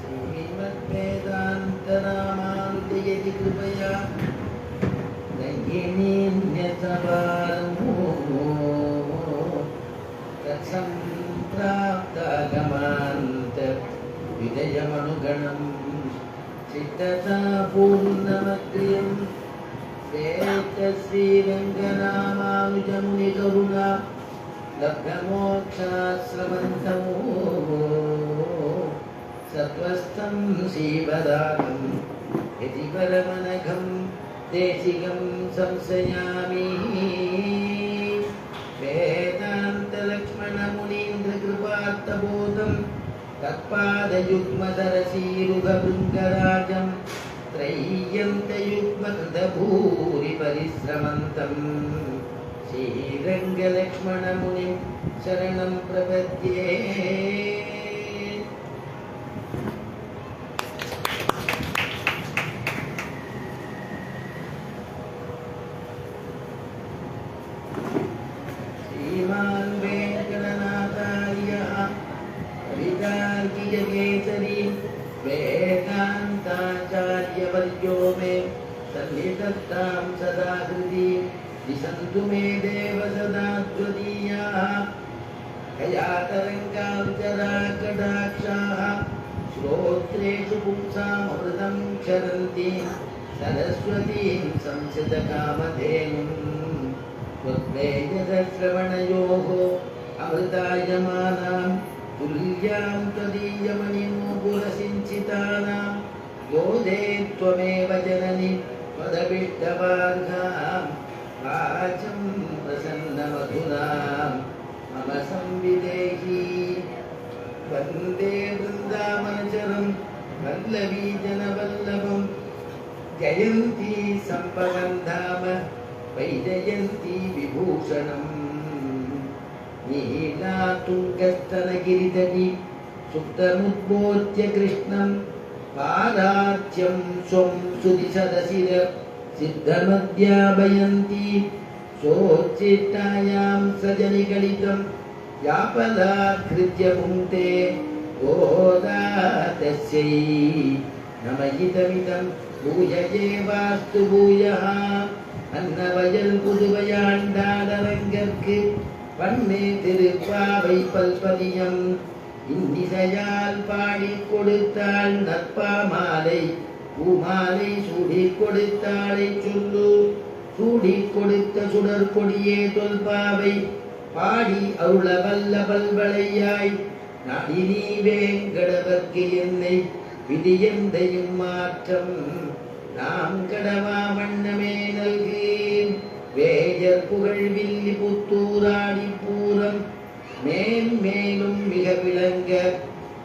श्रीमद्वेदान्तरामानुजयति कृपया नयिनीन्यतवारमो तत्सम्प्राप्तागमान्त विजयमनुगणं चित्तता पूर्णमक्रियं श्रीरङ्गनामानुजमुनिकरुणा लब्धमोक्षाश्रमन्तं सत्त्वस्थं श्रीवराहं यदि परमनघं देशिकं संशयामि वेदान्तलक्ष्मणमुनीन्द्रकृपार्थबोधं तत्पादयुग्मधरसीरुगभृङ्गराजं त्रय्यन्तयुग्मकृतभूरिपरिश्रमन्तं श्रीरङ्गलक्ष्मणमुनिं शरणं प्रपद्ये. श्रीमान् वेङ्कटनाथार्यः कवितार्किककेसरी वेदान्ताचार्यवर्यो मे सन्निधत्तां सदा हृदि दिशन्तु मे देव सदा त्वदीयाः कयातरङ्गाक्षराकटाक्षाः श्रोत्रेषु पुंसामृतं क्षरन्ति सरस्वतीं संसदकामधेनुं त्वद्वेदश्रवणयोः अमृतायमानां तुल्यां त्वदीयमणिनूपुरसिञ्चितानां योधे त्वमेव जननि त्वदभिष्टवार्हां वाचं प्रसन्नमधुरां मम संविदेहि. वन्दे वृन्दावनचरं वल्लवीजनवल्लभं जयन्ती सम्पदं धाम वैजयन्ती विभूषणं नीलातुङ्गस्तनगिरितटी सुप्तमुद्बोध्य कृष्णं पादार्च्यं स्वं सुदिशदशिर सिद्धमध्यापयन्ती सोच्चिष्टायां सजनिगलितं यापदाकृत्य पुङ्क्ते गोदा तस्यै नमयितमिदं भूययेवास्तु भूयः. அன்னவயல் புதுவையாண்டாளரங்கற்கு பண்ணே திருப்பாவை பல்பதியம் இன்னிசையால் பாடி கொடுத்தாள் நற்பாமாலை பூமாலை சூடி கொடுத்தாளை சொல்லு. சூடி கொடுத்த சுடர் கொடியே தொல்பாவை பாடி அருள வல்ல பல்வளையாய் நாடி நீ வேங்கடவர்க்கு என்னை விதியந்தையும் மாற்றம் நாம் கடவா வண்ணமே நல்கு. வேயர் புகழ் வில்லி புத்தூராடி பூரம் மேன்மேலும் மிக விளங்க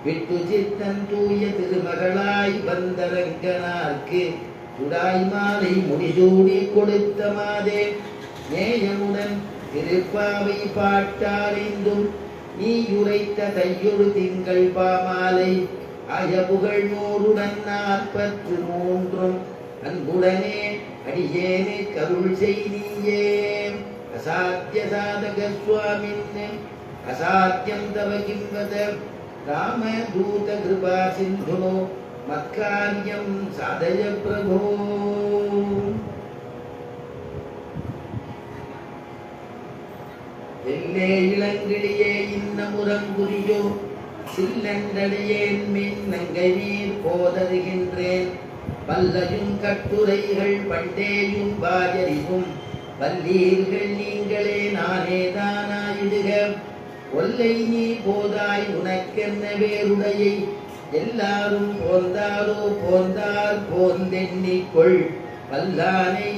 விட்டு சித்தன் தூய திருமகளாய் வந்தரங்கனார்க்கு சுடாய் மாலை முடிசூடி கொடுத்த மாதே நேயமுடன் திருப்பாவை பாட்டாரைந்தும் நீ உரைத்த தையொரு திங்கள் பாமாலை அயபுகழ் 143 அன்புடனே அடியேனே கருள் செய்தியே. அசாத்திய சாதக சுவாமின் அசாத்தியம் தவ கிம்பத ராமதூத கிருபா சிந்துனோ மத்காரியம் சாதய பிரபோ. எல்லே இளங்கிளியே இன்னமுரங்குரியோ சில்லண்டடியேன் மின் நங்கை நீர் போதருகின்றேன் வல்லையும் கட்டுரைகள் பண்டேயும் வாயறிவும் வல்லீர்கள் நீங்களே நானே தானாயிடுக. ஒல்லை நீ போதாய் உனக்கென்ன வேறுடையை எல்லாரும் போந்தாரோ போந்தார் போந்தெண்ணிக்கொள். வல்லானை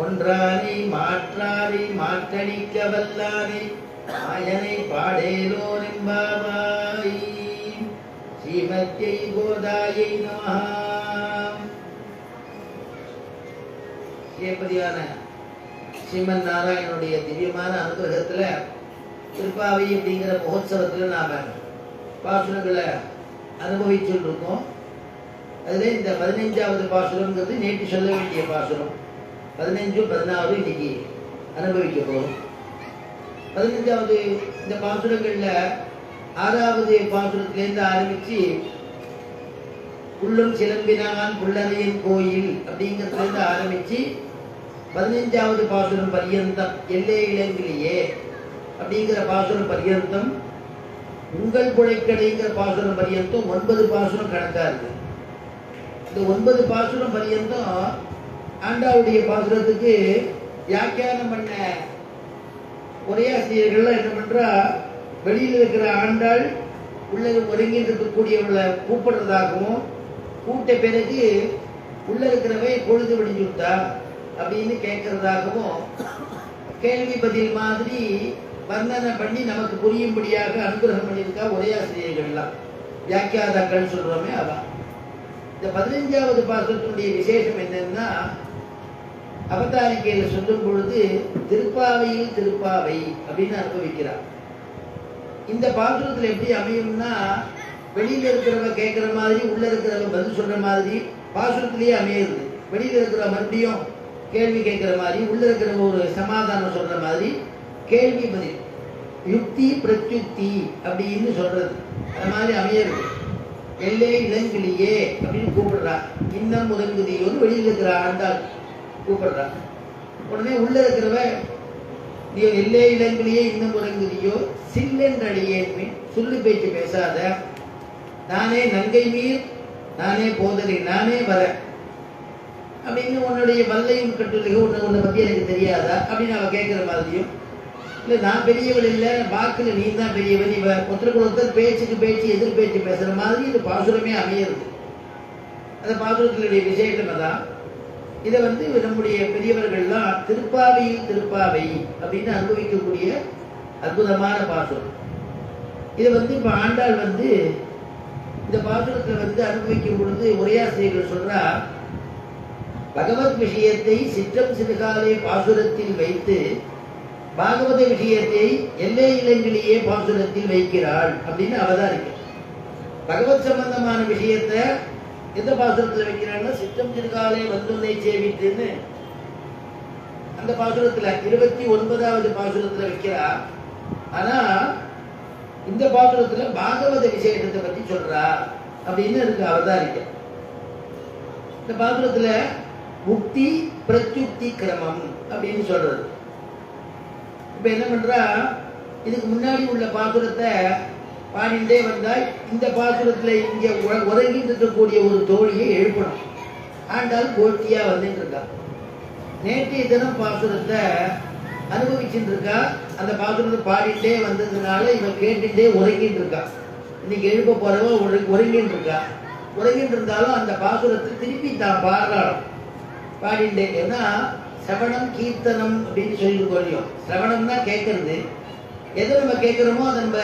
ஒன்றானை மாற்றானை மாற்றடிக்க வல்லானை மாயனை பாடேலோ நெம்பாவாய். ஸ்ரீமத்யை கோதாயை நமஹ. ஸ்ரீபதியான ஸ்ரீமன் நாராயணனுடைய திவ்யமான அனுகிரகத்துல திருப்பாவை அப்படிங்கிற மகோத்சவத்துல நாம பாசுரங்களை அனுபவிச்சுட்டு இருக்கோம். அதுல இந்த 15வது பாசுரங்கிறது நேற்று சொல்ல வேண்டிய பாசுரம். 15, 16 இன்னைக்கு அனுபவிக்க போறோம். 15வது இந்த பாசுரங்கள்ல 6வது பாசுரத்திலேருந்து ஆரம்பிச்சு புல்லும் சிலம்பினான் புல்லறையின் கோயில் அப்படிங்கிறதுலேருந்து ஆரம்பிச்சு 15வது பாசுரம் பரியந்தம் எல்லே இளங்கிலேயே அப்படிங்கிற பாசுரம் பரியந்தம் உங்கள் புழைக்கடைங்கிற பாசுரம் பரியந்தம் 9 பாசுரம் கணக்கா இருக்கு. இந்த 9 பாசுரம் பரியந்தம் ஆண்டாவுடைய பாசுரத்துக்கு வியாக்கியானம் பண்ண உரையாசிரியர்கள்லாம் என்ன பண்றா, வெளியில் இருக்கிற ஆண்டாள் உள்ள ஒருங்கிட்டு இருக்கக்கூடியவர்களை கூப்பிடுறதாகவும், கூட்ட பிறகு உள்ள இருக்கிறவை பொழுது விடிஞ்சுட்டா அப்படின்னு கேட்கறதாகவும் கேள்வி பதில் மாதிரி வர்ணனை பண்ணி நமக்கு புரியும்படியாக அனுகிரகம் பண்ணியிருக்கா உரையாசிரியர்கள்லாம், வியாக்கியாதாக்கள் சொல்றோமே அதான். இந்த 15வது பாசுரத்தினுடைய விசேஷம் என்னன்னா, அவதாரிக்கையில் சொல்லும் பொழுது திருப்பாவையில் திருப்பாவை அப்படின்னு அனுபவிக்கிறார். இந்த பாசுரத்தில் எப்படி அமையும்னா, வெளியில இருக்கிறவங்க கேட்கிற மாதிரி உள்ள இருக்கிறவங்க பதில் சொல்ற மாதிரி பாசுரத்திலேயே அமையுது. வெளியில இருக்கிற மறுபடியும் கேள்வி கேட்கிற மாதிரி, உள்ள இருக்கிற ஒரு சமாதானம் சொல்ற மாதிரி கேள்வி பதில், யுக்தி பிரத்யுக்தி அப்படின்னு சொல்றது அது மாதிரி அமையிறது. எல்லே இளங்கிளியே அப்படின்னு கூப்பிடுறா, இன்னம் முதங்குதியோன்னு வெளியில் இருக்கிற ஆண்டாள் கூப்பிடுறா. உடனே உள்ள இருக்கிறவ நீ எல்லே இளங்கிலேயே இன்னும் முதங்குதியோ சில்லென்றடியேன், சொல்லு பேச்சு பேசாத, நானே நங்கை மீர், நானே போதலை, நானே வர அப்படின்னு உன்னுடைய வல்லையும் கட்டுரைகள் உன்னை பத்தி எனக்கு தெரியாதா அப்படின்னு அவ கேட்கிற மாதிரியும், இல்லை நான் பெரியவள் இல்லை, வாக்குல நீ தான் பெரியவன், இவ ஒருத்தருக்கு ஒருத்தர் பேச்சுக்கு பேச்சு எதிர் பேச்சு பேசுற மாதிரி இது பாசுரமே அமையிறது. அந்த பாசுரத்தினுடைய விசேஷம் தான். இதை நம்முடைய பெரியவர்கள்லாம் திருப்பாவையில் திருப்பாவை அப்படின்னு அனுபவிக்கக்கூடிய அற்புதமான பாசுரம். இதை இப்ப ஆண்டாள் இந்த பாசுரத்தை அனுபவிக்கும் பொழுது உரையாசிரியர்கள் சொல்றா, பகவத் விஷயத்தை சிற்றம் சிறுகாலே பாசுரத்தில் வைத்து பாகவத விஷயத்தை எல்லை இளங்கிலேயே பாசுரத்தில் வைக்கிறாள் அப்படின்னு அவதாரிக்க. பகவத் சம்பந்தமான விஷயத்தை எந்த பாசுரத்தில் வைக்கிறாள்னா, சிற்றம் சிறுகாலே வந்துன்னை சேவித்துன்னு அந்த பாசுரத்துல 29வது பாசுரத்துல வைக்கிறா. ஆனா இந்த பாசுரத்துல பாகவத விசேஷத்தை பத்தி சொல்றா அப்படின்னு இருக்கு அவதாரிக்க. இந்த பாசுரத்துல முக்தி பிரத்யுக்தி கிரமம் அப்படின்னு சொல்றது. இப்ப என்ன பண்றா, இதுக்கு முன்னாடி உள்ள பாசுரத்தை பாடிண்டே வந்தால் இந்த பாசுரத்துல இங்க உறங்கிட்டு இருக்கக்கூடிய ஒரு தோழியை எழுப்பணும். ஆண்டாள் கோஷ்டியா வந்துட்டு இருக்கா. நேற்றைய தினம் பாசுரத்தை அனுபவிச்சுட்டு இருக்கா. அந்த பாசுரத்தை பாடிட்டே வந்ததுனால இவன் கேட்டுட்டே உறங்கிட்டு இருக்கா. இன்னைக்கு எழுப்ப போறவ உறங்கிட்டு இருக்கா. உறங்கிட்டு இருந்தாலும் அந்த பாசுரத்தை திருப்பி தான் பாடுறாள் பாடிண்டே. ஏன்னா சிரவணம் கீர்த்தனம் அப்படின்னு சொல்லியிருக்கோம். சிரவணம்னா கேட்கறது, எதை நம்ம கேட்கிறோமோ அதை நம்ம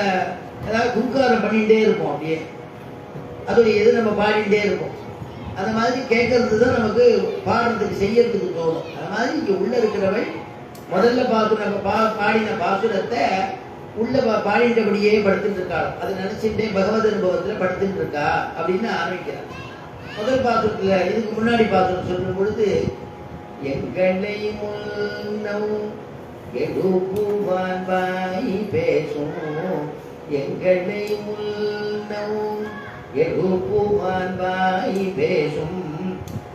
ஏதாவது குங்காரம் பண்ணிகிட்டே இருப்போம். அப்படியே அதோடைய எது நம்ம பாடிட்டே இருப்போம். அந்த மாதிரி கேட்கறது தான் நமக்கு பாடுறதுக்கு செய்யறதுக்கு தோணும். அது மாதிரி இங்கே உள்ள இருக்கிறவள் முதல்ல பாடின பாசுரத்தை உள்ள பாடிட்டபடியே படுத்துட்டு இருக்காள். அதை நினைச்சுட்டே பகவத் அனுபவத்தில் படுத்துட்டு இருக்கா அப்படின்னு ஆரம்பிக்கிறார். முதல் பாசுரத்துல இதுக்கு முன்னாடி பாசுரம் சொல்லும் பொழுது, எங்களை முன்னவும் எழுப்புவான் வாய் பேசும், எங்களை முன்னவும் எழுப்புவான் வாய் பேசும்,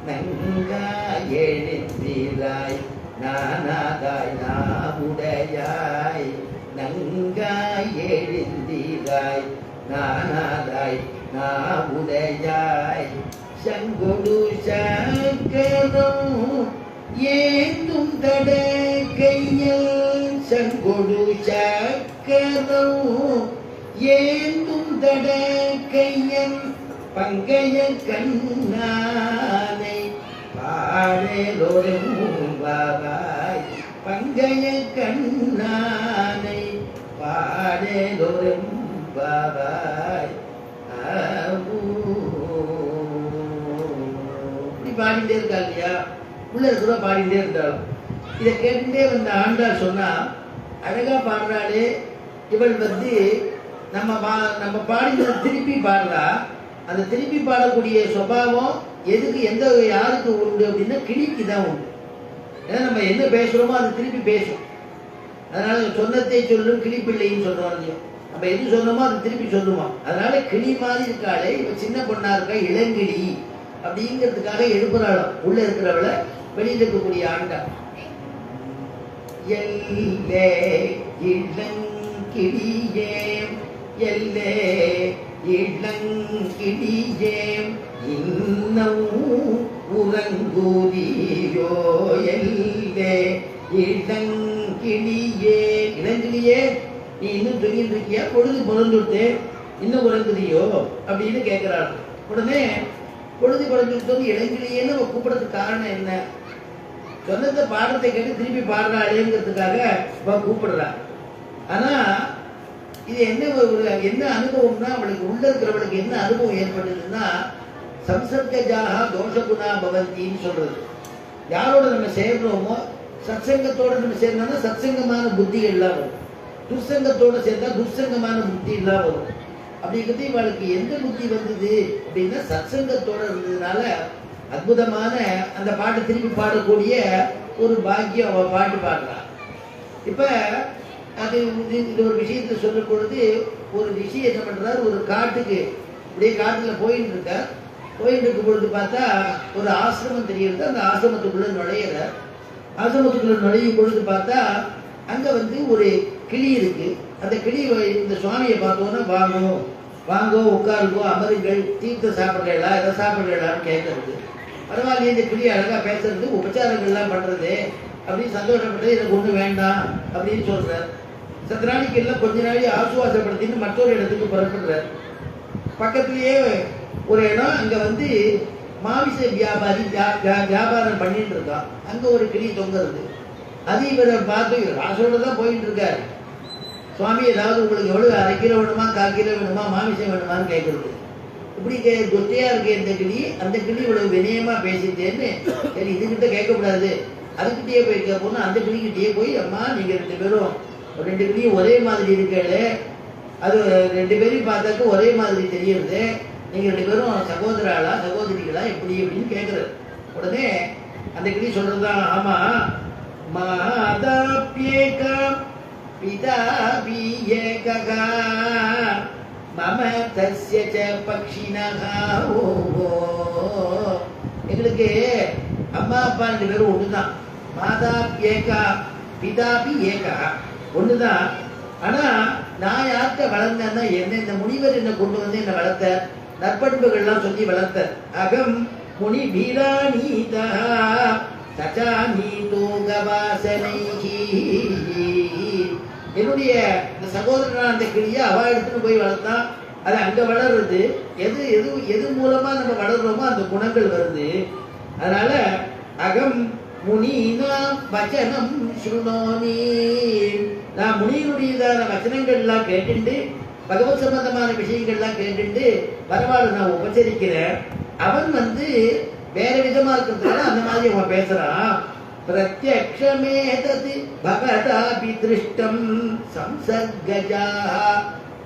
நங்காய் எழுந்திராய் நானாதாய் நாவுடையாய், நங்காய் எழுந்திராய் நானாதாய் நாவுடையாய், சங்கொடு சக்கரம் ஏந்தும் தட கையல், சங்கொடு சக்கரம் ஏந்தும் தட கையன், பங்கைய கண்ணானை பாடலோரும் பாவாய், பங்கைய கண்ணானை பாடலோரும் பாவாய். இப்படி பாடிட்டே இருக்கா இல்லையா, உள்ள இருக்கிற பாடிட்டே இருந்தாலும் இதை கேட்டுட்டே வந்த ஆண்டாள் சொன்னா, அழகா பாடுறாளே இவள் நம்ம பாடினதை திருப்பி பாடுறா. அந்த திருப்பி பாடக்கூடிய சுபாவம் எதுக்கு யாருக்கு உண்டு அப்படின்னா கிளிக்கு தான் உண்டு. ஏன்னா நம்ம என்ன பேசுறோமோ அது திருப்பி பேசும். அதனால சொன்னத்தை சொல்லும் கிளிப்பிள்ளைன்னு சொல்றோம் இல்லையோ, நம்ம எது சொன்னோமோ அது திருப்பி சொல்லுமா. அதனால கிளி மாதிரி இருக்காளே இவ சின்ன பொண்ணா இருக்கா, இளங்கிளி அப்படிங்கிறதுக்காக எழுப்புறாளாம் உள்ள இருக்கிறவளை வெளியில் இருக்கக்கூடிய ஆண்டா. எல்லே இளங்கிளியே எல்லே இளங்கிளியே இன்னும் உறங்குதியோ எல்லே இளங்கிளியே. இளங்கிளியே நீ இன்னும் சொல்லிட்டு இருக்கியா, பொழுது புலந்துட்டு இன்னும் உறங்குதியோ அப்படின்னு கேட்கிறாள். உடனே பொழுது குறைஞ்சுட்டு இளங்கிளியேன்னு அவ கூப்பிடுறதுக்கு காரணம் என்ன? சொன்னத பாடத்தை கேட்டு திருப்பி பாடுறாளேங்கிறதுக்காக அவ கூப்பிடுறா. ஆனா இது என்ன அனுபவம்னா, அவளுக்கு உள்ள இருக்கிறவளுக்கு என்ன அனுபவம் ஏற்பட்டதுன்னா, சம்சர்கஜாக தோஷகுணா பவந்தின்னு சொல்றது. யாரோட நம்ம சேர்றோமோ, சத்சங்கத்தோட நம்ம சேர்ந்தோம்னா சத்சங்கமான புத்திகள் எல்லாம் வரும், துர்சங்கத்தோட சேர்ந்தா துர்சங்கமான புத்தி எல்லாம் வரும். அப்படிங்கிறது இவளுக்கு எந்த புத்தி வந்தது அப்படின்னா சத்சங்கத்தோட இருந்ததுனால அற்புதமான அந்த பாட்டை திருப்பி பாடக்கூடிய ஒரு பாக்கியம் அவ பாட்டு பாடுறான். இப்ப அது இந்த ஒரு விஷயத்தை சொல்லும் பொழுது ஒரு விஷயம் என்ன பண்றாரு, ஒரு காட்டுக்கு அப்படியே காட்டுல போயிட்டு இருக்கார். போயிட்டு இருக்கும் பொழுது பார்த்தா ஒரு ஆசிரமம் தெரியுது. அந்த ஆசிரமத்துக்குள்ள நுழையிற, ஆசிரமத்துக்குள்ள நுழையும் பொழுது பார்த்தா அங்க ஒரு கிளி இருக்கு. அந்த கிளி இந்த சுவாமியை பார்த்தோன்னா வாங்கோ வாங்கோ உட்காருங்கோ அமருங்கள், தீர்த்த சாப்பிட்றீங்களா எதை சாப்பிட்றீங்களான்னு கேட்கறது. பரவாயில்லையே இந்த கிளி அழகா பேசுறது, உபச்சாரங்கள்லாம் பண்றது அப்படின்னு சந்தோஷப்பட்டு எனக்கு ஒண்ணு வேண்டாம் அப்படின்னு சொல்றார். சத்த நாளைக்கு எல்லாம் கொஞ்ச நாளை ஆசுவாசப்படுத்தின்னு மற்றொரு இடத்துக்கு புறப்படுறார். பக்கத்திலேயே ஒரு இடம், அங்க மாமிச வியாபாரி வியாபாரம் பண்ணிட்டு இருக்கான். அங்க ஒரு கிளி தொங்குறது. அது இவரை பார்த்து ராசோட தான் போயிட்டு இருக்காரு. சுவாமி ஏதாவது உங்களுக்கு எவ்வளவு 1/2 கிலோ வேணுமா, 1/4 கிலோ வேணுமா, மாமிசம் வேணுமான்னு கேட்கறது. இப்படி கொத்தையா இருக்கு இந்த கிளி. அந்த கிளி இவ்வளவு வினயமா பேசிட்டேன்னு சரி இதுகிட்ட கேட்கக்கூடாது, அதுக்கிட்டே போய் கேட்போம்னா அந்த கிளிக்கிட்டே போய் அம்மா நீங்க 2 பேரும் 2 கிளியும் ஒரே மாதிரி இருக்கே, அது 2 பேரையும் பார்த்தாக்க ஒரே மாதிரி தெரியுது, நீங்க 2 பேரும் சகோதராளா சகோதரிகளா எப்படி அப்படின்னு கேட்கறது. உடனே அந்த கிளி சொல்றதுதான், ஆமா மாதாப்யேகா பிதாபியேகா மம தஸ்ய ச பக்ஷினஹ. எங்களுக்கு அம்மா அப்பா 2 பேரும் ஒண்ணுதான். மாதாப்யேகா பிதாபி ஏகா ஒண்ணுதான். ஆனா நான் யார்கிட்ட வளர்ந்தேன்னா என்ன இந்த முனிவர் என்ன கொண்டு வந்து என்ன வளர்த்த, நற்பண்புகள்லாம் சொல்லி வளர்த்த. அகம் முனி வீராணீதா தசாநீதோ கவாசனைஹி. என்னுடைய இந்த சகோதரனா அந்த கிளியை அவ எடுத்துட்டு போய் வளர்த்தான். அது அங்க வளர்றது. எது எது எது மூலமா நம்ம வளர்றோமோ அந்த குணங்கள் வருது. அதனால அகம் முனினா வச்சனம் சுனோனி, நான் முனியினுடையதான வச்சனங்கள்லாம் கேட்டுண்டு பகவத் சம்பந்தமான விஷயங்கள்லாம் கேட்டுண்டு பரவாயில்ல நான் உபச்சரிக்கிறேன். அவன் வேற விதமா இருக்கிறதுனால அந்த மாதிரி அவன் பேசுறான். பிரத்யக்ஷமே தத் பகதாபி திருஷ்டம் சம்சர்கஜா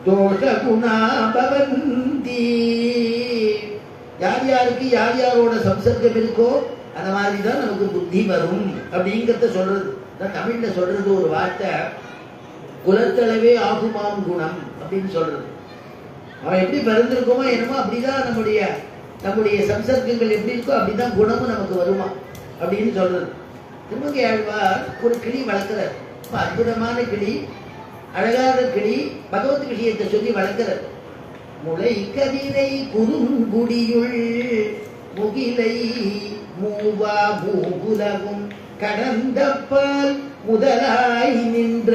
தோஷகுணா பவந்தி. யார் யாருக்கு யார் யாரோட சம்சர்க்கம் இருக்கோ அந்த மாதிரி தான் நமக்கு புத்தி வரும் அப்படிங்கிறத சொல்றது. தமிழ்ல சொல்றது ஒரு வார்த்தை, குலத்தளவே ஆகுமாம் குணம் அப்படின்னு சொல்றது. அவன் எப்படி பிறந்திருக்கோமோ என்னமோ அப்படிதான் நம்முடைய சம்சர்க்கங்கள் எப்படி இருக்கோ அப்படிதான் குணமும் நமக்கு வருமா அப்படின்னு சொல்றது. திருமங்கை ஆழ்வார் ஒரு கிளி வளர்க்கிறார். அற்புதமான கிளி, அழகான கிளி, பகவத் விஷயத்தை சொல்லி வளர்க்கிறார். முளை கதிரை குறுங்குடியுள் முகிலை மூவா மூகுலகும் கடந்தப்பால் முதலாய் நின்ற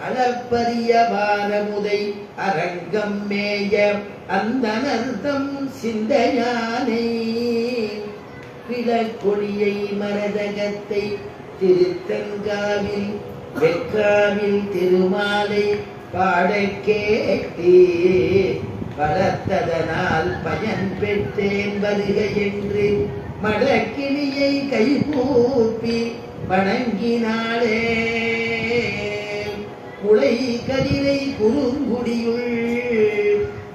அளப்பரிய பாரமுதை அரங்கம் மேய அந்த நர்த்தம் சிந்தையானை விளக்கொடியை மரதகத்தை திருத்தங்காவில் வெக்காவில் திருமாலை பாட கேட்டு வளர்த்ததனால் பயன் பெற்றேன் வருக என்று மடக்கிளியை கைகூப்பி வணங்கினாளே. முளை கதிரை குறுங்குடியுள்.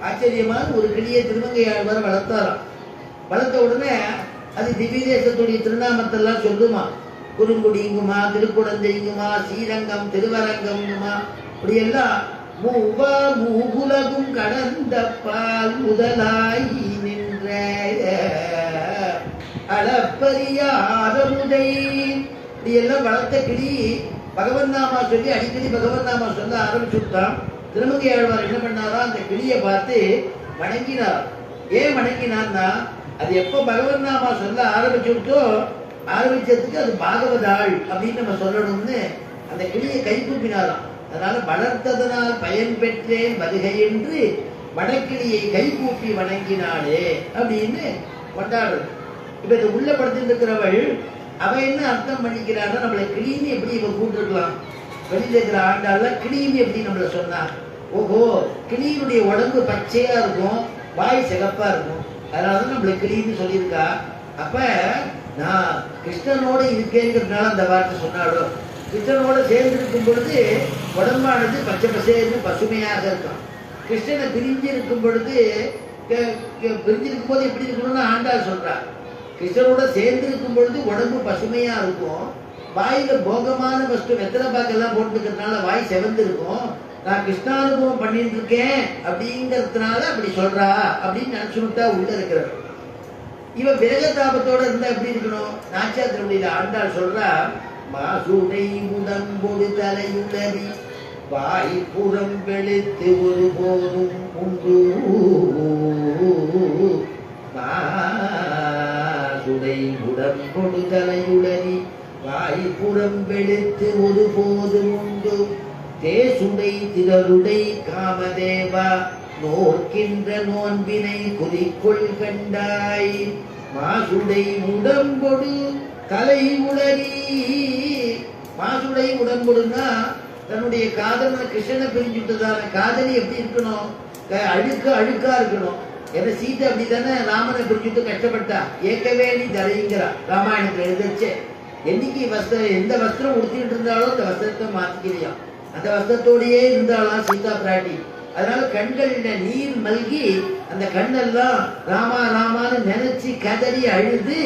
ஆச்சரியமான ஒரு கிளியை திருமங்கையாழ்வார் வளர்த்தாராம். வளர்த்த உடனே அது திவ்யதேசத்துடைய திருநாமத்தெல்லாம் சொல்லுமா. குறுங்குடிங்குமா, திருக்குடந்தைங்குமா, ஸ்ரீரங்கம், திருவரங்கம்ங்குமா, இப்படியெல்லாம் மூவுலகும் கடந்த பால் முதலாய் நின்ற அளப்பரிய ஆரமுதை எல்லாம் வளர்த்த கிளி பகவன் நாமா சொல்லி அடிக்கடி பகவன் நாமா சொல்ல ஆரம்பிச்சுட்டான். திருமங்கை ஆழ்வார் என்ன பண்ணாரா, அந்த கிளியை பார்த்து வணங்கினார். ஏன் வணங்கினார்னா, அது எப்போ பகவன் நாமா சொல்ல ஆரம்பிச்சுட்டோ ஆரம்பிச்சதுக்கு அது பாகவதாள் அப்படின்னு நம்ம சொல்லணும்னு அந்த கிளியை கை கூப்பினாராம். அதனால வளர்த்ததனால் பயன் பெற்றேன் வருகை என்று வடக்கிளியை கை கூப்பி வணங்கினாளே அப்படின்னு கொண்டாடுறது. இப்ப இதை உள்ள படுத்துட்டு இருக்கிறவள் அவ என்ன அர்த்தம் பண்ணிக்கிறான்னா, நம்மளை கிளின்னு எப்படி இவன் கூப்பிட்டுருக்கலாம், வெளியில இருக்கிற ஆண்டால கிளின்னு எப்படி நம்மள சொன்னா, ஓஹோ கிளியினுடைய உடம்பு பச்சையா இருக்கும், வாய் சிகப்பா இருக்கும், அதனாலதான் நம்மளை கிளின்னு சொல்லியிருக்கா. அப்ப நான் கிருஷ்ணனோட இருக்கேங்கிறதுனால அந்த வார்த்தை சொன்னாலும், கிருஷ்ணனோட சேர்ந்து இருக்கும் பொழுது உடம்பானது பச்சை பசேன்னு பசுமையாக இருக்கும். கிருஷ்ணனை பிரிஞ்சு இருக்கும் பொழுது பிரிஞ்சிருக்கும் போது எப்படி இருக்கணும்னு ஆண்டாள் சொல்றா. கிருஷ்ணனோட சேர்ந்து இருக்கும் பொழுது உடம்பு பசுமையா இருக்கும், வாயில போகமான வஸ்து வெத்தலை பாக்கெல்லாம் போட்டுக்கிறதுனால வாய் செவந்து இருக்கும். நான் கிருஷ்ணானுபவம் பண்ணிட்டு இருக்கேன் அப்படிங்கிறதுனால அப்படி சொல்றா அப்படின்னு நினைச்சுட்டா உள்ள இருக்கிறவன். இவன் விரகதாபத்தோட இருந்தா எப்படி இருக்கணும், நாச்சியார் திருமொழியில ஆண்டாள் சொல்றா, மாசுடை உடம்பொடு தலையுள்ளவி வாய் புறம் வெளுத்து ஒரு போதும் உண்டு, மாசுடை உடம்பொடு தலையுள்ளவி வாய் புறம் வெளுத்து ஒரு போதும் உண்டு, தேசுடை திரளுடை காமதேவா நோக்கின்ற நோன்பினை குறிக்கொள் கண்டாய், மாசுடை உடம்பொடு தலை உளறி. மாசுடை உடம்பொடுன்னா தன்னுடைய காதலனை கிருஷ்ணனை பிரிஞ்சுட்டதான காதலி எப்படி இருக்கணும், அழுக்கா இருக்கணும். ஏன்னா சீதை அப்படித்தானே ராமனை பிரிஞ்சுட்டு கஷ்டப்பட்டா, ஏற்கவே நீ தரைங்கிறா ராமாயணத்துல எழுதிச்சே. என்னைக்கு வஸ்திரம் எந்த வஸ்திரம் உடுத்திட்டு இருந்தாலும் அந்த வஸ்திரத்தை மாத்திக்கிறியா, அந்த வஸ்திரத்தோடையே இருந்தாலும் சீதா பிராட்டி. அதனால கண்கள்ல நீர் மல்கி அந்த கண்ணெல்லாம் ராமா ராமான்னு நினைச்சு கதறி அழுது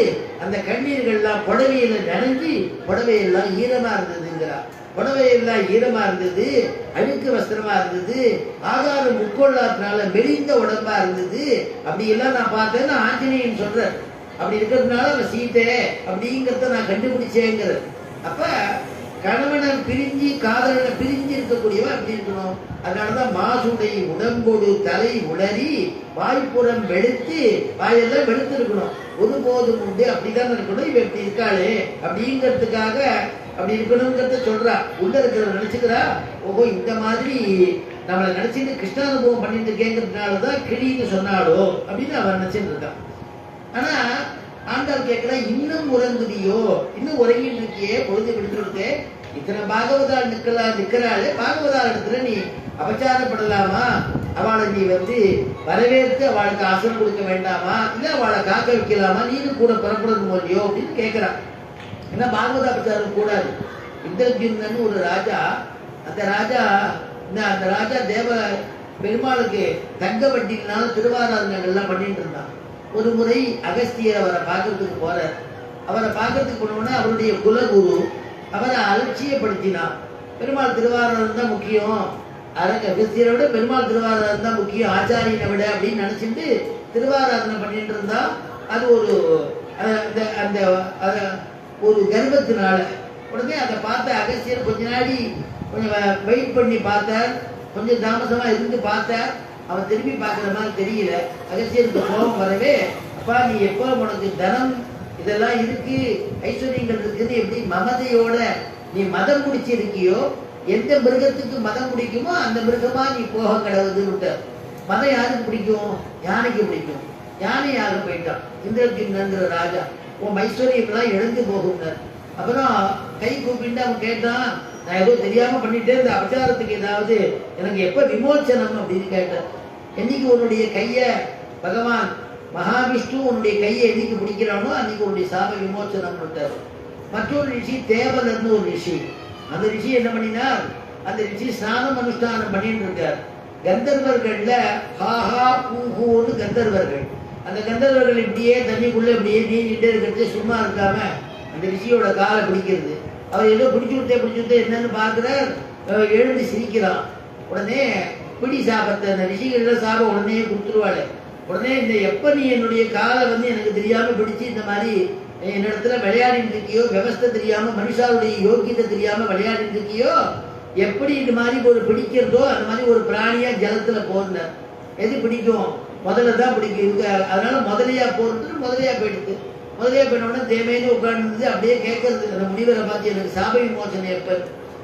அந்த கண்ணீர்கள்லாம் புடவையில நனைஞ்சு புடவையெல்லாம் ஈரமா இருந்ததுங்கிறா. புடவையெல்லாம் ஈரமா இருந்தது, அழுக்கு வஸ்திரமா இருந்தது, ஆகாரம் உட்கொள்ளாதனால மெலிந்த உடம்பா இருந்தது. அப்படி எல்லாம் நான் பார்த்தேன்னு ஆஞ்சநேயன் சொல்ற. அப்படி இருக்கிறதுனால அவன் சீதை அப்படிங்கிறத நான் கண்டுபிடிச்சேங்கிறது. அப்ப கணவனை பிரிஞ்சு காதலனை பிரிஞ்சு இருக்கக்கூடியவன் அப்படி இருக்கணும். அதனாலதான் மாசுடை உடம்போடு தலை உளறி வாய்ப்புறம் வெளுத்து, வாயெல்லாம் வெளுத்து இருக்கணும், ஒருபோதும் உண்டு அப்படிதான் இருக்கணும். இவ எப்படி இருக்காளே அப்படிங்கிறதுக்காக அப்படி இருக்கணுங்கிறத சொல்றா. உள்ள இருக்கிறவன் நினைச்சுக்கிறா, ஓஹோ இந்த மாதிரி நம்மளை நினைச்சுட்டு கிருஷ்ணானுபவம் பண்ணிட்டு இருக்கேங்கிறதுனாலதான் கிளின்னு சொன்னாலோ அப்படின்னு அவன் நினைச்சுட்டு இருக்கான். ஆனா ஆண்டாள் கேட்கிறா, இன்னும் உறங்குதியோ, இன்னும் உறங்கிட்டு இருக்கியே, பொழுது விடுத்துட்டு இத்தனை பாகவதால் நிக்கிறாள், பாகவதால் இடத்துல நீ அபச்சாரப்படலாமா, அவளை நீ வரவேற்று அவளுக்கு ஆசனம் கொடுக்க வேண்டாமா, இல்ல அவளை காக்க வைக்கலாமா, நீனும் கூட புறப்படணும் இல்லையோ அப்படின்னு கேட்கிறான். ஏன்னா பாகவத அபச்சாரம் கூடாது. இந்திரஜிம்னு ஒரு ராஜா, அந்த ராஜா தேவ பெருமாளுக்கு தங்க வட்டினால திருவாராதனைகள்லாம் பண்ணிட்டு இருந்தான். ஒரு முறை அகஸ்தியர் அவரை பார்க்கறதுக்கு போறார். அவரை பார்க்கறதுக்கு போனோம்னா அவருடைய குலகுரு அவரை அலட்சியப்படுத்தினார். பெருமாள் திருவாரூர் தான் முக்கியம், அகஸ்தியரை விட பெருமாள் திருவாரூர் தான் முக்கியம் ஆச்சாரியனை விட அப்படின்னு நினைச்சிட்டு திருவாராதனை பண்ணிட்டு இருந்தா அது ஒரு கர்வத்தினால. உடனே அதை பார்த்த அகஸ்தியர் கொஞ்ச நாடி கொஞ்சம் வெயிட் பண்ணி பார்த்தார், கொஞ்சம் தாமசமா இருந்து பார்த்தார். அவன் திரும்பி பார்க்குற மாதிரி தெரியல. அகஸ்தியருக்கு கோபம் வரவே, அப்பா நீ எப்போ உனக்கு தனம் இதெல்லாம் இருக்கு, ஐஸ்வர்யங்கள் இருக்குன்னு எப்படி மமதையோட நீ மதம் முடிச்சிருக்கியோ, எந்த மிருகத்துக்கு மதம் பிடிக்குமோ அந்த மிருகமா நீ போக கிடவுதுன்னு. மதம் யாருக்கு பிடிக்கும், யானைக்கு பிடிக்கும். யானை யாரு போயிட்டான், இந்திரஜிம்னங்கிற ராஜா. உன் ஐஸ்வர்யம்லாம் எழுந்து போகும்னார். அப்புறம் கை கூப்பிட்டு அவன் கேட்டான், நான் ஏதோ தெரியாம பண்ணிட்டேன், இந்த அபச்சாரத்துக்கு ஏதாவது எனக்கு எப்ப விமோச்சனம் அப்படின்னு கேட்டார். என்னைக்கு உன்னுடைய கைய பகவான் மகாவிஷ்ணு உன்னுடைய கையை என்னைக்கு பிடிக்கிறானோ அன்னைக்கு உன்னுடைய சாப விமோச்சனம் விட்டார். மற்றொரு ரிஷி தேவலர்னு ஒரு ரிஷி, அந்த ரிஷி என்ன பண்ணினார், அந்த ரிஷி ஸ்நானம் அனுஷ்டானம் பண்ணிட்டு இருக்கார். கந்தர்வர்கள்ல ஹாஹா பூஹூன்னு கந்தர்வர்கள். அந்த கந்தர்வர்கள் இப்படியே தண்ணிக்குள்ள இப்படியே நீண்டிட்டே இருக்கிறது, சும்மா இருக்காம அந்த ரிஷியோட காலை பிடிக்கிறது. அவர் ஏதோ பிடிச்சு விட்டே என்னன்னு பார்க்கிறார், எழுந்து சிரிக்கிறான். உடனே பிடி சாபத்தை அந்த ரிஷிகள்லாம் சாபம் உடனே கொடுத்துருவாள். உடனே இந்த எப்போ நீ என்னுடைய காலை எனக்கு தெரியாமல் பிடிச்சி இந்த மாதிரி என்னிடத்துல விளையாடிட்டு இருக்கியோ, விவஸ்தை தெரியாமல் மனுஷாவுடைய யோக்கியத்தை தெரியாமல் விளையாடிட்டு இருக்கியோ, எப்படி இந்த மாதிரி ஒரு பிடிக்கிறதோ அந்த மாதிரி ஒரு பிராணியா ஜலத்துல போறல. எது பிடிக்கும்? முதல்ல தான் பிடிக்கும். அதனால முதலையா போறது முதலையா போயிடுது. முதலையா போயினோடனே தேமைன்னு உட்கார்ந்து அப்படியே கேட்கறது அந்த முனிவரை பார்த்து, எனக்கு சாப விமோசனம் எப்ப?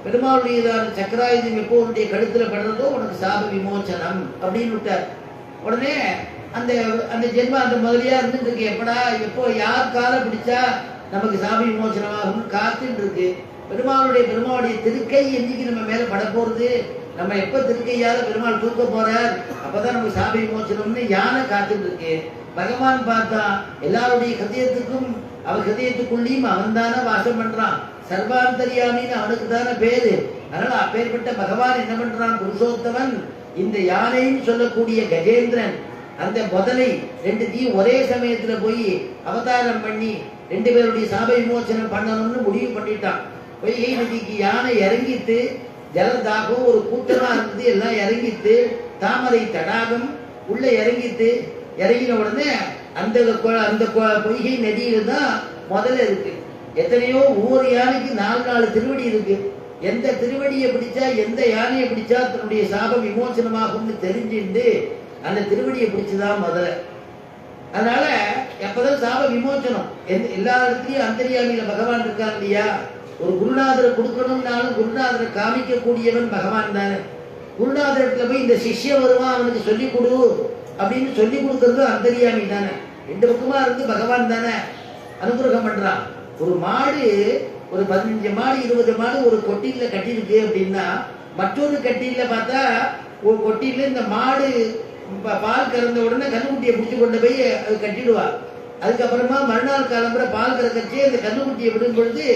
பெருமாளுடையதான சக்கராயுதம் எப்போ உன்னுடைய கழுத்துல படுறதோ உனக்கு சாப விமோசனம் அப்படின்னு விட்டார். உடனே அந்த அந்த ஜென்மம் அந்த முதலியா இருந்துட்டு இருக்கு. எப்படா எப்போ யார் காலை பிடிச்சா நமக்கு சாப விமோசனமாகும் காத்துட்டு இருக்கு. பெருமாளுடைய திருக்கை என்னைக்கு நம்ம மேல பட போறது, நம்ம எப்ப திருக்கையால பெருமாள் தூக்க போறார் அப்பதான் நமக்கு சாப விமோசனம்னு யானை காத்துட்டு இருக்கு. பகவான் பார்த்தா எல்லாருடைய ஹிருதயத்துக்கும் அவர் ஹிருதயத்துக்குள்ளேயும் அவன் தானே வாசம் பண்றான். சர்வாந்தரியாமின்னு அவனுக்கு தானே பேரு. அதனால அப்பேற்பட்ட பகவான் என்ன பண்றான்? புருஷோத்தமன் இந்த யானைன்னு சொல்லக்கூடிய கஜேந்திரன் அந்த முதலை ரெண்டுத்தையும் ஒரே சமயத்துல போய் அவதாரம் பண்ணி 2 பேருடைய சாப விமோசனம் பண்ணணும்னு முடிவு பண்ணிட்டான். பொய்கை நதிக்கு யானை இறங்கிட்டு ஜலதாகம் ஒரு கூட்டமா இருந்தது, எல்லாம் இறங்கிட்டு தாமரை தடாகம் உள்ள இறங்கின உடனே அந்த அந்த பொய்கை நதியில தான் முதல்ல இருக்கு. எத்தனையோ ஒவ்வொரு யானைக்கு 4 திருவடி இருக்கு. எந்த திருவடியை பிடிச்சா எந்த யானையை பிடிச்சா தன்னுடைய சாபம் விமோசனமாகும்னு தெரிஞ்சுட்டு அந்த திருவடியை பிடிச்சுதான் முதல்ல. அதனால எப்பதான் சாப விமோசனம் எல்லா இடத்துலயும் அந்தரியாமியில பகவான் இருக்காங்க இல்லையா. ஒரு குருநாதரை கொடுக்கணும்னாலும் குருநாதரை காமிக்கக்கூடியவன் பகவான் தானே. குருநாதரத்துல போய் இந்த சிஷ்யம் வருவான் அவனுக்கு சொல்லிக் கொடு அப்படின்னு சொல்லி கொடுக்கறது அந்தரியாமி தானே. 2 பக்கமா இருந்து பகவான் தானே அனுகிரகம் பண்றான். ஒரு மாடு ஒரு 15 மாடு 20 மாடு ஒரு கொட்டியில கட்டிருக்கு அப்படின்னா மற்றொரு கட்டியில பார்த்தா ஒரு கொட்டியில இந்த மாடு பால் கறந்த உடனே கண்ணுக்குட்டியை பிடிச்சி கொண்டு போய் அது கட்டிடுவா. அதுக்கப்புறமா மறுநாள் காலம்புற பால் கறக்கச்சே அந்த கண்ணுக்குட்டியை விடும் பொழுது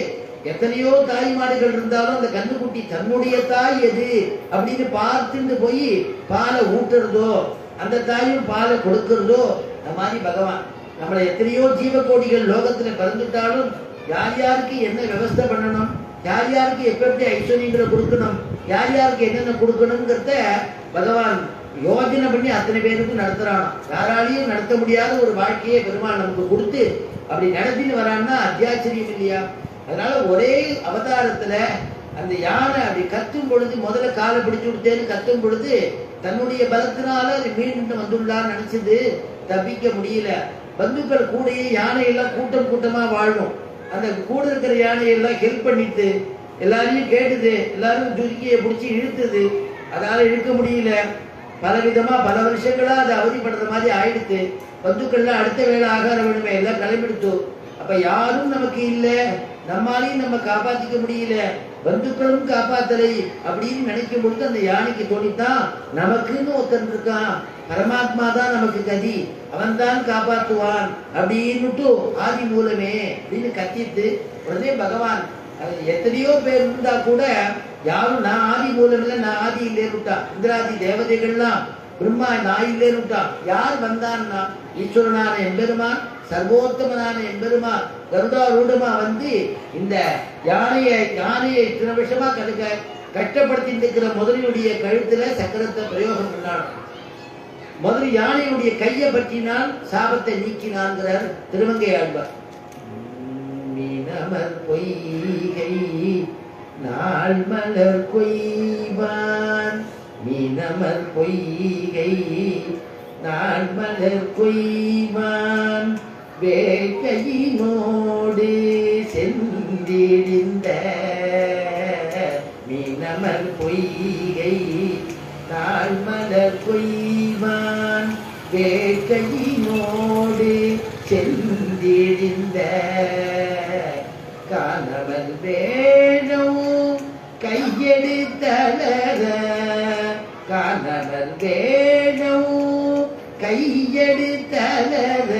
எத்தனையோ தாய் மாடுகள் இருந்தாலும் அந்த கண்ணுக்குட்டி தன்னுடைய தாய் எது அப்படின்னு பார்த்துட்டு போய் பாலை ஊட்டுறதோ அந்த தாயும் பாலை கொடுக்கறதோ. அந்த மாதிரி பகவான் நம்மளை எத்தனையோ ஜீவகோடிகள் லோகத்துல பிறந்துட்டாலும் யார் யாருக்கு என்ன விவஸ்தை பண்ணணும், யார் யாருக்கு எப்படி ஐஸ்வர்யங்களை கொடுக்கணும், யார் யாருக்கு என்னென்ன கொடுக்கணுங்கிறத பகவான் யோஜனை பண்ணி அத்தனை பேருக்கு நடத்துறானோ. யாராலையும் நடத்த முடியாத ஒரு வாழ்க்கையை பெருமாள் நமக்கு கொடுத்து அப்படி நடத்தின்னு வரான்னா அத்தியாச்சரியம் இல்லையா. அதனால ஒரே அவதாரத்துல அந்த யானை அப்படி கத்தும் பொழுது முதல்ல காலை பிடிச்சு விடுத்தேன்னு கத்தும் பொழுது தன்னுடைய பலத்தினால அது மீண்டும் வந்துள்ளான்னு நினைச்சது தப்பிக்க முடியல. பந்துக்கள் கூடையே யானையெல்லாம் கூட்டம் கூட்டமா வாழும். அந்த கூட இருக்கிற யானையெல்லாம் ஹெல்ப் பண்ணிட்டு எல்லாரையும் கேட்டுது, எல்லாரும் துருக்கியை பிடிச்சி இழுத்துது. அதால இழுக்க முடியல. பலவிதமா பல வருஷங்களா அதை அவதிப்படுற மாதிரி ஆயிடுத்து. பந்துக்கள்லாம் அடுத்த வேலை ஆகார வேணுமே எல்லாம் கிளம்பிடுத்து. அப்ப யாரும் நமக்கு இல்லை, நம்மாலையும் நம்ம காப்பாத்திக்க முடியல, பந்துக்களும் காப்பாத்தலை அப்படின்னு நினைக்கும் பொழுது அந்த யானைக்கு தோணித்தான் நமக்குன்னு ஒருத்தன் இருக்கான், பரமாத்மா தான் நமக்கு கதி, அவன் தான் காப்பாற்றுவான் அப்படின்னுட்டு ஆதி மூலமே அப்படின்னு கத்திட்டு உடனே பகவான் எத்தனையோ பேர் இருந்தா கூட யாரும் நான் ஆதி மூலம் இல்லை நான் ஆதி இல்லேன்னுட்டா. இந்திராதி தேவதைகள்லாம் பிரம்மா நான் இல்லேன்னுட்டா. யார் வந்தான்னா ஈஸ்வரனான எம்பெருமான் சர்வோத்தமனான எம்பெருமான் கருடாரூடமா வந்து இந்த யானையை இத்தனை வருஷமா கஷ்டப்படுத்திட்டு இருக்கிற முதலியுடைய கழுத்துல சக்கரத்தை பிரயோகம் பண்ணான். முதல் யானையுடைய கையை பற்றினால் சாபத்தை நீக்கினான்கிறார் திருமங்கை ஆழ்வார். மீனமர் பொய்கை நாள் மலர் கொய்வான், மீனமர் பொய்கை நாள் மலர் கொய்வான், வேட்கையினோடு சென்றிடிந்த மீனமர் பொய்கை நாள் மலர் கொய்வான், வேட்கையினோடு சென்றிடிந்த காணவன் வேணும் கையெடுத்தலர, காணவன் வேணும் கையெடுத்தலர,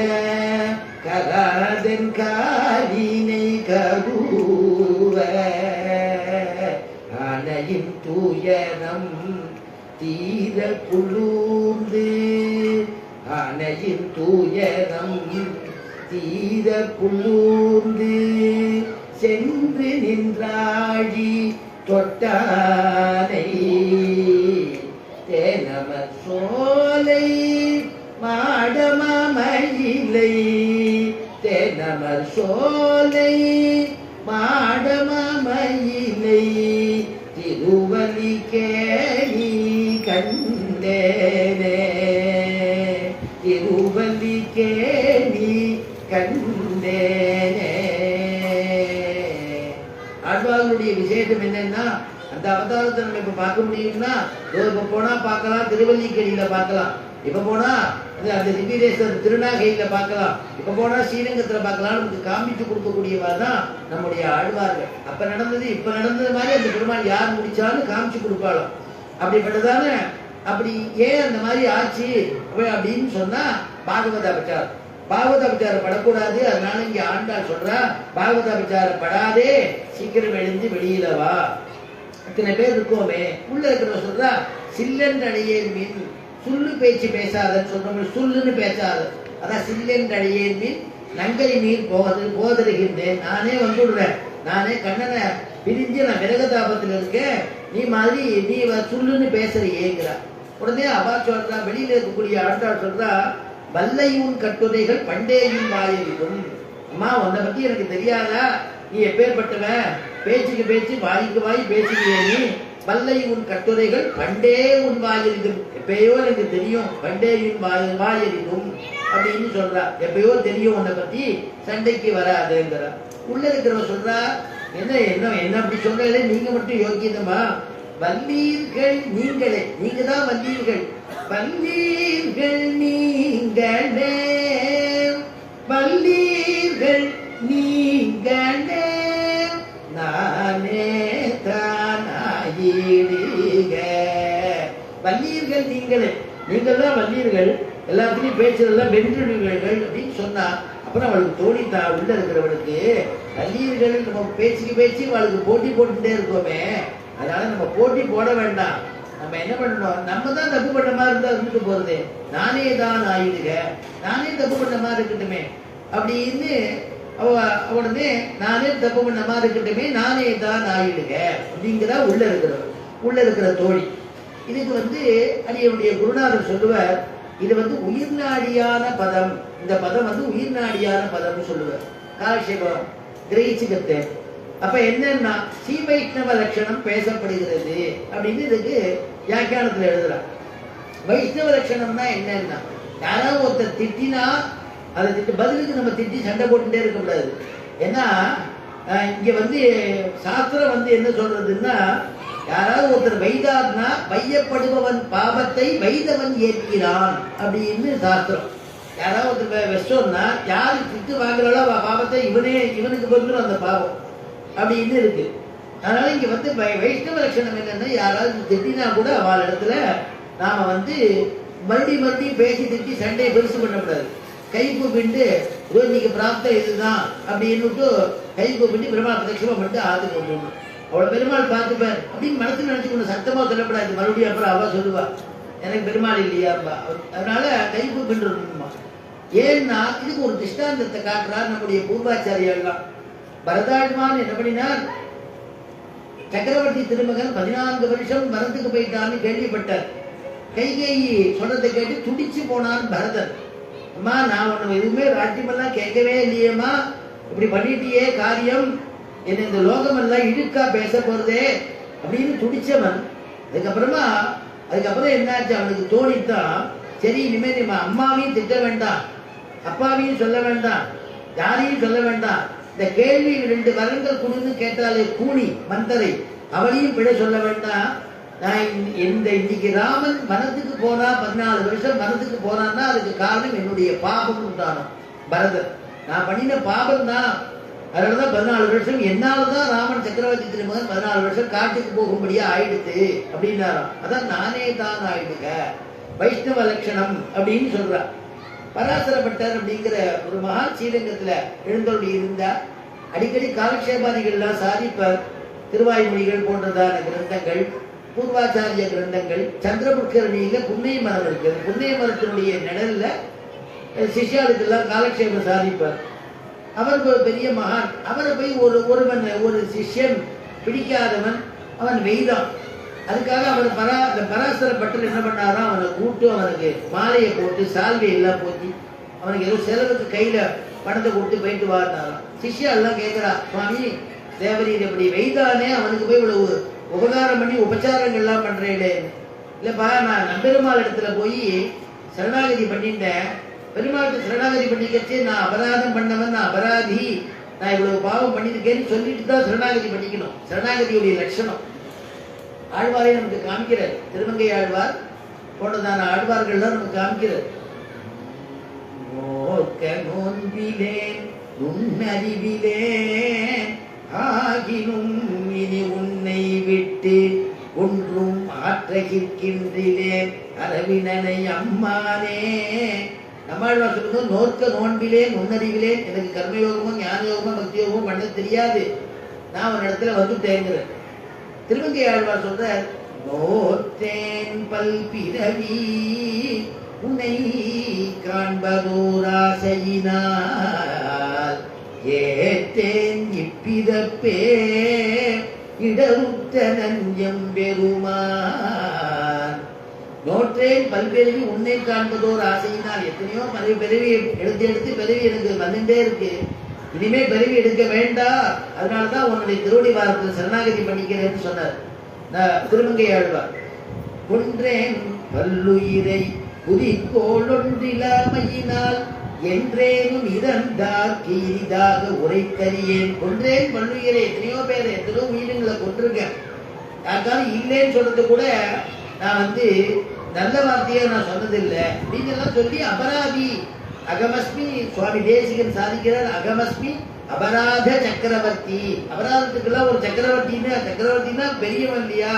கராதன் காலினை கருவ, ஆனையின் தூயனம் தீர குளூர்ந்து, ஆனையின் தூயனம் தீர குளூர்ந்து சென்று நின்றாழி தொட்டானை. தேனமர் சோலை மாடமாமயிலை தேனமர் சோலை மாடமாமயிலை திருவல்லிக்கேணி கண்டேனே திருவல்லிக்கேணி கண்டேனே. ஆழ்வார்களுடைய விசேஷம் என்னன்னா அந்த அவதாரத்தை நம்ம இப்ப பார்க்க முடியும்னா இப்ப போனா பார்க்கலாம், திருவல்லிக்கேணியில பார்க்கலாம், இப்ப போனா அந்த திவ்யதேசர் திருநாகையில பார்க்கலாம், இப்ப போனா ஸ்ரீரங்கத்துல பார்க்கலாம். நமக்கு காமிச்சு கொடுக்கக்கூடியவா தான் நம்முடைய ஆழ்வார்கள். அப்ப நடந்தது இப்ப நடந்தது மாதிரி அந்த பெருமாள் யார் முடிச்சாலும் காமிச்சு கொடுப்பாளாம். அப்படிப்பட்டதான அப்படி ஏன் அந்த மாதிரி ஆச்சு அப்படின்னு சொன்னா பாகவத அபச்சாரம். பாகவத அபச்சாரம் படக்கூடாது. அதனால இங்க ஆண்டாள் சொல்றா, பாகவத அபச்சாரம் படாதே, சீக்கிரம் எழுந்து வெளியில வா. இத்தனை பேர் இருக்கோமே, உள்ள இருக்கிற சொல்றா சில்லென்றடையே மீன் சுல்லு பேச்சு பேசாதன்னு சொல்றோம். சொல்லுன்னு பேசாத, அதான் சில்லென்றடையே மீன் நங்கரி மீன் போதருகின்றேன். நானே வந்துடுறேன், நானே கண்ணனை பிரிஞ்சு நான் விரகதாபத்தில் இருக்கேன், நீ மாதிரி நீ சொல்லுன்னு பேசுறியேங்கிறா. உடனே அவா சொல்றா, வெளியில இருக்கக்கூடிய ஆண்டாள் சொல்றா, வல்லையூன் கட்டுரைகள் பண்டேயும் வாயிலும். அம்மா உன்னை பத்தி எனக்கு தெரியாதா? நீ எப்பேற்பட்டவன், பேச்சுக்கு பேச்சு வாய்க்கு வாய் பேசுகிறிய நீ. வல்லையூன் கட்டுரைகள் பண்டே உன் வாயிலும், எப்பயோ எனக்கு தெரியும், பண்டேயும் வாயிலும் அப்படின்னு சொல்றா. எப்பயோ தெரியும் உன்னை பத்தி, சண்டைக்கு வராதுங்கிறா. உள்ள இருக்கிறவ சொல்றா, என்ன என்ன என்ன அப்படி சொல்றே, நீங்க மட்டும் யோக்கியதமா? வல்லீர்கள் நீங்களே, நீங்க தான் வல்லீர்கள், வல்லீர்கள் நீங்களே, வல்லீர்கள் நீங்களே, நானே தானாயிடுக. வல்லீர்கள் நீங்களே, நீங்கள் தான் வல்லீர்கள், எல்லாத்துலையும் பேச்சுறதெல்லாம் வென்றுடுவீர்கள் அப்படின்னு சொன்னா, அப்புறம் அவளுக்கு தோணித்தா உள்ள இருக்கிறவளுக்கு, வல்லீர்கள் நம்ம பேச்சுக்கு பேச்சு அவளுக்கு போட்டி போட்டுட்டே இருக்கோமே, அதனால நம்ம போட்டி போட வேண்டாம். நம்ம என்ன பண்ணணும், நம்ம தான் தப்பு பண்ண மாதிரி இருந்தா இருந்துட்டு போறது, நானே தான் ஆயிடுக, நானே தப்பு பண்ண மாதிரி இருக்கட்டுமே அப்படின்னு உடனே நானே தப்பு பண்ண மாதிரி இருக்கட்டுமே, நானே தான் ஆயிடுக அப்படிங்கிறா உள்ள இருக்கிற தோழி. இதுக்கு அடியனுடைய குருநாதர் சொல்லுவார், இது உயிர்நாடியான பதம், இந்த பதம் உயிர்நாடியான பதம்னு சொல்லுவார். காலக்ஷேபம் கிரகிச்சுக்கத்தேன். அப்ப என்னன்னா ஸ்ரீ வைஷ்ணவ லட்சணம் பேசப்படுகிறது அப்படின்னு இதுக்கு வியாக்கியானத்துல எழுதுறான். வைஷ்ணவ லட்சணம்னா என்னன்னா, யாராவது ஒருத்தர் திட்டினா அதை பதிலுக்கு நம்ம திட்டி சண்டை போட்டுட்டே இருக்கக்கூடாது. ஏன்னா இங்க சாஸ்திரம் என்ன சொல்றதுன்னா, யாராவது ஒருத்தர் வைதார்னா வையப்படுபவன் பாவத்தை வைதவன் ஏற்கிறான் அப்படின்னு சாஸ்திரம். யாராவது ஒருத்தர் வெஸ்டோன்னா யாரு திட்டு வாங்குறாளோ பாவத்தை இவனுக்கு வந்துடும் அந்த பாவம் அப்படின்னு இருக்கு. அதனால இங்க வைஷ்ணவ லட்சணம் என்னன்னா, யாராவது திட்டினா கூட அவள் இடத்துல நாம மறுபடியும் பேசி திட்டி சண்டையை பெருசு பண்ணக்கூடாது. கை கூப்பிட்டு இன்னைக்கு பிராப்தம் இதுதான் அப்படின்னு கை கூப்பிட்டு பெருமாள் பிரதட்சமா பண்ணிட்டு ஆத்துக்கு வந்துடணும். அவளை பெருமாள் பார்த்துப்பார் அப்படின்னு மனசுல நினைச்சுக்கணும், சத்தமா சொல்லப்படாது. மறுபடியும் அப்புறம் அவ சொல்லுவா எனக்கு பெருமாள் இல்லையாப்பா. அதனால கை கூப்பிட்டுமா. ஏன்னா இதுக்கு ஒரு திஷ்டாந்தத்தை காட்டுறார் நம்முடைய பூர்வாச்சாரியெல்லாம். பரதாழ்வான் என்ன பண்ணினார், சக்கரவர்த்தி திருமகன் 14 வருஷம் மரத்துக்கு போயிட்டான்னு கேள்விப்பட்டார். கைகேயி சொன்னதை கேட்டு துடிச்சு போனான் பரதன். அம்மா நான் உன்னை எதுவுமே ராஜ்யமெல்லாம் கேட்கவே இல்லையேம்மா, இப்படி பண்ணிட்டியே காரியம், என்ன இந்த லோகமெல்லாம் இழுக்கா பேச போறதே அப்படின்னு துடிச்சவன். அதுக்கப்புறம் என்னாச்சு, அவனுக்கு தோணித்தான், சரி இனிமே நம்ம அம்மாவையும் திட்ட வேண்டாம், அப்பாவையும் சொல்ல வேண்டாம், யாரையும் சொல்ல வேண்டாம், இந்த கேள்வி 2 வரங்கள் கொடுன்னு கேட்டாலே கூணி மந்தரை அவளையும் பிழை சொல்ல வேண்டாம். நான் இன்னைக்கு ராமன் மனத்துக்கு போனா 14 வருஷம் மனத்துக்கு போனான்னா அதுக்கு காரணம் என்னுடைய பாபம் உண்டானோம் பரதன். நான் பண்ணின பாபம் தான், அதனாலதான் 14 வருஷம் என்னாலதான் ராமன் சக்கரவர்த்தி திருமகன் 14 வருஷம் காட்டுக்கு போகும்படியா ஆயிடுச்சு அப்படின்னாராம். அதான் நானே தான் ஆயிடுக வைஷ்ணவ லட்சணம் அப்படின்னு சொல்றார். பராசரப்பட்டர் அப்படிங்கிற ஒரு மகா ஸ்ரீரங்கத்துல எழுந்தோடி இருந்தா அடிக்கடி காலக்ஷேபாதிகள்லாம் சாதிப்பார். திருவாய்மொழிகள் போன்றதான கிரந்தங்கள், பூர்வாச்சாரிய கிரந்தங்கள், சந்திரபுஷ்கரணியில புண்ணிய மரம் இருக்குது. புண்ணிய மரத்தினுடைய நிழல்ல சிஷ்யாளுக்கெல்லாம் காலக்ஷேபம் சாதிப்பார். அவர் ஒரு பெரிய மகான். அவரை போய் ஒரு சிஷ்யன் பிடிக்காதவன், அவன் வெய்தான். அதுக்காக அவர் அந்த பராசர பட்டர் என்ன பண்ணாரோ அவனை கூட்டு அவனுக்கு மாலையை போட்டு சால்வை எல்லாம் போச்சு அவனுக்கு ஏதோ செலவுக்கு கையில பணத்தை கொடுத்து போயிட்டு வாழ்ந்தாராம். சிஷ்யா எல்லாம் கேட்கிறா, சுவாமி தேவரீர் எப்படி வெய்தானே அவனுக்கு போய் இவ்வளவு உபகாரம் பண்ணி உபச்சாரங்கள் எல்லாம் பண்றேன். இல்லப்பா நான் நம்பெருமாள் இடத்துல போய் சரணாகதி பண்ணிட்டேன். பெருமாளுக்கு சரணாகதி பண்ணிக்கச்சு நான் அபராதம் பண்ணவன், நான் அபராதி, நான் இவ்வளவு பாவம் பண்ணிருக்கேன்னு சொல்லிட்டு தான் சரணாகதி பண்ணிக்கணும். சரணாகதியுடைய லட்சணம் ஆழ்வாரை நமக்கு காமிக்கிறார். திருமங்கை ஆழ்வார் போன்றதான ஆழ்வார்கள்லாம் நமக்கு காமிக்கிறார். நோன்பிலேன் நுண்ணறிவிலேன் ஆகினும் இனி உன்னை விட்டு ஒன்றும் ஆற்றகிற்கின்றிலேன் அரவினனை அம்மானே. நம்மாழ்வார் சொல்லும்போது நோக்க நோன்பிலேன் நுண்ணறிவிலேன், எனக்கு கர்மயோகமும் ஞானயோகமும் பக்தியோகமும் பண்ண தெரியாது, நான் ஒரு இடத்துல வந்துட்டேங்கிறேன். திருமங்கை ஆழ்வார் சொல்ற, நோற்றேன் பல்பிறவி உன்னை காண்பதோராசையினால் ஏற்றேன் இப்பிதப்பே இடருத்த நஞ்சம் பெருமான். நோற்றேன் பல்பிறவி உன்னை காண்பதோர் ஆசையினால், எத்தனையோ பிறவி எடுத்து எடுத்து பிறவி எனக்கு வந்துட்டே இருக்கு, இனிமே பிறவி எடுக்க வேண்டாம், அதனாலதான் உன்னுடைய திருவடி வாரத்தில் சரணாகதி பண்ணிக்கிறேன்னு சொன்னார் திருமங்கை ஆழ்வார். கொன்றேன் பல்லுயிரை புதிக்கோளொன்றிலாமையினால் என்றேனும் இறந்தார்க்கு இனிதாக உரைத்தறியேன். கொன்றேன் பல்லுயிரை, எத்தனையோ பேர் எத்தனையோ உயிரினங்களை கொண்டிருக்கேன், யாருக்காலும் இல்லைன்னு சொல்றது கூட நான் நல்ல வார்த்தையை நான் சொன்னதில்லை அப்படின்னு எல்லாம் சொல்லி அபராதி அகமஸ்மி. சுவாமி தேசிகன் சாதிக்கிறார், அகமஸ்மி அபராத சக்கரவர்த்தி. அபராதத்துக்கெல்லாம் ஒரு சக்கரவர்த்தின்னா பெரியவன் இல்லையா,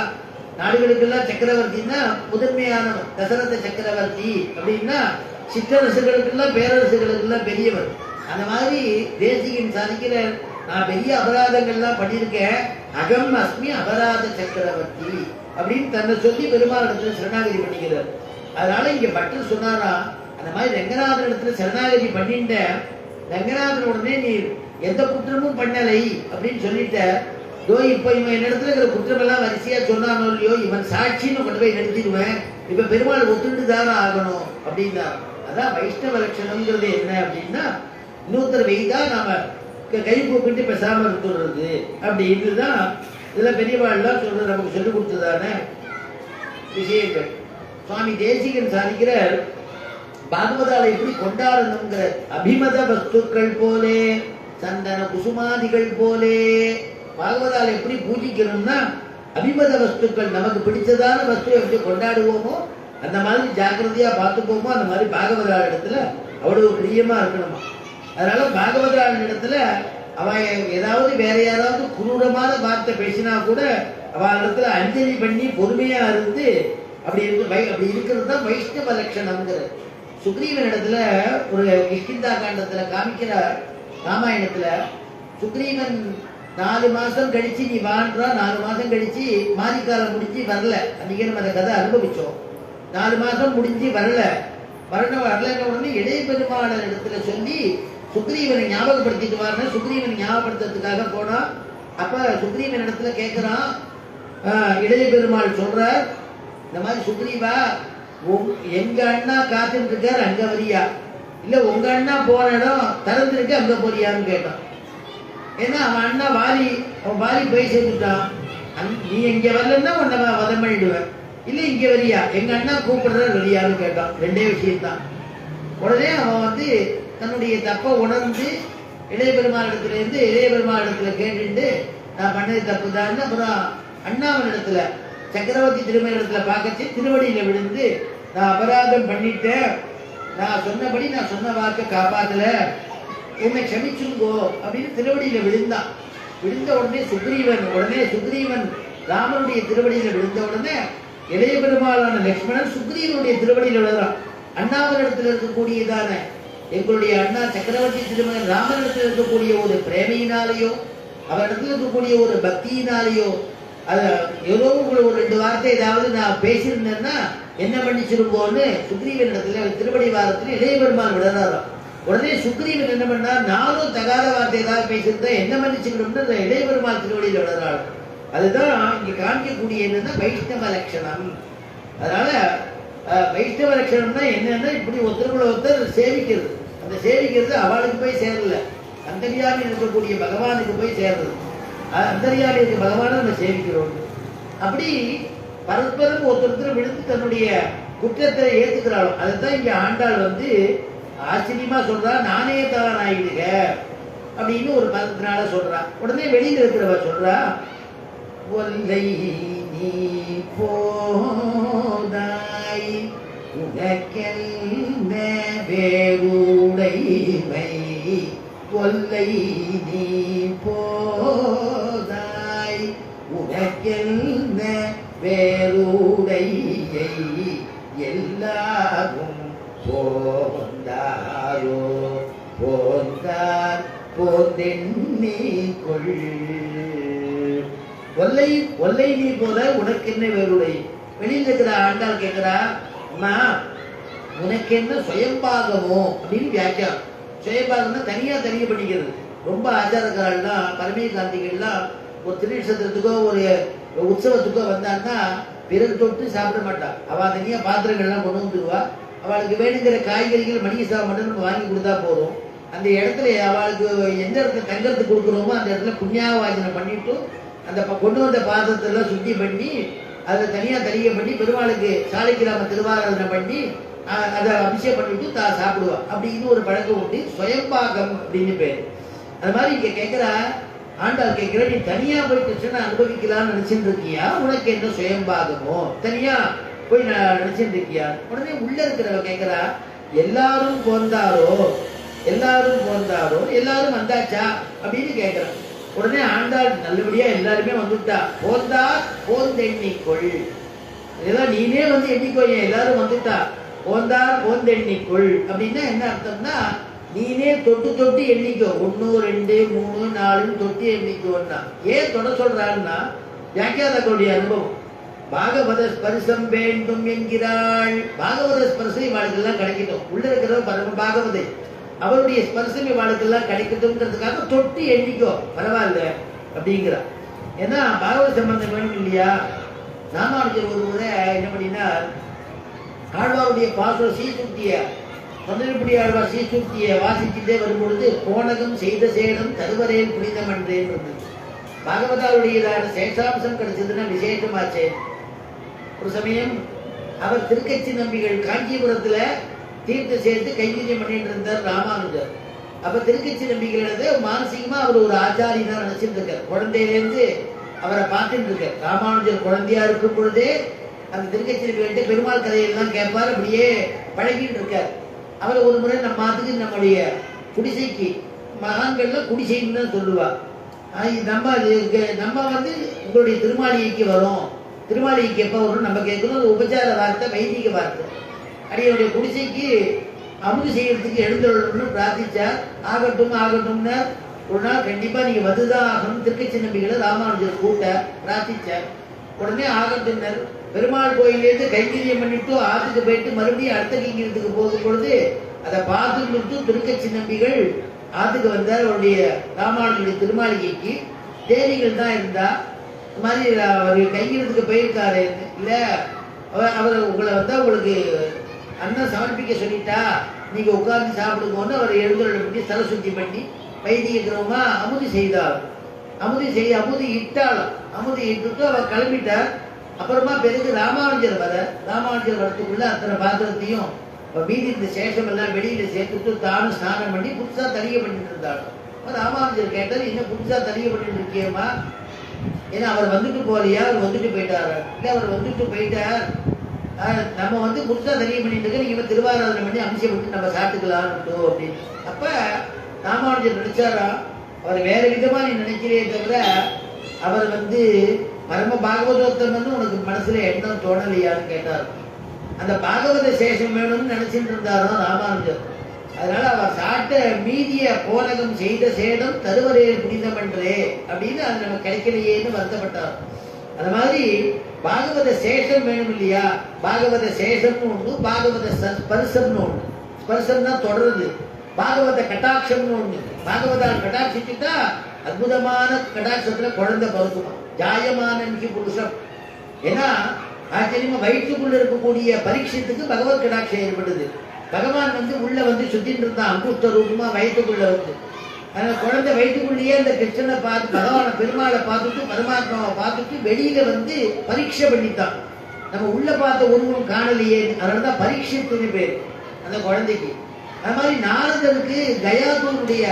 நாடுகளுக்கெல்லாம் சக்கரவர்த்தின்னா முதன்மையானவன். தசரத சக்கரவர்த்தி அப்படின்னா சிற்றரசுகளுக்கெல்லாம் பேரரசுகளுக்கெல்லாம் பெரியவர். அந்த மாதிரி தேசிகன் சாதிக்கிற, நான் பெரிய அபராதங்கள்லாம் பண்ணியிருக்கேன், அகம் அஸ்மி அபராத சக்கரவர்த்தி அப்படின்னு தன்னை சொல்லி பெருமாள் இடத்துல சரணாகதி பண்ணிக்கிறார். அதனால இங்க பட்டர் சொன்னாரா, அந்த மாதிரி ரங்கநாதன் இடத்துல சரணாகதி பண்ணிட்ட, ரங்கநாதன் உடனே நீ எந்த குற்றமும் பண்ணலை அப்படின்னு சொல்லிட்ட, இப்ப இவன் என்னிடத்துல இருக்கிற குற்றம் எல்லாம் வரிசையா சொன்னானோ இல்லையோ, இவன் சாட்சின்னு கொண்டு போய் நிறுத்திடுவேன், இப்ப பெருமாள் ஒத்துண்டு தானே ஆகணும் அப்படின்னா. அதான் வைஷ்ணவ லட்சணம்ங்கிறது என்ன அப்படின்னா, இன்னொருத்தர் வெய்தா நாம கை கூப்பிட்டு பேசாம இருந்துடுறது அப்படின்னுதான் இதுல பெரியவாள்லாம் சொல்றது, நமக்கு சொல்லிக் கொடுத்ததான விஷயங்கள். சுவாமி தேசிகன் சாதிக்கிறார், பாகவதால எப்படி கொண்டாடணுங்கிற, அபிமத வஸ்துக்கள் போலே சந்தன குசுமாதிகள் போலே பாகவதால எப்படி பூஜிக்கணும்னா, அபிமத வஸ்துக்கள் நமக்கு பிடிச்சதான வஸ்து எப்படி கொண்டாடுவோமோ அந்த மாதிரி ஜாக்கிரதையா பார்த்துப்போமோ, அந்த மாதிரி பாகவதால இடத்துல அவ்வளவு பிரியமா இருக்கணுமா. அதனால பாகவதால இடத்துல அவன் ஏதாவது வேற யாராவது குரூரமான வார்த்தை பேசினா கூட அவன் இடத்துல அஞ்சலி பண்ணி பொறுமையா இருந்து அப்படி இருக்கிறது தான் வைஷ்ணவ லட்சணம்ங்கிறது. சுக்ரீவன் இடத்துல ஒரு கிஷ்கிந்தா காண்டத்துல காமிக்கிறார், ராமாயணத்துல சுக்ரீவன் 4 மாசம் கழிச்சு நீ வாழ்றா, 4 மாசம் கழிச்சு மாரிக்காலம் முடிஞ்சு வரல, அன்னைக்கு நம்ம அந்த கதை அனுபவிச்சோம். 4 மாசம் முடிஞ்சு வரலன்னு உடனே இளைய பெருமாள் இடத்துல சொல்லி சுக்ரீவனை ஞாபகப்படுத்திட்டு வாருன்னு சுக்ரீவனை ஞாபகப்படுத்துறதுக்காக போனா, அப்ப சுக்ரீவன் இடத்துல கேட்கிறான், இளைய பெருமாள் சொல்ற, இந்த மாதிரி சுக்ரீவா எங்க அண்ணா காத்துட்டு இருக்காரு அங்க வரியா, இல்ல உங்க அண்ணா போன இடம் திறந்திருக்கு அங்க போறியான்னு கேட்டான். ஏன்னா அவன் அண்ணா அவன் வாலி போய் சேர்ந்துட்டான், நீ இங்க வரலன்னா உன்னை வதம் பண்ணிடுவேன், இல்ல இங்க வரியா எங்க அண்ணா கூப்பிடுற வரியான்னு கேட்டான். 2 விஷயம்தான். உடனே அவன் தன்னுடைய தப்ப உணர்ந்து இளைய பெருமாளிடத்துல இருந்து இளைய பெருமாளிடத்துல கேட்டுட்டு நான் பண்ணது தப்பு தான், அப்புறம் அண்ணாவன் இடத்துல சக்கரவர்த்தி திருமண இடத்துல பார்க்கச்சு திருவடியில விழுந்து நான் அபராதம் பண்ணிட்டேன், நான் சொன்னபடி நான் சொன்ன வாக்க காப்பாத்தல, என்னை க்ஷமிச்சுங்கோ அப்படின்னு திருவடியில விழுந்தான். விழுந்த உடனே சுக்ரீவன் ராமனுடைய திருவடியில விழுந்த உடனே இளைய பெருமாளான லக்ஷ்மணன் சுக்ரீவனுடைய திருவடியில விழுறான். அண்ணாவின் இடத்துல இருக்கக்கூடியதான எங்களுடைய அண்ணா சக்கரவர்த்தி திருமகன் ராமனிடத்தில் இருக்கக்கூடிய ஒரு பிரேமையினாலேயோ அவரிடத்தில் இருக்கக்கூடிய ஒரு பக்தியினாலேயோ ஏதோ ஒரு 2 வார்த்தை ஏதாவது நான் பேசியிருந்தேன்னா என்ன பண்ணிச்சிருப்போன்னு சுக்ரீவன் இடத்துல திருவடி வாரத்தில் இளைய பெருமாள் விடுறாராம். உடனே சுக்ரீவன் என்ன பண்ணா, நானும் தகாத வார்த்தை ஏதாவது பேசியிருந்தா என்ன மன்னிச்சுக்கணும்னு இளைய பெருமாள் திருவடியில் விடுறாள். அதுதான் இங்க காமிக்கக்கூடிய என்னன்னா வைஷ்ணவ லட்சணம். அதனால வைஷ்ணவ லட்சணம்னா என்னன்னா இப்படி ஒருத்தருக்குள்ள ஒருத்தர் சேவிக்கிறது. அந்த சேவிக்கிறது அவளுக்கு போய் சேரல, அந்தரியாமி இருக்கக்கூடிய பகவானுக்கு போய் சேர்றது. அந்தரியாமி இருக்க பகவானை நம்ம சேவிக்கிறோம். அப்படி பரஸ்பரம் ஒருத்தர் விழுந்து தன்னுடைய குற்றத்தை ஏத்துக்கிறாளோ அதுதான் இங்க ஆண்டாள் வந்து ஆச்சரியமா சொல்றா. நானே தான் ஆயிடுக அப்படின்னு ஒரு பதத்தினால சொல்றா. உடனே வெளியில இருக்கிறவ சொல்றா, ஒல்லை நீ போதாய் உனக்கென்ன வேறுடைமை, ஒல்லை நீ போதாய் உனக்கென்ன வேறுடையை, எல்லாரும் போந்தாரோ போந்தார் போந்தெண்ணிக்கொள். ஒல்லை ஒல்லை நீ போல உனக்கு என்ன வேறுடை. வெளியில் இருக்கிற ஆண்டாள் கேட்கிறா, அம்மா உனக்கு என்ன சுயம்பாகமோ அப்படின்னு வியாக்கியம். சுயம்பாகம்னா தனியா தனியா பண்ணிக்கிறது. ரொம்ப ஆச்சாரக்காரெல்லாம் பரமே காந்திகள்லாம் ஒரு திருநட்சத்திரத்துக்கோ ஒரு உற்சவத்துக்கோ வந்தான்னா பிறகு தொட்டு சாப்பிட மாட்டான். அவள் தனியா பாத்திரங்கள்லாம் கொண்டு வந்துடுவா. அவளுக்கு வேணுங்கிற காய்கறிகள் மளிகை சாதம் மட்டும் நம்ம வாங்கி கொடுத்தா போதும். அந்த இடத்துல அவளுக்கு எந்த இடத்துல தங்கறதுக்கு கொடுக்குறோமோ அந்த இடத்துல புண்ணியாவாஜனை பண்ணிட்டு அந்த கொண்டு வந்த பாத்திரத்தெல்லாம் சுத்தி பண்ணி அதை தனியா தனியை பண்ணி பெருமாளுக்கு சாலைக்கிராம திருவாராதனை பண்ணி அதை அபிஷேகம் பண்ணிவிட்டு சாப்பிடுவா. அப்படின்னு ஒரு பழக்கம் உண்டு. சுயம்பாகம் அப்படின்னு பேரு. அது மாதிரி இங்க கேட்கிறா ஆண்டாள் கேட்கிற, நீ தனியா போய் கிருஷ்ணனை அனுபவிக்கலாம்னு நினைச்சுட்டு இருக்கியா, உனக்கு என்ன சுயம்பாகமோ தனியா போய் நினைச்சுட்டு இருக்கியா. உடனே உள்ள இருக்கிறவ கேட்கிறா, எல்லாரும் போந்தாரோ எல்லாரும் போந்தாரோ எல்லாரும் வந்தாச்சா அப்படின்னு கேட்கிறான். உடனே ஆண்டாள் நல்லபடியா எல்லாருமே வந்துட்டா. போந்தார் போந்தெண்ணிக்கொள், இதெல்லாம் நீனே வந்து எண்ணிக்கோய, எல்லாரும் வந்துட்டா. போந்தார் போந்தெண்ணிக்கொள் அப்படின்னா என்ன அர்த்தம்னா, நீனே தொட்டு தொட்டு எண்ணிக்கோ. 1 2 3 4 தொட்டு எண்ணிக்கோன்னா. ஏன் தொட சொல்றான்னா வியாக்கியாதங்களுடைய அனுபவம். பாகவத ஸ்பர்சம் வேண்டும் என்கிறாள். பாகவத ஸ்பர்சம் இவாளுக்கெல்லாம் கிடைக்கட்டும். உள்ள இருக்கிற பரம பாகவதை அவருடைய ஸ்பர்சம் இவாளுக்கெல்லாம் கிடைக்கட்டும்ன்றதுக்காக தொட்டு எண்ணிக்கோ, பரவாயில்ல அப்படிங்கிறா. ஏன்னா பாகவத சம்பந்தம் வேணும் இல்லையா. ராமானுஜர் ஒரு முறை என்ன பண்ணினா, ஆழ்வாருடைய பாசுர சீசுக்திய தொண்டர்படி ஆழ்வார் சீசுக்திய வாசிச்சுட்டே வரும்பொழுது கோணகம் செய்த சேடம் தருவரேன் புனிதம் என்றேன் இருந்தது. பாகவதாருடையதான சேஷாம்சம் கிடைச்சதுன்னா விசேஷமாச்சே. ஒரு சமயம் அவர் திருக்கச்சி நம்பிகள் காஞ்சிபுரத்துல தீர்த்த சேர்த்து கைங்கரியம் பண்ணிட்டு இருந்தார் ராமானுஜர். அப்ப திருக்கச்சி நம்பிகளிடத்து மானசீகமா அவர் ஒரு ஆச்சாரி தான் நினைச்சிட்டு இருக்கார். குழந்தையிலேருந்து அவரை பார்த்துட்டு இருக்கார். ராமானுஜர் குழந்தையா இருக்கும் பொழுதே அந்த திருக்கச்சி நம்பிகிட்ட பெருமாள் கதையெல்லாம் கேட்பார். அப்படியே பழகிட்டு இருக்கார். அவர் ஒரு முறை நம்ம மாத்துக்கு நம்முடைய குடிசைக்கு மகான்கள்ல குடிசைன்னு தான் சொல்லுவா. நம்ம வந்து உங்களுடைய திருமாளிகைக்கு வரும். திருமாளிகைக்கு எப்ப வரும் நம்ம கேட்கணும். உபச்சார வார்த்தை, வைதிக வார்த்தை. அடியுடைய குடிசைக்கு அமுது செய்யறதுக்கு எழுந்துள்ளணும்னு பிரார்த்திச்சார். ஆகட்டும் ஆகட்டும்னா ஒரு நாள் கண்டிப்பா நீங்க வந்துதான் ஆகணும். திருக்கச்சி நம்பிகளை ராமானுஜர் கூட்ட பிரார்த்திச்சார். உடனே ஆகட்டும்னர். பெருமாள் கோயிலேருந்து கைங்கரியம் பண்ணிட்டு ஆத்துக்கு போயிட்டு மறுபடியும் அடுத்த கைங்கரியத்துக்கு போகும் பொழுது அதை பார்த்துட்டு திருக்கச்சி நம்பிகள் ஆத்துக்கு வந்தார். அவருடைய ராமானுஜருடைய திருமாளிகைக்கு தேனிகள் தான் இருந்தா. இந்த மாதிரி அவர் கைங்கரியத்துக்கு போயிருக்காரு. இல்ல அவர் உங்களை வந்தா உங்களுக்கு அண்ணன் சமர்ப்பிக்க சொல்லிட்டா நீங்க உட்கார்ந்து சாப்பிடுங்கன்னு அவர் எழுந்துள்ள பண்ணி சரசுத்தி பண்ணி வைதிக கிரமமா அமுதி செய்தார். அமுதி இட்டாலும் அமுதி இட்டுட்டு அவர் கிளம்பிட்டார். அப்புறமா பிறகு ராமானுஜர் ராமானுஜர் வரத்துக்குள்ள அத்தனை பாத்திரத்தையும் மீதி இந்த சேஷம் எல்லாம் வெளியில சேர்த்துட்டு தானும் ஸ்நானம் பண்ணி புதுசா தனிய பண்ணிட்டு இருந்தாலும் ராமானுஜர் கேட்டார், என்ன புதுசா தனிய பண்ணிட்டு இருக்கியம்மா? ஏன்னா அவர் வந்துட்டு போலியா, அவர் வந்துட்டு போயிட்டாரு. இல்ல அவர் வந்துட்டு போயிட்டார், நம்ம வந்து புதுசா தனிய பண்ணிட்டு இருக்க, நீங்க திருவாராதனை பண்ணி அம்சம் விட்டு நம்ம சாப்பிட்டுக்கலாம்னு அப்படின்னு. அப்ப ராமானுஜர் நினைச்சாரா, அவர் வேற விதமா நீ நினைக்கிறே தவிர அவர் வந்து பரம பாகவதோத்தமன்னு உனக்கு மனசுல எண்ணம் தோணலையான்னு கேட்டார். அந்த பாகவத சேஷம் வேணும்னு நினைச்சிட்டு இருந்தாரோ ராமானுஜர். அதனால அவர் சாட்ட மீதிய போனகம் செய்த சேடம் தருவரே புனிதம் என்றே அப்படின்னு அது நமக்கு கிடைக்கலையேன்னு வருத்தப்பட்டார். அந்த மாதிரி பாகவத சேஷம் வேணும் இல்லையா. பாகவத சேஷம்னு ஒண்ணு, பாகவத ஸ்பர்சம்னு ஒண்ணு. ஸ்பர்சம்னா தொடருது. பாகவத கட்டாட்சம்னு ஒண்ணு. பாகவதால் கட்டாட்சிச்சுட்டா அற்புதமான கட்டாட்சத்துல குழந்தை பிறக்குமா. ஜாயமானி புருஷம். ஏன்னா ஆச்சரியமா வயிற்றுக்குள்ள இருக்கக்கூடிய பரீட்சத்துக்கு பகவத் கடாட்சம் ஏற்படுது. பகவான் உள்ள சுத்திட்டு இருந்தான் அங்குஷ்ட ரூபமா வயிற்றுக்குள்ள அதனால குழந்தை வயிற்றுக்குள்ளேயே அந்த கிருஷ்ணனை பார்த்து பகவான பெருமாளை பார்த்துட்டு பரமாத்மாவை பார்த்துட்டு வெளியில பரீட்சை பண்ணித்தான். நம்ம உள்ள பார்த்த ஒருவரும் காணலையே, அதனாலதான் பரீட்சத்துன்னு பேர் அந்த குழந்தைக்கு. அது மாதிரி நாரதனுக்கு கயாதுடைய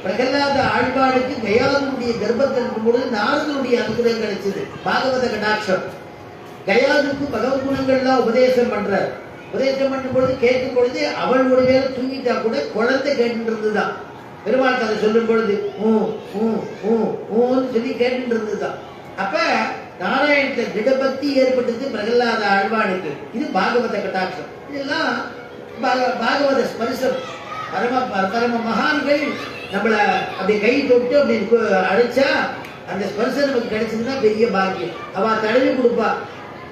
பிரகலாத ஆழ்வானுக்கு கயாதுடைய கர்ப்பத்தில் இருக்கும்பொழுது நாரதனுடைய அனுகிரகம் கிடைச்சது, பாகவத கடாட்சம். கயாதுக்கு பகவத் குணங்கள்லாம் உபதேசம் பண்றார். உபதேசம் பண்ணும் பொழுது கேட்கும் பொழுது அவள் ஒரு வேலை தூங்கிட்டா கூட குழந்தை கேட்டு இருந்துதான். பெருமாள் கதை சொல்லும் பொழுது சொல்லி கேட்டு இருந்துதான். அப்ப நாராயணத்தை திடபக்தி ஏற்பட்டது பிரகலாத ஆழ்வானுக்கு. இது பாகவத கட்டாட்சம். இதெல்லாம் பாகவத ஸ்பரிசம். பரம மகான்கள் நம்மள அப்படி கை தொட்டு அப்படி அழைச்சா அந்த ஸ்பர்சம் நமக்கு கிடைச்சதுன்னா பெரிய பாக்கியம். அவ தடவி கொடுப்பா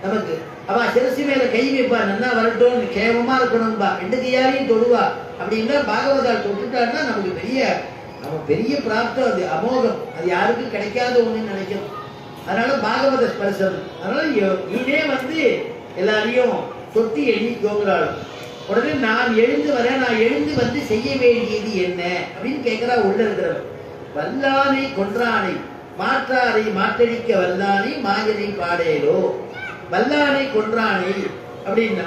நமக்கு, அவ சிரசி மேல கை வைப்பா, நல்லா வரட்டும், கேவமா இருக்கணும்பா, ரெண்டு கையாலையும் தொடுவா. அப்படின்னா பாகவதால் தொட்டுட்டான்னா நமக்கு பெரிய பிராப்தம், அது அமோகம், அது யாருக்கும் கிடைக்காத ஒண்ணுன்னு நினைக்கணும். அதனால பாகவத ஸ்பர்சம். அதனால நீனே எல்லாரையும் தொட்டி எண்ணிக்கோங்கிறாள். உடனே நான் எழுந்து வரேன், நான் எழுந்து செய்ய வேண்டியது என்ன அப்படின்னு கேட்கிறா உள்ள இருக்கிறவன். வல்லானை கொன்றானை மாற்றாரை மாற்றடிக்க வல்லானை மாயனை பாடேலோ. வல்லானை கொன்றானை அப்படின்னா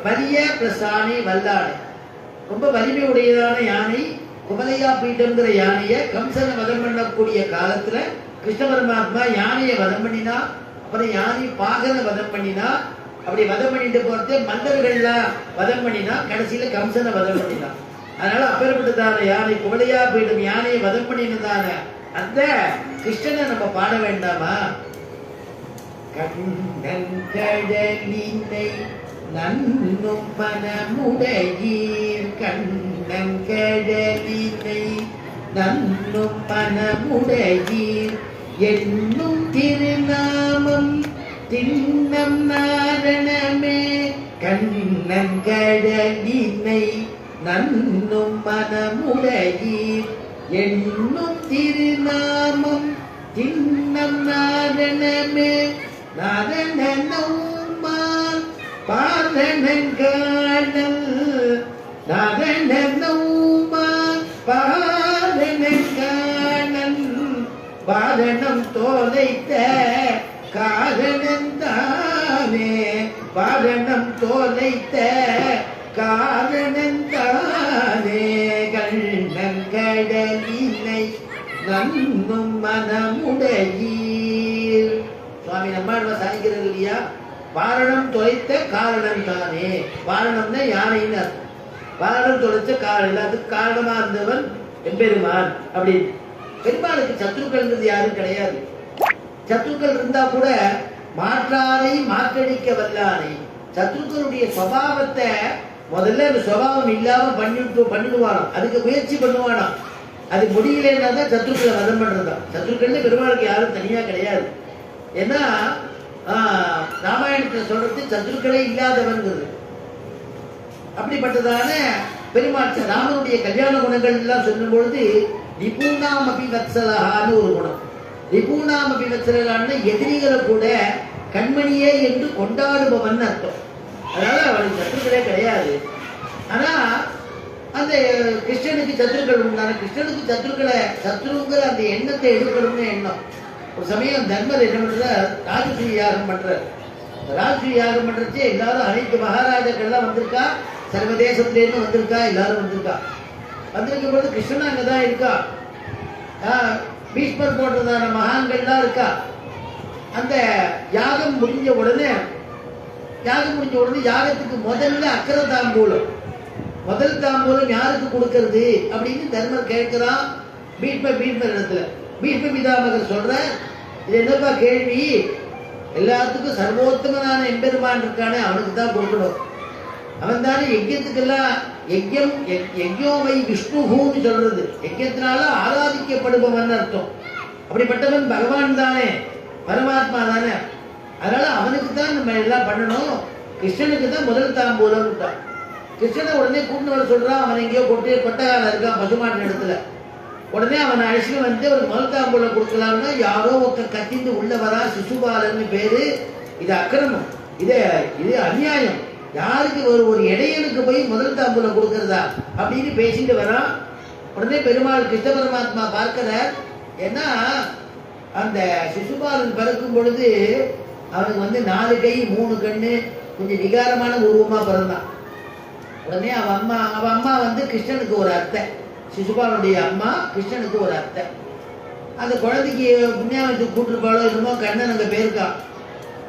வலிய பிரசானை வல்லானை, ரொம்ப வலிமை உடையதான யானை, குமலையா பீட்டம்ங்கிற யானைய கம்சனை வதம் பண்ணக்கூடிய காலத்துல கிருஷ்ண பரமாத்மா யானையை வதம் பண்ணினா, அப்புறம் யானை பாகனை வதம் பண்ணினா, அப்படி வதம் பண்ணிட்டு போறது மன்னர்கள்லாம் வதம் பண்ணினா, கடைசியில கம்சனை வதம் பண்ணினா. அதனால அப்பேற்பட்டதான யானை குமலையா பீட்டம் யானையை வதம் பண்ணினதான அந்த கிருஷ்ணனை நம்ம பாட வேண்டாமா? கண்ணன் கடலினை நன்னும் மனமுடையீர், கண்ணன் கடலினை நன்னும் மனமுடையீர், என்னும் திருநாமம் திண்ணம் நாரணமே. கண்ணன் கடலினை நன்னும் மனமுடையீர், என்னும் திருநாமம் திண்ணம் நாரணமே. நாரணனௌமான் பாரணன் காணல், நாரணனௌமான் பாரணன் காணல், பாரணம் தோலைத்த காரணம் தானே, பாரணம் தோலைத்த காரணம் தானே. கண்ணன் கடலினை நன்னும் மனமுடையீர். சுவாமி நம்மாழ்வார் சாதிக்கிறது இல்லையா, பாரணம் தொலைத்த காரணம் தானே. பாரணம்னா யானைன்னு அர்த்தம். பாரணம் தொலைத்த காரணம், எல்லாத்துக்கும் காரணமா இருந்தவன் எம்பெருமான் அப்படின்னு. பெருமாளுக்கு சத்ருக்கள்ங்கிறது யாரும் கிடையாது. சத்ருக்கள் இருந்தா கூட மாற்றாரை மாற்றடிக்க வல்லானை. சத்ருக்களுடைய சுபாவத்தை முதல்ல அந்த சுபாவம் இல்லாம பண்ணிடுவானாம், அதுக்கு முயற்சி பண்ணுவானாம். அது முடியலன்னா தான் சத்ருக்களை வதம் பண்றதுதான். சத்ருக்கள்னு பெருமாளுக்கு யாரும் தனியா கிடையாது. ஏன்னா ராமாயணத்துல சொல்றது சத்ருக்களே இல்லாதவன்கிறது. அப்படிப்பட்டதான பெருமாள் ராமனுடைய கல்யாண குணங்கள் எல்லாம் சொல்லும் பொழுது நிபுணாம் அபிவத்சலகான்னு ஒரு குணம். நிபுணாம் அபிவத்சலகான்னு எதிரிகளை கூட கண்மணியே என்று கொண்டாடுபவன் அர்த்தம். அதனால அவளுக்கு சத்ருக்களே கிடையாது. ஆனா அந்த கிருஷ்ணனுக்கு சத்ருக்கள் உண்டான, கிருஷ்ணனுக்கு சத்ருங்கிற அந்த எண்ணத்தை எடுக்கணும்னு எண்ணம். ஒரு சமயம் தர்மர் என்ன பண்ற, ராஜஸ்ரீ யாகம் பண்ற. ராஜஸ்ரீ யாகம் பண்றச்சே எல்லாரும் அனைத்து மகாராஜாக்கள்லாம் வந்திருக்கா, சர்வதேசத்திலேருந்து வந்திருக்கா, எல்லாரும் வந்திருக்கா. வந்திருக்கும் பொழுது கிருஷ்ணன் அங்கதான் இருக்கா, பீஷ்மர் போன்றதான மகான்கள்லாம் இருக்கா. அந்த யாகம் முடிஞ்ச உடனே யாகத்துக்கு முதல்ல அக்கர தாம்பூலம், முதல் தாம்பூலம் யாருக்கு கொடுக்கறது அப்படின்னு தர்மர் கேட்கிறான் பீஷ்மர் இடத்துல. பீஷ்ம பிதாமகர் சொல்ற, இது என்னப்பா கேள்வி, எல்லாத்துக்கும் சர்வோத்தமனான எம்பெருமான் இருக்கானே அவனுக்கு தான் கொடுக்கணும். அவன் தானே யஜ்யத்துக்கெல்லாம் யஜ்யோவை விஷ்ணுன்னு சொல்றது, யஜ்யத்தினால ஆராதிக்கப்படுபவன் அர்த்தம். அப்படிப்பட்டவன் பகவான் தானே, பரமாத்மா தானே. அதனால அவனுக்கு தான் நம்ம எல்லாம் பண்ணணும். கிருஷ்ணனுக்கு தான் முதல் தாம்பூலம் விட்டான். கிருஷ்ணனை உடனே கூட்டு வர சொல்றான். அவன் எங்கேயோ கொட்டகால இருக்கான் பசுமாட்டின் இடத்துல. உடனே அவன் அழைச்சிட்டு வந்து ஒரு மருத்தாம்பூலம் கொடுக்கலாம்னா யாரோ ஒருத்தர் கத்திந்து உள்ள வரா, சிசுபாலன்னு பேரு. இது அக்கிரமம், இது அநியாயம். யாருக்கு ஒரு இடையனுக்கு போய் முதல் தாம்பூலம் கொடுக்கறதா அப்படின்னு பேசிட்டு வரான். உடனே பெருமாள் கிருஷ்ண பரமாத்மா பார்க்கிறார். ஏன்னா அந்த சிசுபாலன் பிறக்கும் பொழுது அவனுக்கு வந்து 4 கை 3 கண்ணு, கொஞ்சம் விகாரமான உருவமா பிறந்தான். உடனே அவன் அம்மா வந்து கிருஷ்ணனுக்கு ஒரு அத்தை, சிசுபாலனுடைய அம்மா கிருஷ்ணனுக்கு ஒரு அத்தை. அந்த குழந்தைக்கு புண்ணியாவத்துக்கு கூட்டுருப்பாளோ என்னமோ கண்ணன் அங்கே போயிருக்கான்.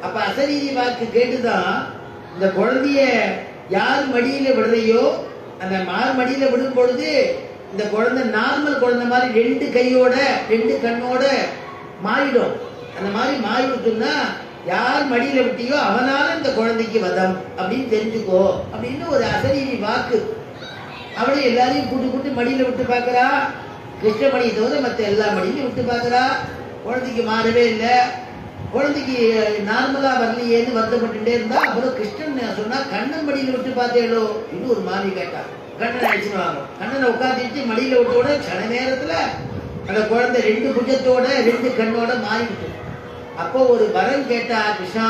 அப்ப அசரீரி வாக்கு கேட்டுதான் இந்த குழந்தைய யார் மடியில விடுறையோ அந்த மார் மடியில விடும் பொழுது இந்த குழந்தை நார்மல் குழந்தை மாதிரி 2 கையோட 2 கண்ணோட மாறிடும். அந்த மாதிரி மாறிவிட்டுன்னா யார் மடியில விட்டியோ அவனால இந்த குழந்தைக்கு வதம் அப்படின்னு தெரிஞ்சுக்கோ அப்படின்னு ஒரு அசரீரி வாக்கு. அவளை எல்லாரையும் கூட்டு மடியில விட்டு பார்க்கறா. கிருஷ்ண மடியை தவிர மற்ற எல்லா மடியிலும் விட்டு பார்க்கறா. குழந்தைக்கு மாறவே இல்லை. குழந்தைக்கு நார்மலா வரலையேன்னு வருத்தப்பட்டுட்டே இருந்தா. அப்புறம் கிருஷ்ணன் சொன்னா கண்ணன் மடியில விட்டு பார்த்தேளோ இன்னும் ஒரு மாமி கேட்டா. கண்ணனை அழிச்சுன்னு வாங்க. கண்ணனை உட்காந்துட்டு மடியில விட்டோட கன நேரத்துல அந்த குழந்தை 2 புஜத்தோட 2 கண்ணோட மாறிவிட்டு. அப்போ ஒரு வரம் கேட்டா, கிருஷ்ணா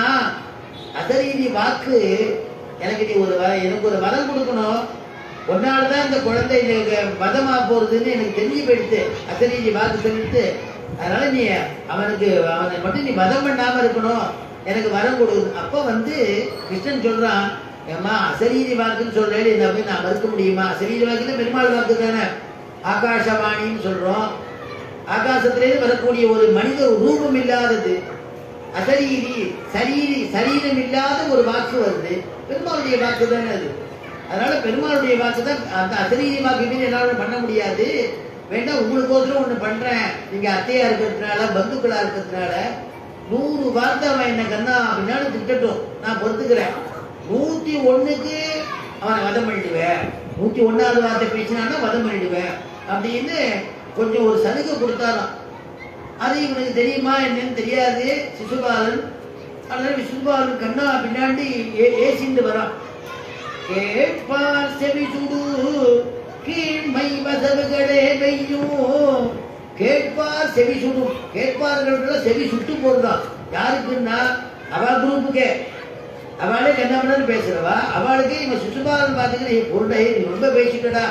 அசரீரி வாக்கு எனக்கு நீ எனக்கு ஒரு வரம் கொடுக்கணும். ஒன்னால்தான் இந்த குழந்தை வதமா போறதுன்னு எனக்கு தெரிஞ்சு போயிடுத்து. அசரீரி வாக்கு சொல்லிட்டு அதனால நீ அவனை மட்டும் நீ வதம் பண்ணாம இருக்கணும், எனக்கு வரம் கொடு. அப்போ வந்து கிருஷ்ணன் சொல்றான், ஏம்மா அசரீரி வாக்குன்னு சொல்றேன், என்ன போய் நான் மறுக்க முடியுமா? அசரீரி வாக்குல பெருமாள் வாக்கு தானே. ஆகாசவாணின்னு சொல்றோம். ஆகாசத்திலேருந்து வரக்கூடிய ஒரு மனித ரூபம் இல்லாதது அசரீரி, சரீரம் இல்லாத ஒரு வாக்கு வருது. பெருமாளுடைய வாக்கு தானே அது. அதனால பெருமாளுடைய வாக்கு தான். அந்த அசரீரி வாக்கு மீது என்னால பண்ண முடியாது. வேண்டாம், உங்களுக்கோசரம் ஒண்ணு பண்றேன். நீங்க அத்தையா இருக்கிறதுனால பந்துக்களா இருக்கிறதுனால 100 வார்த்தை அவன் என்ன கண்ணா அப்படின்னாலும் திட்டட்டும், நான் பொறுத்துக்கிறேன். 101க்கு அவனை வதம் பண்ணிடுவேன். 101வது வார்த்தை பேசினான்னா வதம் பண்ணிடுவேன் அப்படின்னு கொஞ்சம் ஒரு சலுகை கொடுத்தாராம். அது இவனுக்கு தெரியுமா என்னன்னு தெரியாது சிசுபாலன். அதனால சிசுபாலன் கண்ணா பின்னாடி ஏசிண்டு வரான். கேட்பார் செவி சுடு கீழ்மை வசவுகளே வெய்யும். கேட்பார் செவி சுடும். கேட்பார்கள் செவி சுட்டு போடுறான். யாருக்குன்னா அவ குரூப்புக்கே. அவளே என்ன பண்ணு பேசுறவா. அவளுக்கு இவன் சிசுபாலன் பார்த்துக்கிற பொருளை நீ ரொம்ப பேசிட்டடா,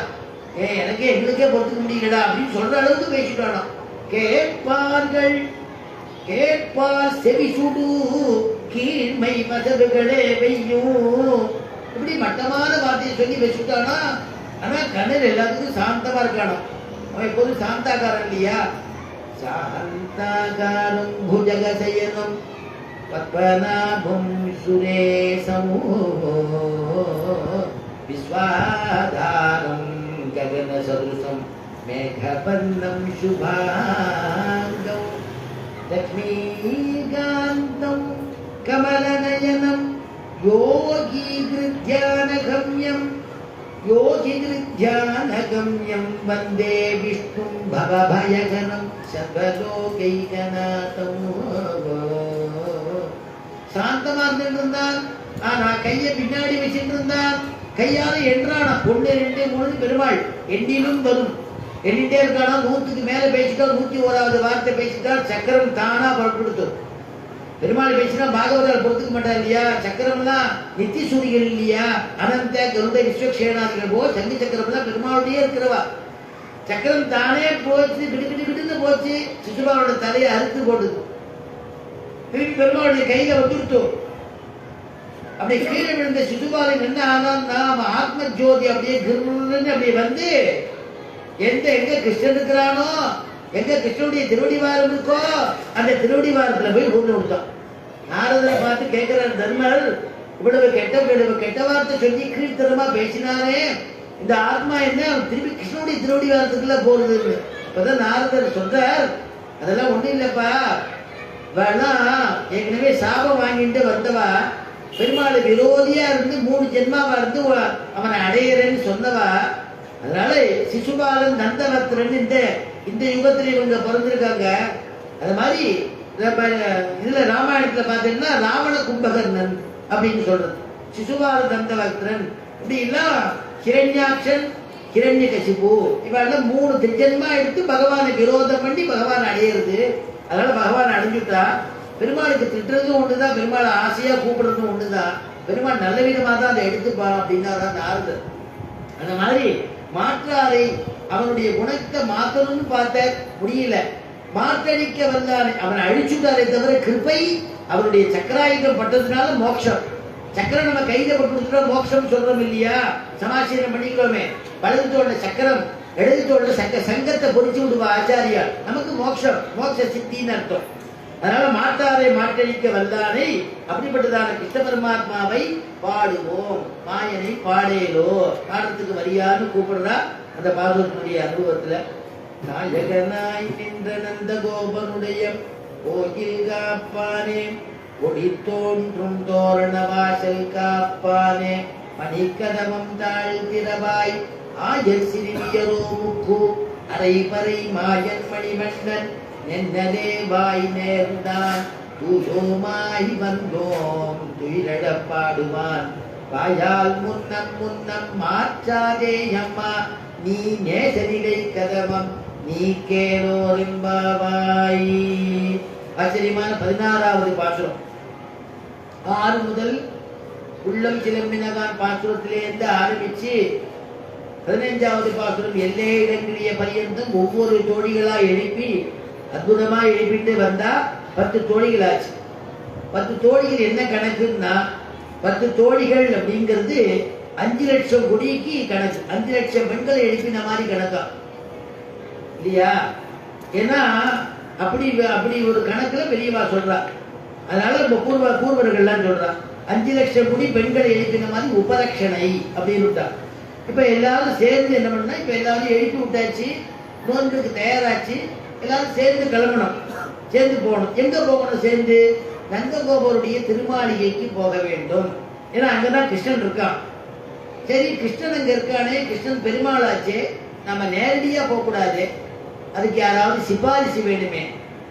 எனக்கே எங்களுக்கே பொறுத்துக்க முடியலடா அப்படின்னு சொல்ற அளவுக்கு பேசிட்டானோ. கேட்பார்கள் கேட்பார் செவி சுடு கீழ்மை வசவுகளே வெய்யும். இப்படி மட்டமான வார்த்தையை சொல்லி வச்சுட்டானா. ஆனா கண்ணன் எல்லாத்துக்கும் சாந்தமா இருக்கானோ. அவன் எப்போதும் சாந்தாகாரம் இல்லையா. சாந்தாகாரம் புஜகசயனம் பத்மநாபம் சுரேசம் விஸ்வாதாரம் ககன சதுசம் மேகபர்ணம் சுபாங்கம் லக்ஷ்மீகாந்தம் கமலநயனம் யோகி கிருத்யானகம்யம் வந்தே விஷ்ணும் பவபயகரம் சர்வலோகைகநாதம். சாந்தமா இருந்திருந்தான். ஆனா கையை பின்னாடி வச்சுட்டு இருந்தான். கையால என்றானா 1 2 3 பெருமாள் எண்ணிலும் வரும். எண்ணிட்டே இருக்கானா. 100க்கு மேல பேசிட்டா 101வது வார்த்தை பேசிட்டா சக்கரம் தானா புறப்படுத்தும். பெருமாள் பேசினா பாகவதால் பொறுத்துக்க மாட்டார் இல்லையா. சக்கரம்லாம் நித்தி சூரிகள் இல்லையா. அனந்த கருட விஸ்வக்ஷேனாதிகள் போ சங்கு சக்கரம்லாம் பெருமாளுடைய இருக்கிறவா. சக்கரம் தானே போச்சு, கிடுன்னு போச்சு. சிசுபாலோட தலையை அறுத்து போடுது. திருப்பி பெருமாளுடைய கையில வந்துருத்தோம். அப்படியே கீழே விழுந்த சிசுபாலன் என்ன ஆனான்னா அவன் ஆத்ம ஜோதி அப்படியே கிருன்னு அப்படியே வந்து எங்க கிருஷ்ணன் இருக்கிறானோ, எங்க கிருஷ்ணனுடைய திருவடிவாரம் இருக்கோ அந்த திருவடிவாரத்துல போய் ஊர்ல விட்டான். நாரதரை பார்த்து கேட்கிறார் தர்மர், இவ்வளவு கெட்ட வார்த்தை சொல்லி கீழ்த்தரமா பேசினாரே, இந்த ஆத்மா என்ன திருப்பி கிருஷ்ணனுடைய திருவடிவாரத்துக்குள்ள போறதுன்னு. அப்பதான் நாரதர் சொல்றார், அதெல்லாம் ஒண்ணும் இல்லப்பா, வேணா ஏற்கனவே சாபம் வாங்கிட்டு வந்தவா, பெருமாள் விரோதியா இருந்து 3 ஜென்மாவா இருந்து அவனை அடையிறேன்னு சொன்னவா. அதனால சிசுபாலன் நந்தவத்திரன் இந்த யுகத்துல இவங்க பிறந்திருக்காங்க. அது மாதிரி இதுல ராமாயணத்துல பாத்தீங்கன்னா ராவண கும்பகர்ணன் அப்படின்னு சொல்றது. சிசுபால நந்தவத்திரன் இப்படி எல்லாம் ஹிரண்யாட்சன் ஹிரண்யகசிபு இவெல்லாம் 3 திருஜன்மா எடுத்து பகவானை விரோதம் பண்ணி பகவான் அடையிறது. அதனால பகவான் அடைஞ்சுட்டா பெருமாளுக்கு திட்டுறதும் ஒண்ணுதான், பெருமாளை ஆசையா கூப்பிடுறதும் ஒண்ணுதான். பெருமாள் நல்ல விதமா தான் அதை எடுத்துப்பான் அப்படின்னா தான் ஆறுதல். அந்த மாதிரி மாற்றாரை அவனுடைய குணத்தை மாற்றணும்னு பார்த்த முடியல, மாற்றடிக்க வந்தானே அவனை அழிச்சுட்டாரே தவிர கிருபை அவருடைய சக்கராயுதம் பட்டதுனால மோட்சம். சக்கரம் நம்ம கையில பட்டு மோட்சம் சொல்றோம் இல்லையா, சமாசீனம் பண்ணிக்கிறோமே. வலது தோல்ல சக்கரம், இடது தோல்ல சங்கத்தை பொறிச்சு விடுவா ஆச்சாரியா, நமக்கு மோட்சம், மோட்ச சித்தின்னு அர்த்தம். அதனால மாற்றாரை மாற்றடிக்க வந்தானே அப்படிப்பட்டதான கிருஷ்ண பரமாத்மாவை பாடுவோம், மாயனை பாடேலோ, பாடத்துக்கு வரியான்னு கூப்பிடுறா அந்த பாகவதனுடைய அனுபவத்துல. நாயகனாய் நின்ற நந்த கோபனுடைய கோயில் காப்பானே, ஒடி தோன்றும் தோரண வாசல் காப்பானே, மணிக்கதவம் தாழ்த்திரவாய் ஆயர் சிறுமியரோ முக்கு அரைபறை மாயன் மணிமன்னன் என்னே வாய் நேர்ந்தான் தூயோமாய் வந்தோம் துயிலட பாடுவான் வாயால் முன்னம் முன்னம் மாற்றாதே அம்மா நீ நேசரிடை கதவம் நீ கேளோரிம்பாவாய். ஆச்சரியமான 16வது பாசுரம். 6 முதல் உள்ளம் சிலம்பினகான் பாசுரத்திலிருந்து ஆரம்பிச்சு 15வது பாசுரம் எல்லே இடங்கிய பரியந்தம் ஒவ்வொரு ஜோடிகளா எழுப்பி அற்புதமா எழுப்பிட்டு வந்தா 10 தோழிகள் ஆச்சு. 10 தோழிகள் என்ன கணக்குன்னா, 10 தோழிகள் அப்படிங்கிறது 5 லட்சம் குடிக்கு கணக்கு. 5 லட்சம் பெண்களை எழுப்பின மாதிரி கணக்கா இல்லையா? ஏன்னா அப்படி ஒரு கணக்குல பெரியவா சொல்றா. அதனால பூர்வர்கள்லாம் சொல்றா 5 லட்சம் குடி பெண்களை எழுப்பின மாதிரி உபலட்சணை அப்படின்னு. இப்ப எல்லாரும் சேர்ந்து என்ன பண்ணா, இப்ப எல்லாரும் எழுப்பி விட்டாச்சு, நோன்புக்கு தயாராச்சு, எல்லாரும் சேர்ந்து கிளம்பணும், சேர்ந்து போகணும். எங்க போகணும்? சேர்ந்து நந்தகோபருடைய திருமாளிகைக்கு போக வேண்டும். ஏன்னா அங்கதான் கிருஷ்ணன் இருக்கான். சரி, கிருஷ்ணன் அங்க இருக்கானே, கிருஷ்ணன் பெருமாளாச்சே, நம்ம நேரடியா போக கூடாது, அதுக்கு யாராவது சிபாரிசு வேணுமே,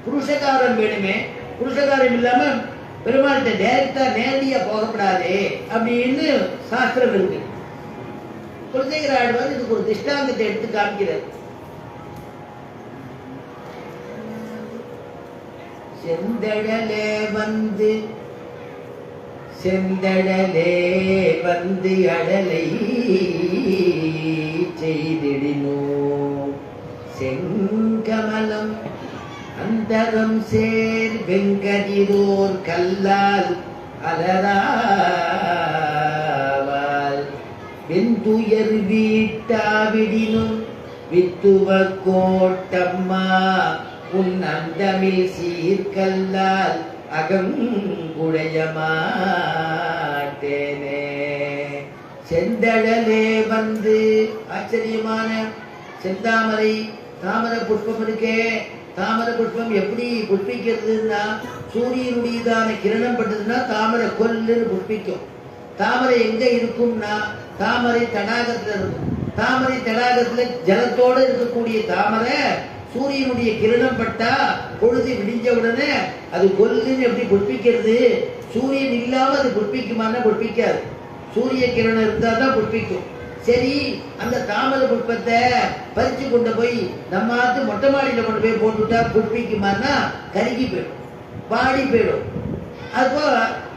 புருஷகாரம் வேணுமே. புருஷகாரம் இல்லாம பெருமாள்கிட்ட டைரக்டா நேரடியா போகக்கூடாது அப்படின்னு சாஸ்திரம் இருக்கு. குலசேகர ஆழ்வார் இதுக்கு ஒரு திஷ்டாந்தத்தை எடுத்து காமிக்கிறார். செந்தடலே வந்து அடலை செய்திடினோ செங்கமலம் அந்தரம் சேர் வெங்கதிரோர் கல்லால் அலராவால் வெந்துயர் வீட்டாவிடினும் வித்துவ கோட்டம்மா உன் அந்தமில் சீர்கல்லால் அகங்குடைய மாட்டேனே. செந்தடலே வந்து, ஆச்சரியமான செந்தாமரை தாமரை புஷ்பம் இருக்கே, தாமரை புஷ்பம் எப்படி புஷ்பிக்கிறதுன்னா, சூரியனுடையதான கிரணம் பட்டதுன்னா தாமரை கொல்லுன்னு புஷ்பிக்கும். தாமரை எங்க இருக்கும்னா தாமரை தடாகத்துல இருக்கும். தாமரை தடாகத்துல ஜலத்தோட இருக்கக்கூடிய தாமரை சூரியனுடைய கிரணம் பட்டா பொழுது விடிஞ்ச உடனே அது கொல்லுன்னு எப்படி புஷ்பிக்கிறது. சூரியன் இல்லாம அது புஷ்பிக்குமானா புஷ்பிக்காது, சூரிய கிரணம் இருந்தா தான் புஷ்பிக்கும். சரி, அந்த தாமரை புஷ்பத்தை பறிச்சு கொண்டு போய் நம்ம மொட்டை மாடியில கொண்டு போய் போட்டுட்டா புஷ்பிக்குமானா கருகி போயிடும், வாடி போயிடும். அப்போ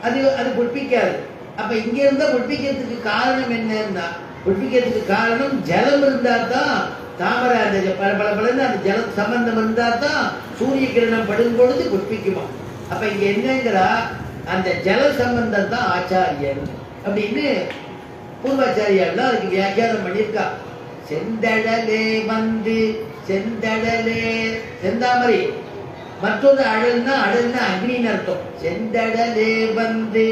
அது புஷ்பிக்காது. அப்ப இங்க இருந்தா புஷ்பிக்கிறதுக்கு காரணம் என்னன்னா, புஷ்பிக்கிறதுக்கு காரணம் ஜலம் இருந்தா தான் தாமரை அந்த பல அந்த ஜல சம்பந்தம் இருந்தா தான் சூரிய கிரணம் படும் பொழுது புஷ்பிக்குமா. அப்ப இங்க என்னங்கிறா, அந்த ஜல சம்பந்தம் தான் ஆச்சாரியன் அப்படின்னு பூர்வாச்சாரியால் அதுக்கு வியாக்கியானம் பண்ணியிருக்கா. செந்தடலே வந்து, செந்தடலே செந்தாமரை, மற்றொரு அடல்னா அக்னின்னு அர்த்தம். செந்தடலே வந்து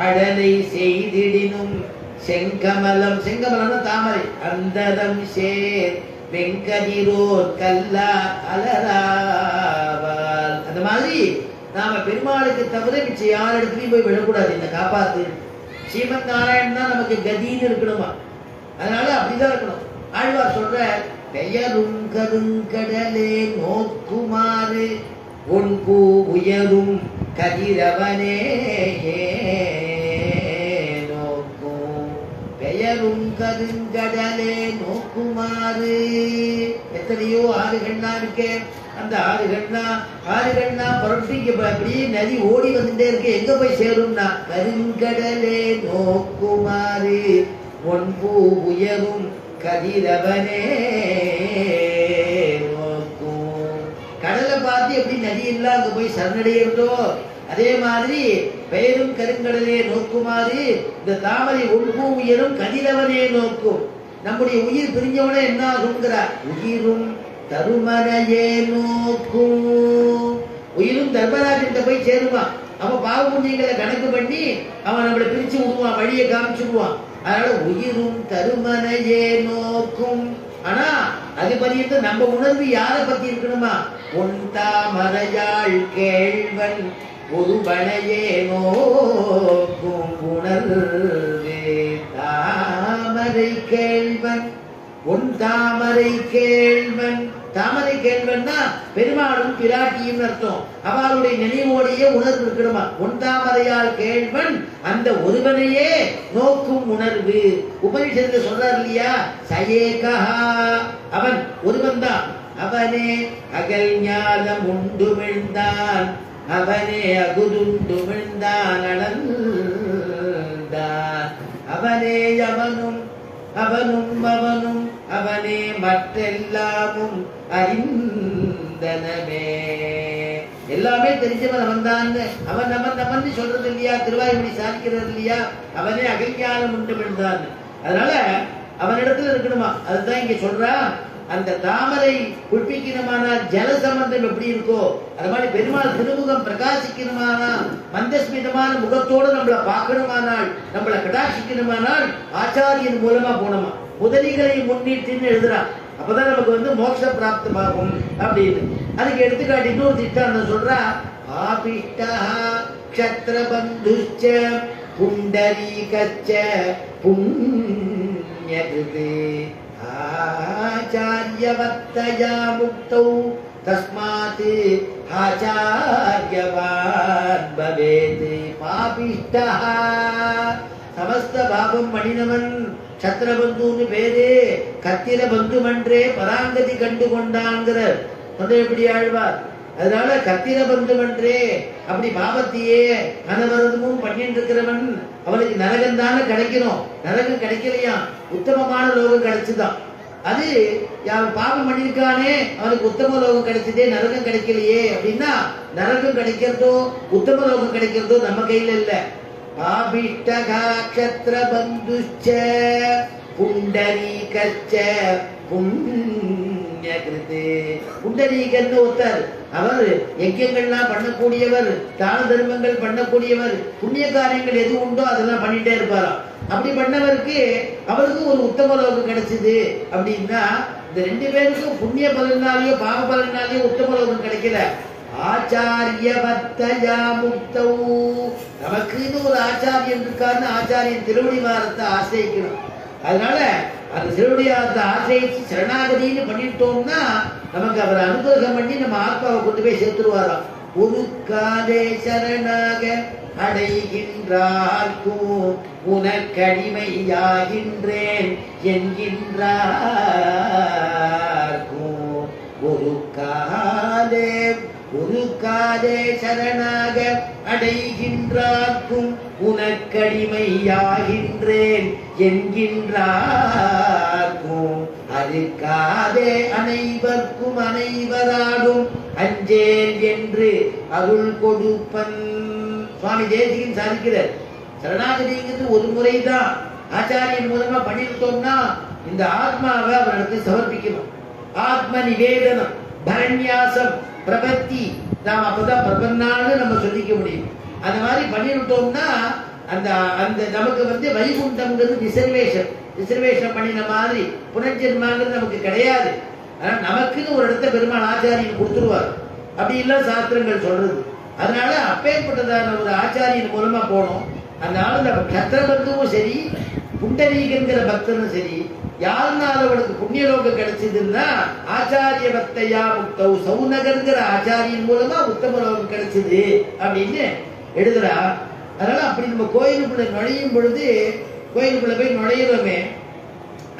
அடலை செய்திடினும் செங்கமலம், செங்கமலம்னா தாமரை, அந்தரம் சேர் வெங்கதிரோர் கல்லா அலராவால். அந்த மாதிரி நாம பெருமாளுக்கு தவிர மிச்சம் யார் இடத்துலையும் போய் விடக்கூடாது. இந்த காப்பாத்து ஸ்ரீமன் நாராயணன் தான் நமக்கு கதின்னு இருக்கணுமா, அதனால அப்படிதான் இருக்கணும். ஆழ்வார் சொல்ற, பெயரும் கருங்கடலே நோக்குமாறு ஒன்பூ உயரும் கதிரவனே நோக்கும். பெயர் உயரும் கருங்கடலே நோக்குமாறு. எத்தனையோ ஆறுகள்னா இருக்கே, அந்த ஆறுகள்னா புரட்டிக்கு அப்படியே நதி ஓடி வந்துட்டே இருக்கு. எங்க போய் சேரும்னா கருங்கடலே நோக்குமாறு ஒன்பூ உயரும் கதிரவனே நோக்கும். கடலை பார்த்து எப்படி நதி எல்லாம் அங்க போய் சரணடைகிறதோ அதே மாதிரி பெயரும் கருங்கடலே நோக்குமாறு இந்த தாமரை ஒன்பூ உயரும் கதிரவனே நோக்கும். நம்முடைய உயிர் பிரிஞ்சவனே என்ன ஆகுங்கிறார். உயிரும் தருமனையே நோக்கும். உயிரும் தர்மராஜன் போய் சேருமா. அவன் பாவ புண்ணியங்களை கணக்கு பண்ணி அவன் நம்மளை பிரிச்சு விடுவான், வழியை காமிச்சுடுவான். அதனால உயிரும் தருமனையே நோக்கும். ஆனா அது பரியந்த நம்ம உணர்வு யாரை பத்தி இருக்கணுமா. உன் தாமரையாள் கேள்வன் ஒருவனையே நோக்கும் உணர்வே தாமரை கேள்வன். உன் தாமரை கேள்வன். தாமரை கேள்வன்னா பெருமாளும் பிராட்டியும் அர்த்தம். அவளுடைய நினைவோடைய உணர்வு இருக்கணுமா. உன் தாமரையால் கேள்வன் அந்த ஒருவனையே நோக்கும் உணர்வு. உபனிஷத்துல சொல்றாரு இல்லையா, சயேகா அவன் ஒருவன் தான். அவனே அகல் ஞானம் உண்டு விழுந்தான், அவனே அகுதுண்டு விழுந்தான் அளந்தான். அவனே அவனும் அவனும் அவனே மற்றெல்லாமும் அறிந்தனமே. எல்லாமே தெரிஞ்சவன் அவன் தான். அவன் அவன் சொல்றது இல்லையா, திருவாய்மொழி சாதிக்கிறது இல்லையா, அவனே அகஞானம் உண்டு விழுந்தான். அதனால அவனிடத்துல இருக்கணுமா. அதுதான் இங்க சொல்றா. அந்த தாமரை புஷ்பிக்கணுமானா ஜல சம்பந்தம் எப்படி இருக்கோ அது மாதிரி பெருமாள் திருமுகம் பிரகாசிக்கணுமானா மந்தஸ்மிதமான முகத்தோடு நம்மளை பார்க்கணுமானால் நம்மளை கடாட்சிக்கணுமானால் ஆச்சாரியன் மூலமா போனோமா. முதலிகளை முன்னிட்டுன்னு எழுதுறான். அப்பதான் நமக்கு மோட்ச பிராப்தமாகும் அப்படின்னு. அதுக்கு எடுத்துக்காட்டு இன்னொரு திட்டம் சொல்றா. ஆபிஷ்டா க்ஷத்ரபந்துச்ச புண்டரீகச்ச புண்யகிருதே ஆச்சாரியவத்தயா முக்தௌ தஸ்மாத் ஆச்சாரியவான் பவேத். பாபிஷ்டா சமஸ்த பாபம் மணினவன் சத்ரபந்துன்னு பேரு. கத்திர பந்து மன்றே பராங்கதி கண்டு கொண்டாங்கிற எப்படி ஆழ்வார். அதனால கத்திர பந்து மன்றே அப்படி பாபத்தையே அனவரதமும் பண்ணிட்டு இருக்கிறவன் அவனுக்கு நரகம் தானே கிடைக்கணும். நரகம் கிடைக்கலையா, உத்தமமான லோகம் கிடைச்சுதான். அது பாவம் பண்ணிருக்கானே அவனுக்கு உத்தம லோகம் கிடைச்சதே, நரகம் கிடைக்கலையே அப்படின்னா நரகம் கிடைக்கிறதோ உத்தம லோகம் கிடைக்கிறதோ நம்ம கையில இல்ல. ஆபிஷ்டகாக்ஷத்ரபந்துச்ச புண்டரீகச்ச புண்யகிருதே. புண்டரீகன்னு ஒருத்தர், அவர் யஜ்யங்கள்லாம் பண்ணக்கூடியவர், தான தர்மங்கள் பண்ணக்கூடியவர், புண்ணிய காரியங்கள் எது உண்டோ அதெல்லாம் பண்ணிட்டே இருப்பாராம். அப்படி பண்ணவருக்கு அவருக்கும் ஒரு உத்தம லோகம் கிடைச்சது. அப்படின்னா இந்த ரெண்டு பேருக்கும் புண்ணிய பலனாலேயோ பாவ பலனாலேயோ உத்தம லோகம் கிடைக்கல. ஆச்சாரியவத்தயா முக்தௌ. நமக்குன்னு ஒரு ஆச்சாரியன் இருக்காருன்னு ஆச்சாரியன் திருவடி வாரத்தை ஆசிரியக்கணும். அதனால அந்த திருவடியாரத்தை ஆசிரியிச்சு சரணாகதின்னு பண்ணிட்டோம்னா நமக்கு அவர் அனுகிரகம் பண்ணி நம்ம ஆத்மாவை கொண்டு போய் சேர்த்துருவாராம். ஒரு காலே சரணாக அடைகின்றார்க்கும் உனக்கடிமையாகின்றேன் என்கின்றார்க்கும். ஒரு காலே சரணாக அடைகின்றார்க்கும் உனக்கடிமையாகின்றேன் என்கின்றார்க்கும். அதுக்காதே அனைவர்க்கும் அனைவராடும் அஞ்சேன் என்று அருள் கொடுப்பன். சுவாமி தேசிகன் சாதிக்கிறார். சரணாகதிங்கிறது ஒரு முறைதான் ஆச்சாரியன் மூலமா பண்ணிருத்தோம்னா இந்த ஆத்மாவை அவர்களுக்கு சமர்ப்பிக்கணும். ஆத்ம நிவேதனம், பரண்யாசம், பிரபத்தி, நாம் அப்பதான் பிரபன்னான்னு நம்ம சொல்லிக்க முடியும். அந்த மாதிரி பண்ணிவிட்டோம்னா அந்த அந்த நமக்கு வைகுண்டம்ங்கிறது ரிசர்வேஷன் பண்ணின மாதிரி புனர்ஜென்மாங்கிறது நமக்கு கிடையாது. ஆனா நமக்குன்னு ஒரு இடத்த பெருமாள் ஆச்சாரியன் கொடுத்துருவார். அப்படி இல்ல சாஸ்திரங்கள் சொல்றது. அதனால அப்பேற்பட்டதான ஒரு ஆச்சாரியன் மூலமா போனோம். அதனால நம்ம சத்திரபந்துவும் சரி, புண்டரீகங்கிற பக்தனும் சரி, யாருனால அவனுக்கு புண்ணியலோகம் கிடைச்சதுன்னா ஆச்சாரிய பக்தையா முக்தௌ. சௌநகர்ங்கிற ஆச்சாரியின் மூலமா உத்தம லோகம் கிடைச்சது அப்படின்னு எழுதுறா. அதனால அப்படி நம்ம கோயிலுக்குள்ள நுழையும் பொழுது கோயிலுக்குள்ள போய் நுழையிறோமே,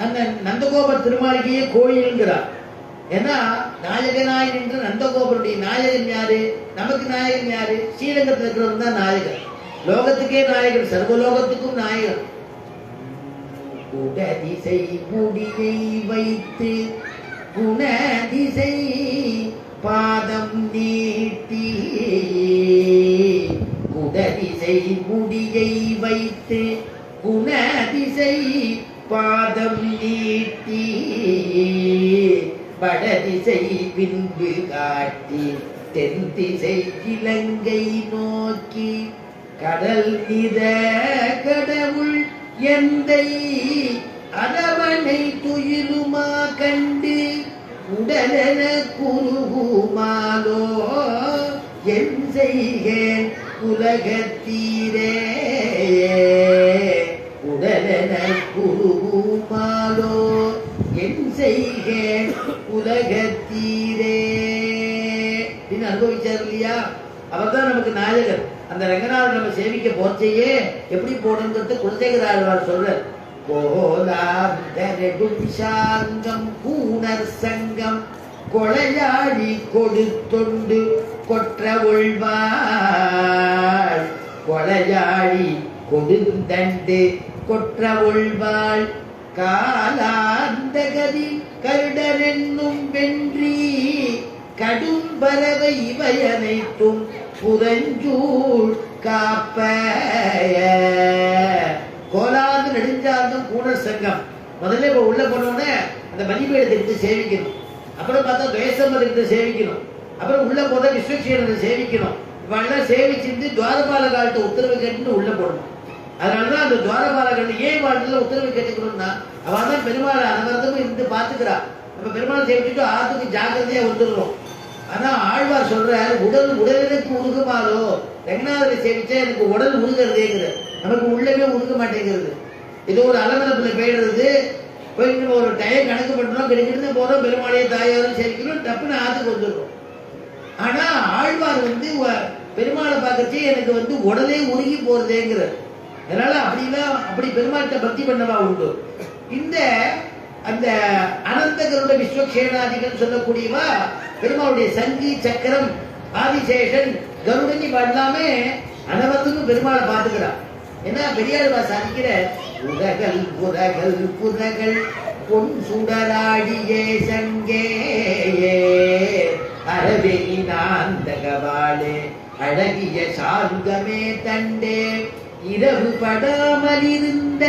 அந்த நந்தகோபர் திருமாளிகையே கோயிலுங்கிறார். ஏன்னா நாயகனாய் நின்று நந்தகோபருடைய நாயகன் யாரு? நமக்கு நாயகன் யாரு? ஸ்ரீரங்கத்தில் இருக்கிறவன் தான் நாயகன், லோகத்துக்கே நாயகன், சர்வலோகத்துக்கும் நாயகன். குடதிசை முடியை வைத்து குணதிசை பாதம் நீட்டி, குடதிசை முடியை வைத்து குணதிசை பாதம் நீட்டி, வடதிசை பின்பு காட்டி தென் திசை இலங்கை நோக்கி, கடல் நிற கடவுள் எந்தை அரவணை துயிலுமா கண்டு, உடலென குருகுமாலோ என் செய்கேன் உலகத்தீரே, உடலென குருகுமாலோ என் செய்கேன் உலகத்தீரே அப்படின்னு அனுபவிச்சார் இல்லையா? அவர் தான் நமக்கு நாயகர். அந்த ரங்கநாதர் நம்ம சேவிக்க போச்சையே எப்படி போடுங்கிறது குலசேகர ஆழ்வார் சொல்றார். கோலாந்தரெடும் சாங்கம் கூணர் சங்கம் கொளையாடி கொடுத்தொண்டு கொற்ற ஒழ்வாள், கொளையாடி கொடுந்தண்டு கொற்ற ஒழ்வாள், காலாந்தகதி கருடனென்னும் வென்றி கடும் பறவை இவை அனைத்தும் புறஞ்சூழ் காப்ப. கோலாந்து நெடுஞ்சார்ந்தும் கூணர் சங்கம். முதல்ல இப்ப உள்ள போனோடனே அந்த பலிபீடத்தை சேவிக்கணும், அப்புறம் பார்த்தா துவேசம்பதத்தை சேவிக்கணும், அப்புறம் உள்ள போத விஸ்வக்ஷேனத்தை சேவிக்கணும். இவெல்லாம் சேவிச்சிருந்து துவாரபால காலத்தை உத்தரவு கேட்டு உள்ள போடணும். அதனாலதான் அந்த துவாரபாலர்கள் ஏன் வாழ்க்கையில உத்தரவு கேட்டுக்கணும்னா, அவன் தான் பெருமாள் அனவரதமும் இருந்து பாத்துக்கிறா. நம்ம பெருமாள் சேவிச்சுட்டு ஆத்துக்கு ஜாக்கிரதையா வந்துடுறோம். ஆனா ஆழ்வார் சொல்ற உடலுக்கு உருகுமாலோ, ரங்கநாதரை சேவிச்சா எனக்கு உடல் உருகிறதேங்கிற, நமக்கு உள்ளவே உருக மாட்டேங்கிறது. ஏதோ ஒரு அலமரப்புல போயிடுறது, போயிட்டு ஒரு டயம் கணக்கு பண்றோம், கிடைக்கிட்டு போறோம், பெருமாளையே தாயாரும் சேவிக்கிறோம், டப்புன்னு ஆத்துக்கு வந்துடுறோம். ஆனா ஆழ்வார் பெருமாளை பார்க்கச்சே எனக்கு உடலே உருகி போறதேங்கிற. அதனால அப்படி பெருமாள்கிட்ட பக்தி பண்ணவா உண்டு. இந்த அந்த அனந்த கருட விஸ்வக்ஷேனாதிகள் சொல்லக்கூடியவா பெருமாளுடைய சங்கி சக்கரம் ஆதிசேஷன் கருடன் இவ எல்லாமே அனவத்துக்கும் பெருமாளை பார்த்துக்கிறான். ஏன்னா பெரியாழ்வா சாதிக்கிற உரகல் புரகல் புரகல் பொன் சுடராடியே சங்கேயே அரவெயினாந்தகவாளே அழகிய சார்கமே தண்டே இரவு படாமலிருந்த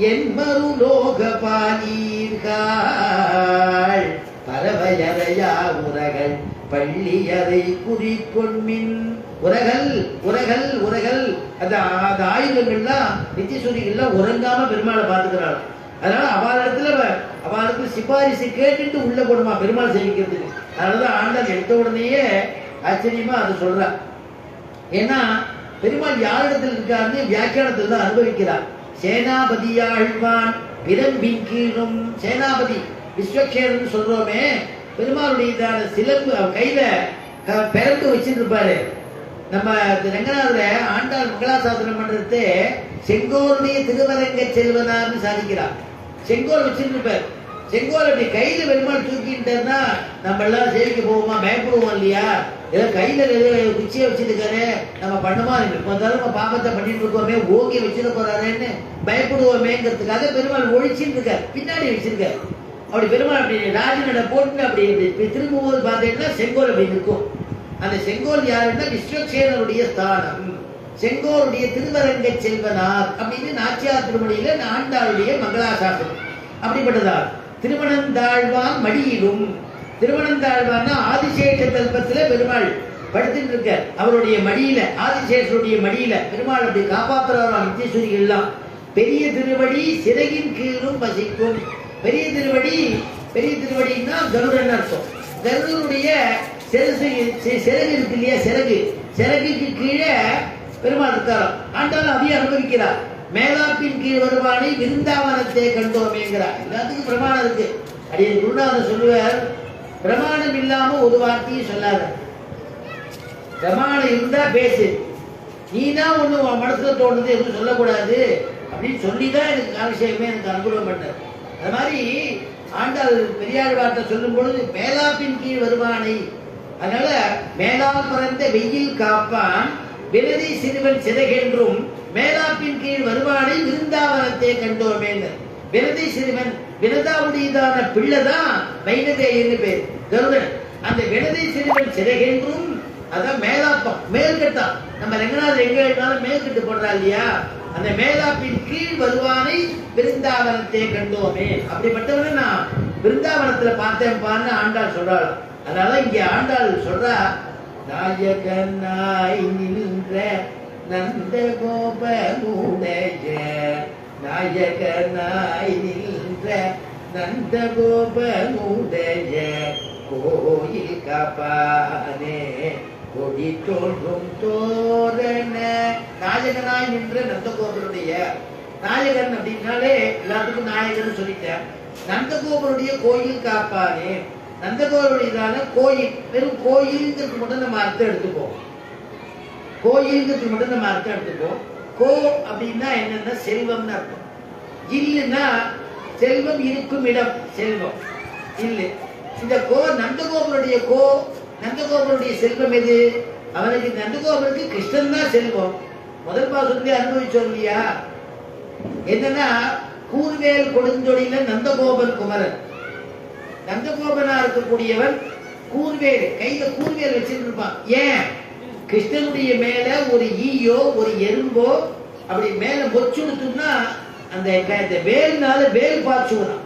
என் மருலோக பாலீர்கள் பறவையறையா உரகள் பள்ளியறை குறிக்கொண்மின். உரகல் உரகல் உரகல் அந்த ஆயுதங்கள்லாம் நித்தியசூரிகள்லாம் உறங்காம பெருமாளை பார்த்துக்கிறாள். அதனால அவளுக்கு சிபாரிசு கேட்டுட்டு உள்ள போடுமா பெருமாள் சேவிக்கிறதுக்கு. அதனாலதான் ஆண்டாள் எடுத்த உடனேயே ஆச்சரியமா அதை சொல்றா. ஏன்னா பெருமாள் யாரிடத்தில் இருக்காருன்னு வியாக்கியானத்தில் தான் அனுபவிக்கிறார். சேனாபதியாழ்வான் பிரம்பின் கீழும், சேனாபதி விஸ்வக்ஷேரன் சொல்றோமே, பெருமாளுடைய சிலம்பு கையில பெரம்பு வச்சுட்டு இருப்பாரு. நம்ம ரங்கநாதர ஆண்டாள் மங்களாசாசனம் பண்றது செங்கோருடைய திருவரங்க செல்வனார்னு சாதிக்கிறார். செங்கோல் வச்சுட்டு இருப்பார். செங்கோல் அப்படி கையில பெருமாள் தூக்கிட்டாருன்னா நம்ம எல்லாம் சேவிக்க போவோமா, பயப்படுவோம் இல்லையா? ஏதோ கையில குச்சியை வச்சிருக்காரு, நம்ம பண்ணுமா, நம்ம பாபத்தை பண்ணிட்டு இருக்கோமே, ஓகே வச்சிட போறாருன்னு பயப்படுவோமேங்கிறதுக்காக பெருமாள் ஒழிச்சுட்டு இருக்காரு, பின்னாடி வச்சிருக்காரு. அப்படி பெருமாள் அப்படி ராஜனோட போட்டு அப்படி திரும்பும்போது பார்த்தீங்கன்னா செங்கோல் அப்படி இருக்கும். அந்த செங்கோல் யாருன்னா விஸ்வக்சேனருடைய ஸ்தானம், செங்கோலுடைய திருவரங்க செல்வனார் அப்படின்னு நாச்சியார் திருமணியில ஆண்டாளுடைய மங்களாசாசனம் அப்படிப்பட்டதார். திருவனந்தாழ்வான் மடியிலும், திருவனந்தாழ்வான்னா ஆதிசேஷ தல்பத்துல பெருமாள் படுத்துட்டு இருக்க, அவருடைய மடியில ஆதிசேஷருடைய மடியில பெருமாள் அப்படி காப்பாற்றுறாரா நித்தியசூரிகள் எல்லாம். பெரிய திருவடி சிறகின் கீழும் பசிக்கும். பெரிய திருவடின்னா கருடன் அர்த்தம். கருடனுடைய சிறகு இருக்கு இல்லையா, சிறகுக்கு கீழே பெருமாள் இருக்காராம். ஆண்டாலும் அதையும் அனுபவிக்கிறார். மேலாப்பின் கீழ் வருவானை விருந்தாவனத்தை கண்டோமேங்கிறார். எல்லாத்துக்கும் பிரமாணம் இருக்கு. அடிய குருநாதர் சொல்லுவார், பிரமாணம் இல்லாம ஒரு வார்த்தையும் சொல்லாத, பிரமாணம் இருந்தா பேசு. நீதான் ஒண்ணு உன் மனசுல தோணுது எதுவும் சொல்லக்கூடாது. அப்படின்னு சொல்லிதான் எனக்கு காலக்ஷேபமே எனக்கு அனுகூலம் பண்ணார். அது மாதிரி ஆண்டாள் பெரியாழ்வார்ட்ட சொல்லும் பொழுது மேலாப்பின் கீழ் வருவானை, அதனால மேலால் பறந்த வெயில் காப்பான் விரதி சிறுவன் சிறகென்றும் மேலாப்பின் கீழ் வருவானை விருந்தாவனத்தை கண்டோமேங்க. விரதி சிறுவன் விரதாவுடையதான பிள்ளைதான் வைனதேயன்னு பேர் கருடன். அந்த விரதி சிறுவன் சிறகென்றும் அதான் மேலாப்பம் மேல்கட்டா. நம்ம ரெங்கநாதர் எங்க எழுதினாலும் மேல்கட்டு போடுறா இல்லையா, அந்த மேலாப்பின் கீழ் வருவானை விருந்தாவனத்தை கண்டோமே. அப்படிப்பட்டவனை நான் விருந்தாவனத்துல பார்த்தேன்பான்னு ஆண்டாள் சொல்றாள். அதனால இங்க ஆண்டாள் சொல்றா, நாயகனாய் நின்ற நந்த கோபனுடைய, நாயகனாய் நின்ற நந்த கோபனுடைய கோயில் காப்பானே கொடி தோன்றும் தோரண. நாயகனாய் நின்ற நந்தகோபருடைய, நாயகன் அப்படின்னாலே எல்லாத்துக்கும் நாயகன் சொல்லிட்டேன். நந்தகோபருடைய கோயில் காப்பானே, நந்தகோபருடையதான கோயில். வெறும் கோயிலுங்கிறது மட்டும் நம்ம அர்த்தம் எடுத்துப்போம், கோயிலுங்கிறது மட்டும் நம்ம அர்த்தம் எடுத்துப்போம். கோ அப்படின்னா என்னன்னா செல்வம்னு அர்த்தம். இல்லைன்னா செல்வம் இருக்கும் இடம், செல்வம் இல்லை. இந்த கோ நந்தகோபருடைய கோ, நந்தகோபருடைய செல்வம் எது? அவனுக்கு நந்தகோபருக்கு கிருஷ்ணன் தான் செல்வம். முதல் பாசத்தை அனுபவிச்சோம் இல்லையா, என்னன்னா கூர்வேல் கொடுந்தொழில நந்தகோபன் குமரன். நந்தகோபனா இருக்கக்கூடியவன் கூர்வேல், கையில கூர்வேல் வச்சுட்டு இருப்பான். ஏன்? கிருஷ்ணனுடைய மேல ஒரு ஈயோ ஒரு எறும்போ அப்படி மேல பொச்சுடுத்துன்னா அந்த வேல்னால வேல் பாய்ச்சுவான்.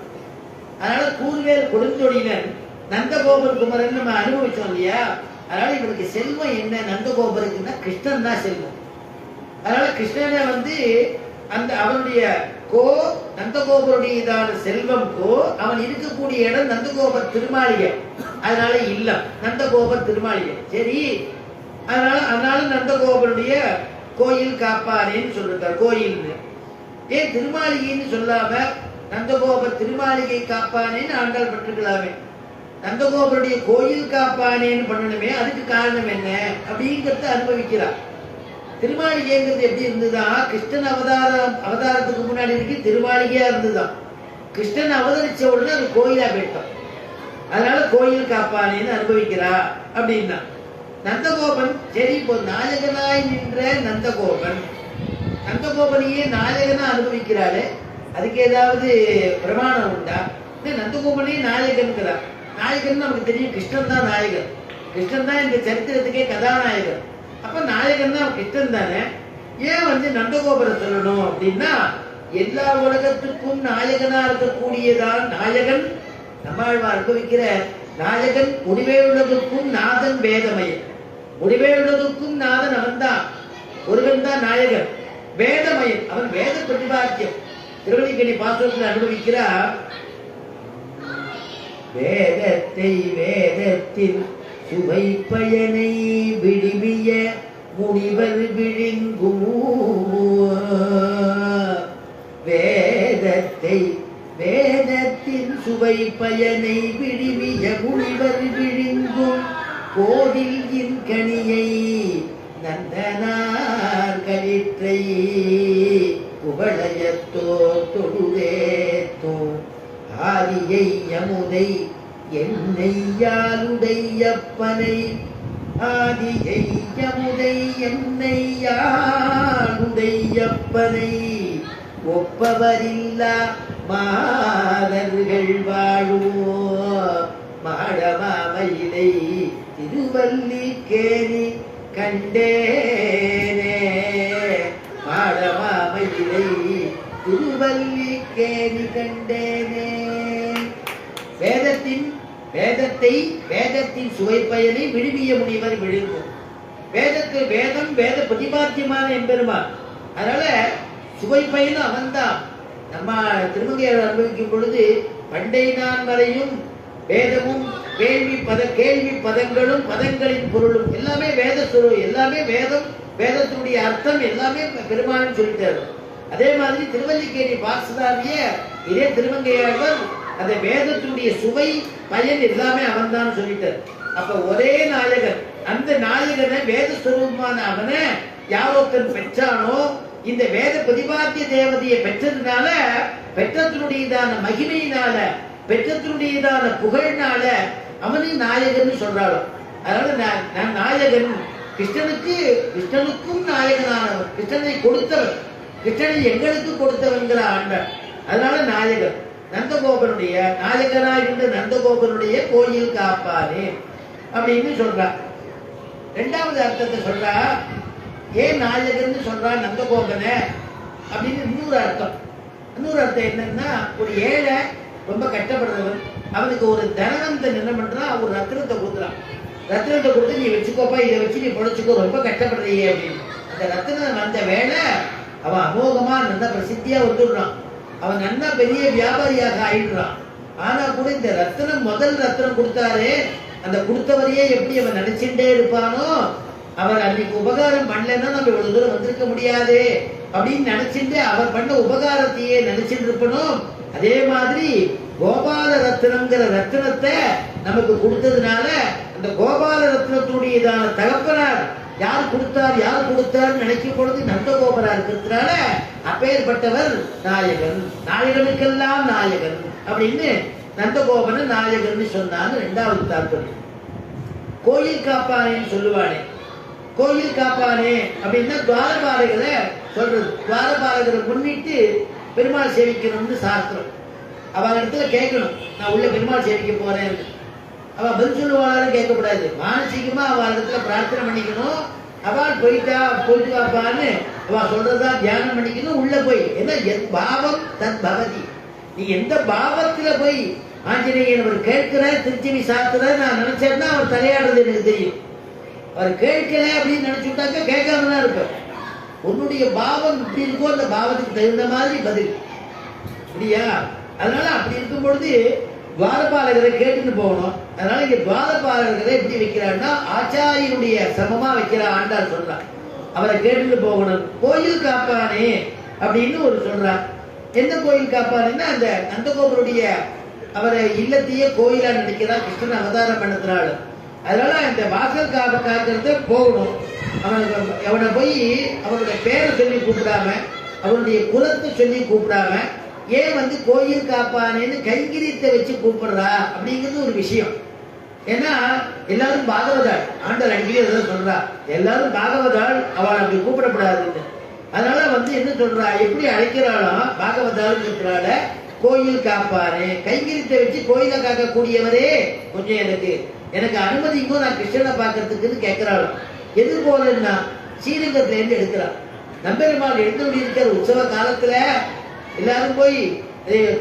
அதனால கூர்வேல் கொடுந்தொழிலன் நந்தகோபன் குமரன் நம்ம அனுபவிச்சோம் இல்லையா. அதனால இவனுக்கு செல்வம் என்ன? நந்தகோபருக்குன்னா கிருஷ்ணன் தான் செல்வம். அதனால கிருஷ்ணனை அந்த அவனுடைய கோ நந்தகோபருடையதான செல்வம் கோ, அவன் இருக்கக்கூடிய இடம் நந்தகோபர் திருமாளிகை. அதனால இல்லம் நந்தகோபர் திருமாளிகை. சரி, அதனால நந்தகோபருடைய கோயில் காப்பானேன்னு சொல்லிருக்கார். கோயில் ஏன் திருமாளிகைன்னு சொல்லாம நந்தகோபர் திருமாளிகை காப்பானேன்னு ஆண்டாள் பட்டிருக்கலாமே. நந்தகோபருடைய கோயில் காப்பானேன்னு பண்ணணுமே, அதுக்கு காரணம் என்ன அப்படிங்கிறத அனுபவிக்கிறார். திருமாளிகைங்கிறது எப்படி இருந்துதான்? கிருஷ்ணன் அவதாரத்துக்கு முன்னாடி இருக்கு திருமாளிகையா இருந்துதான். கிருஷ்ணன் அவதரிச்ச உடனே அது கோயிலா போயிட்டோம். அதனால கோயில் காப்பானேன்னு அனுபவிக்கிறா அப்படின்னா நந்தகோபன். சரி, இப்போ நாயகனாய் நின்ற நந்தகோபன், நந்தகோபனையே நாயகனா அனுபவிக்கிறாளே, அதுக்கு ஏதாவது பிரமாணம் உண்டா? நந்தகோபனே நாயகன்கிறா. நாயகன் நமக்கு தெரியும், கிருஷ்ணன் தான் நாயகன். கிருஷ்ணன் தான் இந்த சரித்திரத்துக்கே கதாநாயகன். அப்ப நாயகன் தான் கிருஷ்ணன் தானே. ஏன் நந்தகோபரை சொல்லணும் அப்படின்னா, எல்லா உலகத்துக்கும் நாயகனா இருக்கக்கூடியதான் நாயகன். நம்மாழ்வார் அனுபவிக்கிற நாயகன் முடிவேளுலகுக்கும் நாதன் வேதமயன். முடிவேளுலகுக்கும் நாதன் அவன் தான், ஒருவன் தான் நாயகன். வேதமயன், அவன் வேத பிரதிபாக்கியம். திருவள்ளிக்கணி பாசுரத்தில் அனுபவிக்கிறார், வேதத்தை வேதத்தில் சுவை பயனை விடுவிய முனிவர் விழுங்கும். வேதத்தை வேதத்தின் சுவை பயனை விடுவிய முனிவர் விழுங்கும் கோதில் கனியை நந்தனார் கலிற்றை குவளையத்தோ தொடுவேத்தோ ஆரியை யமுதை என்னையாளுடையப்பனை, ஆதியை யமுதை என்னையாளுடையப்பனை ஒப்பவரில்லா மாதர்கள் வாழுவோ மாடமாமயிலை திருவல்லிக்கேணி கண்டேனே. மாடமாமயிலை திருவல்லிக்கேணி கண்டேனே. வேதத்தின் சுவை பயனை விடுவிய முனிவர் விழுங்கும். வேதம் வேத பிரதிபாத்தியமான எம்பெருமான். அதனால சுவை பயனும் அவன்தான். நம்ம திருமங்கையார் அனுபவிக்கும் பொழுது பண்டை நான் வரையும் வேதமும் கேள்வி பதங்களும் பதங்களின் பொருளும் எல்லாமே வேத சொல், எல்லாமே வேதம், வேதத்தினுடைய அர்த்தம் எல்லாமே பெருமான்னு சொல்லிட்டாரு. அதே மாதிரி திருவல்லிக்கேணி பாசுதாவிய இதே திருமங்கையாழ்வார் அந்த வேதத்தினுடைய சுவை பயன் எல்லாமே அவன் தான் சொல்லிட்டார். அப்ப ஒரே நாயகன், அந்த நாயகனை வேத ஸ்வரூபமான அவனை யாரோத்தன் பெற்றானோ இந்த வேத பிரதிபாத்திய தேவதையை பெற்றதுனால, பெற்றத்தினுடையதான மகிமையினால, பெற்றத்தினுடையதான புகழ்னால அவனே நாயகன் சொல்றாளோ. அதனால நான் நாயகன், கிருஷ்ணனுக்கும் நாயகனானவர், கிருஷ்ணனை கொடுத்தவர், கிருஷ்ணனை எங்களுக்கு கொடுத்தவன்கிற ஆண்டாள். அதனால நாயகன் நந்தகோபனுடைய நாயகனாக இருந்த நந்தகோபனுடைய கோயில் காப்பானே அப்படின்னு சொல்றார். ரெண்டாவது அர்த்தத்தை சொல்றா, ஏன் நாயகன் சொல்றா நந்தகோபனை அப்படின்னு இன்னொரு அர்த்தம். இன்னொரு அர்த்தம் என்னன்னா, ஒரு ஏழை ரொம்ப கஷ்டப்படுறவன், அவனுக்கு ஒரு தனவந்தன் என்ன பண்றான், ஒரு ரத்தினத்தை கொடுக்குறான். ரத்தினத்தை கொடுத்து நீ வச்சுக்கோப்பா, இதை வச்சு நீ பொழைச்சுக்கோ, ரொம்ப கஷ்டப்படுறியே அப்படின்னு. அந்த ரத்தினம் வந்த வேலை அவன் அமோகமா நல்ல பிரசித்தியா வந்துடுறான். அவன் நல்ல பெரிய வியாபாரியாக ஆயிடுறான். ஆனா கூட இந்த ரத்தினம், முதல் ரத்தினம் கொடுத்தாரே, அந்த கொடுத்தவரையே எப்படி அவன் நினைச்சுட்டே இருப்பானோ, அவர் அன்னைக்கு உபகாரம் பண்ணலன்னா நம்ம இவ்வளவு தூரம் வந்திருக்க முடியாது அப்படின்னு நினைச்சுட்டு அவர் பண்ண உபகாரத்தையே நினைச்சுட்டு இருப்பனும். அதே மாதிரி கோபால ரத்னம்ங்கிற ரத்னத்தை நமக்கு கொடுத்ததுனால, அந்த கோபால ரத்னத்துடையதான தகப்பனார் யார் கொடுத்தார் நினைக்கும் பொழுது நந்தகோபரா இருக்கிறதுனால அப்பேற்பட்டவர் நாயகன், நாயகனுக்கெல்லாம் நாயகன் அப்படின்னு நந்தகோபன நாயகன் சொன்னாங்க. இரண்டாவது தாற்பயம். கோயில் காப்பானேன்னு சொல்லுவானே, கோயில் காப்பானே அப்படின்னா துவாரபாலகரை சொல்றது. துவாரபாலகரை முன்னிட்டு பெருமாள் சேவிக்கணும்னு சாஸ்திரம். அவன் இடத்துல கேட்கணும், நான் உள்ள பெருமாள் சேவிக்க போறேன். அவன் பதில் சொல்லுவாள் கேட்கக்கூடாது. மானசீகமா அவள் இடத்துல பிரார்த்தனை பண்ணிக்கணும். அவள் போயிட்டு வாப்பான்னு அவள் சொல்றதா தியானம் பண்ணிக்கணும். உள்ள போய் என்ன பாவம் தத் பவதி, நீ எந்த பாவத்துல போய் ஆஞ்சநேயன் அவர் கேட்கிற திருச்சிவி சாத்துற நான் நினைச்சேன்னா அவர் தலையாடுறது எனக்கு தெரியும். அவர் கேட்கல அப்படின்னு நினைச்சுட்டாக்க கேட்காம தான் இருப்பார். உன்னுடைய பாவம் இப்படி இருக்கோ அந்த பாவத்துக்கு தகுந்த மாதிரி பதில் இல்லையா? அதனால அப்படி இருக்கும் பொழுது துவாரபாலகரை கேட்டுன்னு போகணும். அதனால இங்க துவாரபாலகரை எப்படி வைக்கிறான்னா ஆச்சாரியனுடைய சமமா வைக்கிற ஆண்டாள் சொல்றான். அவரை கேட்டுட்டு போகணும். கோயில் காப்பானே அப்படின்னு ஒரு சொல்றார். எந்த கோயில் காப்பானேன்னா அந்த நந்தகோபருடைய அவரை இல்லத்தையே கோயிலா நினைக்கிறார் கிருஷ்ணன் அவதாரம் பண்ணதுனால. அதனால அந்த வாசல் காக்கிறத போகணும். அவனை போய் அவனுடைய பேரை சொல்லி கூப்பிடாம, அவனுடைய குலத்தை சொல்லி கூப்பிடாம, ஏன் கோயில் காப்பானேன்னு கைங்கிரியத்தை வச்சு கூப்பிடுறா அப்படிங்கிறது ஒரு விஷயம். ஏன்னா எல்லாரும் பாகவதாள், ஆண்டாள் அடிக்கடி அதான் சொல்றா, எல்லாரும் பாகவதாள், அவள் அப்படி கூப்பிடப்படாதுன்னு. அதனால என்ன சொல்றா, எப்படி அழைக்கிறாளோ பாகவதாள் இருக்கிறாள, கோயில் காப்பானே, கைங்கிரியத்தை வச்சு கோயிலை காக்கக்கூடியவரே கொஞ்சம் எனக்கு அனுமதிங்கோ நான் கிருஷ்ணனை பார்க்கறதுக்குன்னு கேட்கிறாளும். எது போலன்னா ஸ்ரீரங்கத்துல இருந்து எடுக்கிறான். நம்பெருமாள் எழுந்து இருக்கிற உற்சவ காலத்துல எல்லாரும் போய்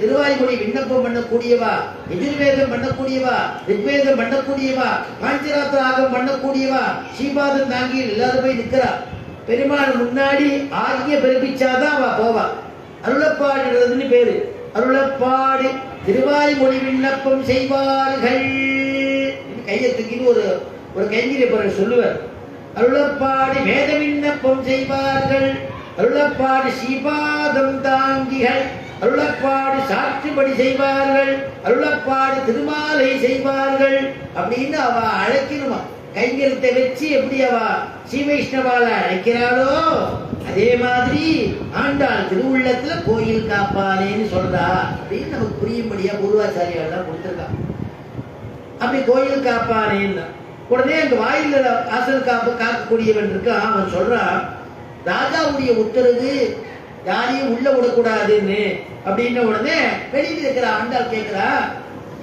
திருவாய்மொழி விண்ணப்பம் பண்ணக்கூடியவா, எதிர்வேதம் பண்ணக்கூடியவா, ரிக்வேதம் பண்ணக்கூடியவா, பாஞ்சராத்திராகம் பண்ணக்கூடியவா, ஸ்ரீபாதம் தாங்கி எல்லாரும் போய் நிற்கிறா. பெருமாள் முன்னாடி ஆகிய பிறப்பிச்சாதான் அவ போவா. அருளப்பாடுறதுன்னு பேரு. அருளப்பாடு திருவாய்மொழி விண்ணப்பம் செய்வார்கள். கையத்துக்குன்னு ஒரு கைங்கிரிய பிறகு சொல்லுவார். அருளப்பாடு வேத விண்ணப்பம் செய்வார்கள், அருளப்பாடு ஸ்ரீபாதம் தாங்கிகள், அருளப்பாடு சாற்றுபடி செய்வார்கள், அருளப்பாடு திருமாலை செய்வார்கள் அப்படின்னு அவ அழைக்கணுமா. கைங்கரத்தை வச்சு எப்படி அவ ஸ்ரீ வைஷ்ணவால அழைக்கிறாளோ அதே மாதிரி ஆண்டாள் திருவுள்ளத்துல கோயில் காப்பானேன்னு சொல்றா அப்படின்னு நமக்கு புரியும்படியா பூர்வாச்சாரியால் கொடுத்திருக்கான். அப்படி கோயில் காப்பானேன்னு உடனே அங்க வாயில வாசல் காக்கக்கூடியவன் இருக்கான். அவன் சொல்றான், ராஜாவுடைய உத்தரவு யாரையும் உள்ள விடக்கூடாதுன்னு அப்படின்ன உடனே வெளியில் இருக்கிற ஆண்டாள் கேட்கிறா,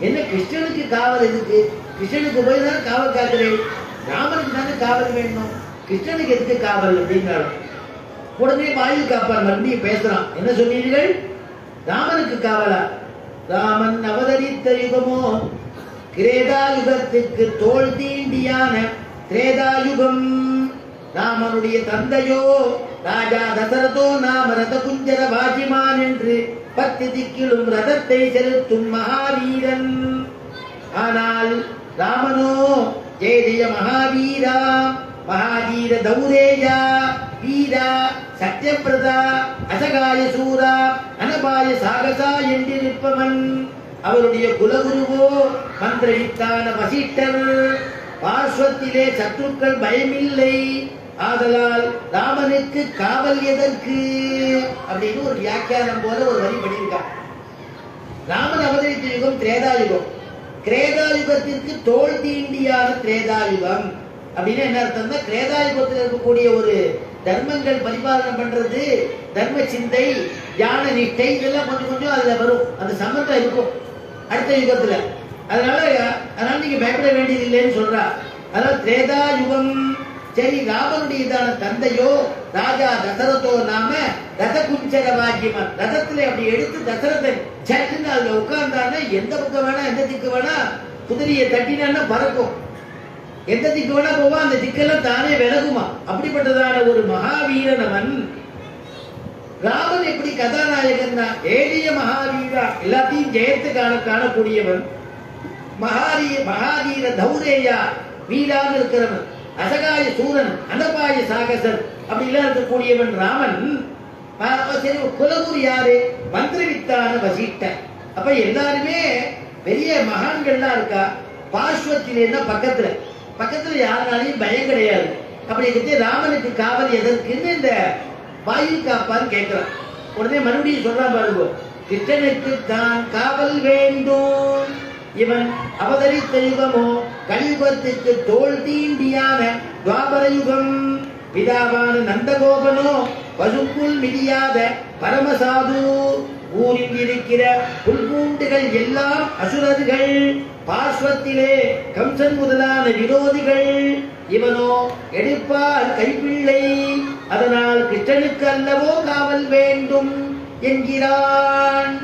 என்ன கிருஷ்ணனுக்கு காவல் எதுக்கு? கிருஷ்ணனுக்கு போய் தான் காவல் காக்கிறேன், ராமனுக்கு தானே காவல் வேணும், கிருஷ்ணனுக்கு எதுக்கு காவல் அப்படின்னாலும். உடனே வாயில் காப்பான் மறுபடியும் பேசுறான். என்ன சொன்னீர்கள்? ராமனுக்கு காவலா? ராமன் அவதரித்த யுகமோ கிரேதாயுகத்துக்கு தோல் தீண்டியான திரேதாயுகம். ராமனுடைய தந்தையோ ராஜா தசரதோ நாம ரத குஞ்சர வாஜிமான் என்று 10 திக்கிலும் ரதத்தை செலுத்தும் மகாவீரன். ஆனால் ராமனோ ஜெய மகாவீரா, மகாவீர தௌரேயா, வீரா சத்யபிரதா, அசகாய சூரா, அனபாய சாகசா என்றிருப்பவன். அவருடைய குலகுருவோ மந்திரவித்தான வசிட்டர். பார்ஸ்வத்திலே சத்துருக்கள் பயமில்லை, ஆதலால் ராமனுக்கு காவல் எதற்கு அப்படின்னு ஒரு வியாக்கியானம் போல ஒரு வரி பண்ணியிருக்கான். ராமன் அவதரித்த யுகம் திரேதாயுகம். கிரேதாயுகத்திற்கு தோல் தீண்டியான திரேதாயுகம் அப்படின்னு என்ன அர்த்தம்னா, கிரேதாயுகத்தில் இருக்கக்கூடிய ஒரு தர்மங்கள் பரிபாலனம் பண்றது, தர்ம சிந்தை, ஞான நிஷ்டை, இதெல்லாம் கொஞ்சம் கொஞ்சம் அதுல வரும், அந்த சம்பந்தம் இருக்கும் அடுத்த யுகத்துல. அதனால நீங்க பயப்பட வேண்டியது இல்லைன்னு சொல்றா. அதனால திரேதாயுகம். சரி, ராமனுடையதான தந்தையோ ராஜா தசரதோ நாம ரத குஞ்சர வாக்கியமன், ரதத்துல அப்படி எடுத்து தசரதன் சட்டுன்னு அதுல உட்கார்ந்தானே எந்த பக்கம் வேணா எந்த திக்கு வேணா குதிரையை தட்டினான்னா பறக்கும், எந்த திக்கு வேணா போவா, அந்த திக்கெல்லாம் தானே விலகுமா. அப்படிப்பட்டதான ஒரு மகாவீரன் அவன். ராமன் எப்படி கதாநாயகன், ஏழிய மகாவீரா, எல்லாத்தையும் ஜெயத்து காணக்கூடியவன். மகாதீர தௌரேயா, வீராக இருக்கிறவன், அசகாய சூரன், அனபாய சாகசன், அப்படி எல்லாம் இருக்கக்கூடியவன் ராமன். சரி, குலகுரு யாரு? மந்திரவித்தான வசிஷ்டன். அப்ப எல்லாருமே பெரிய மகான்கள்லாம் இருக்கா. பார்ஸ்வத்திலேன்னா பக்கத்துல யாருனாலையும் பயம் கிடையாது. அப்படி இருக்கு. ராமனுக்கு காவல் எதற்குன்னு இந்த வாயு காப்பான்னு கேட்கிறான். உடனே மறுபடியும் சொல்றான் பாருங்க, கிருஷ்ணனுக்கு தான் காவல் வேண்டும். இவன் அவதரித்த யுகமோ கலியுகத்துக்கு தோல் தீண்டியான துவாபர யுகம். பிதாவான நந்தகோபனோ பசுப்புல் மிதியாத பரமசாது. ஊரில் இருக்கிற புல்பூண்டுகள் எல்லாம் அசுரர்கள். பார்ஸ்வத்திலே கம்சன் முதலான விரோதிகள். இவனோ எடுப்பார் கைப்பிள்ளை. அதனால் கிருஷ்ணனுக்கு அல்லவோ காவல் வேண்டும் என்கிறான்.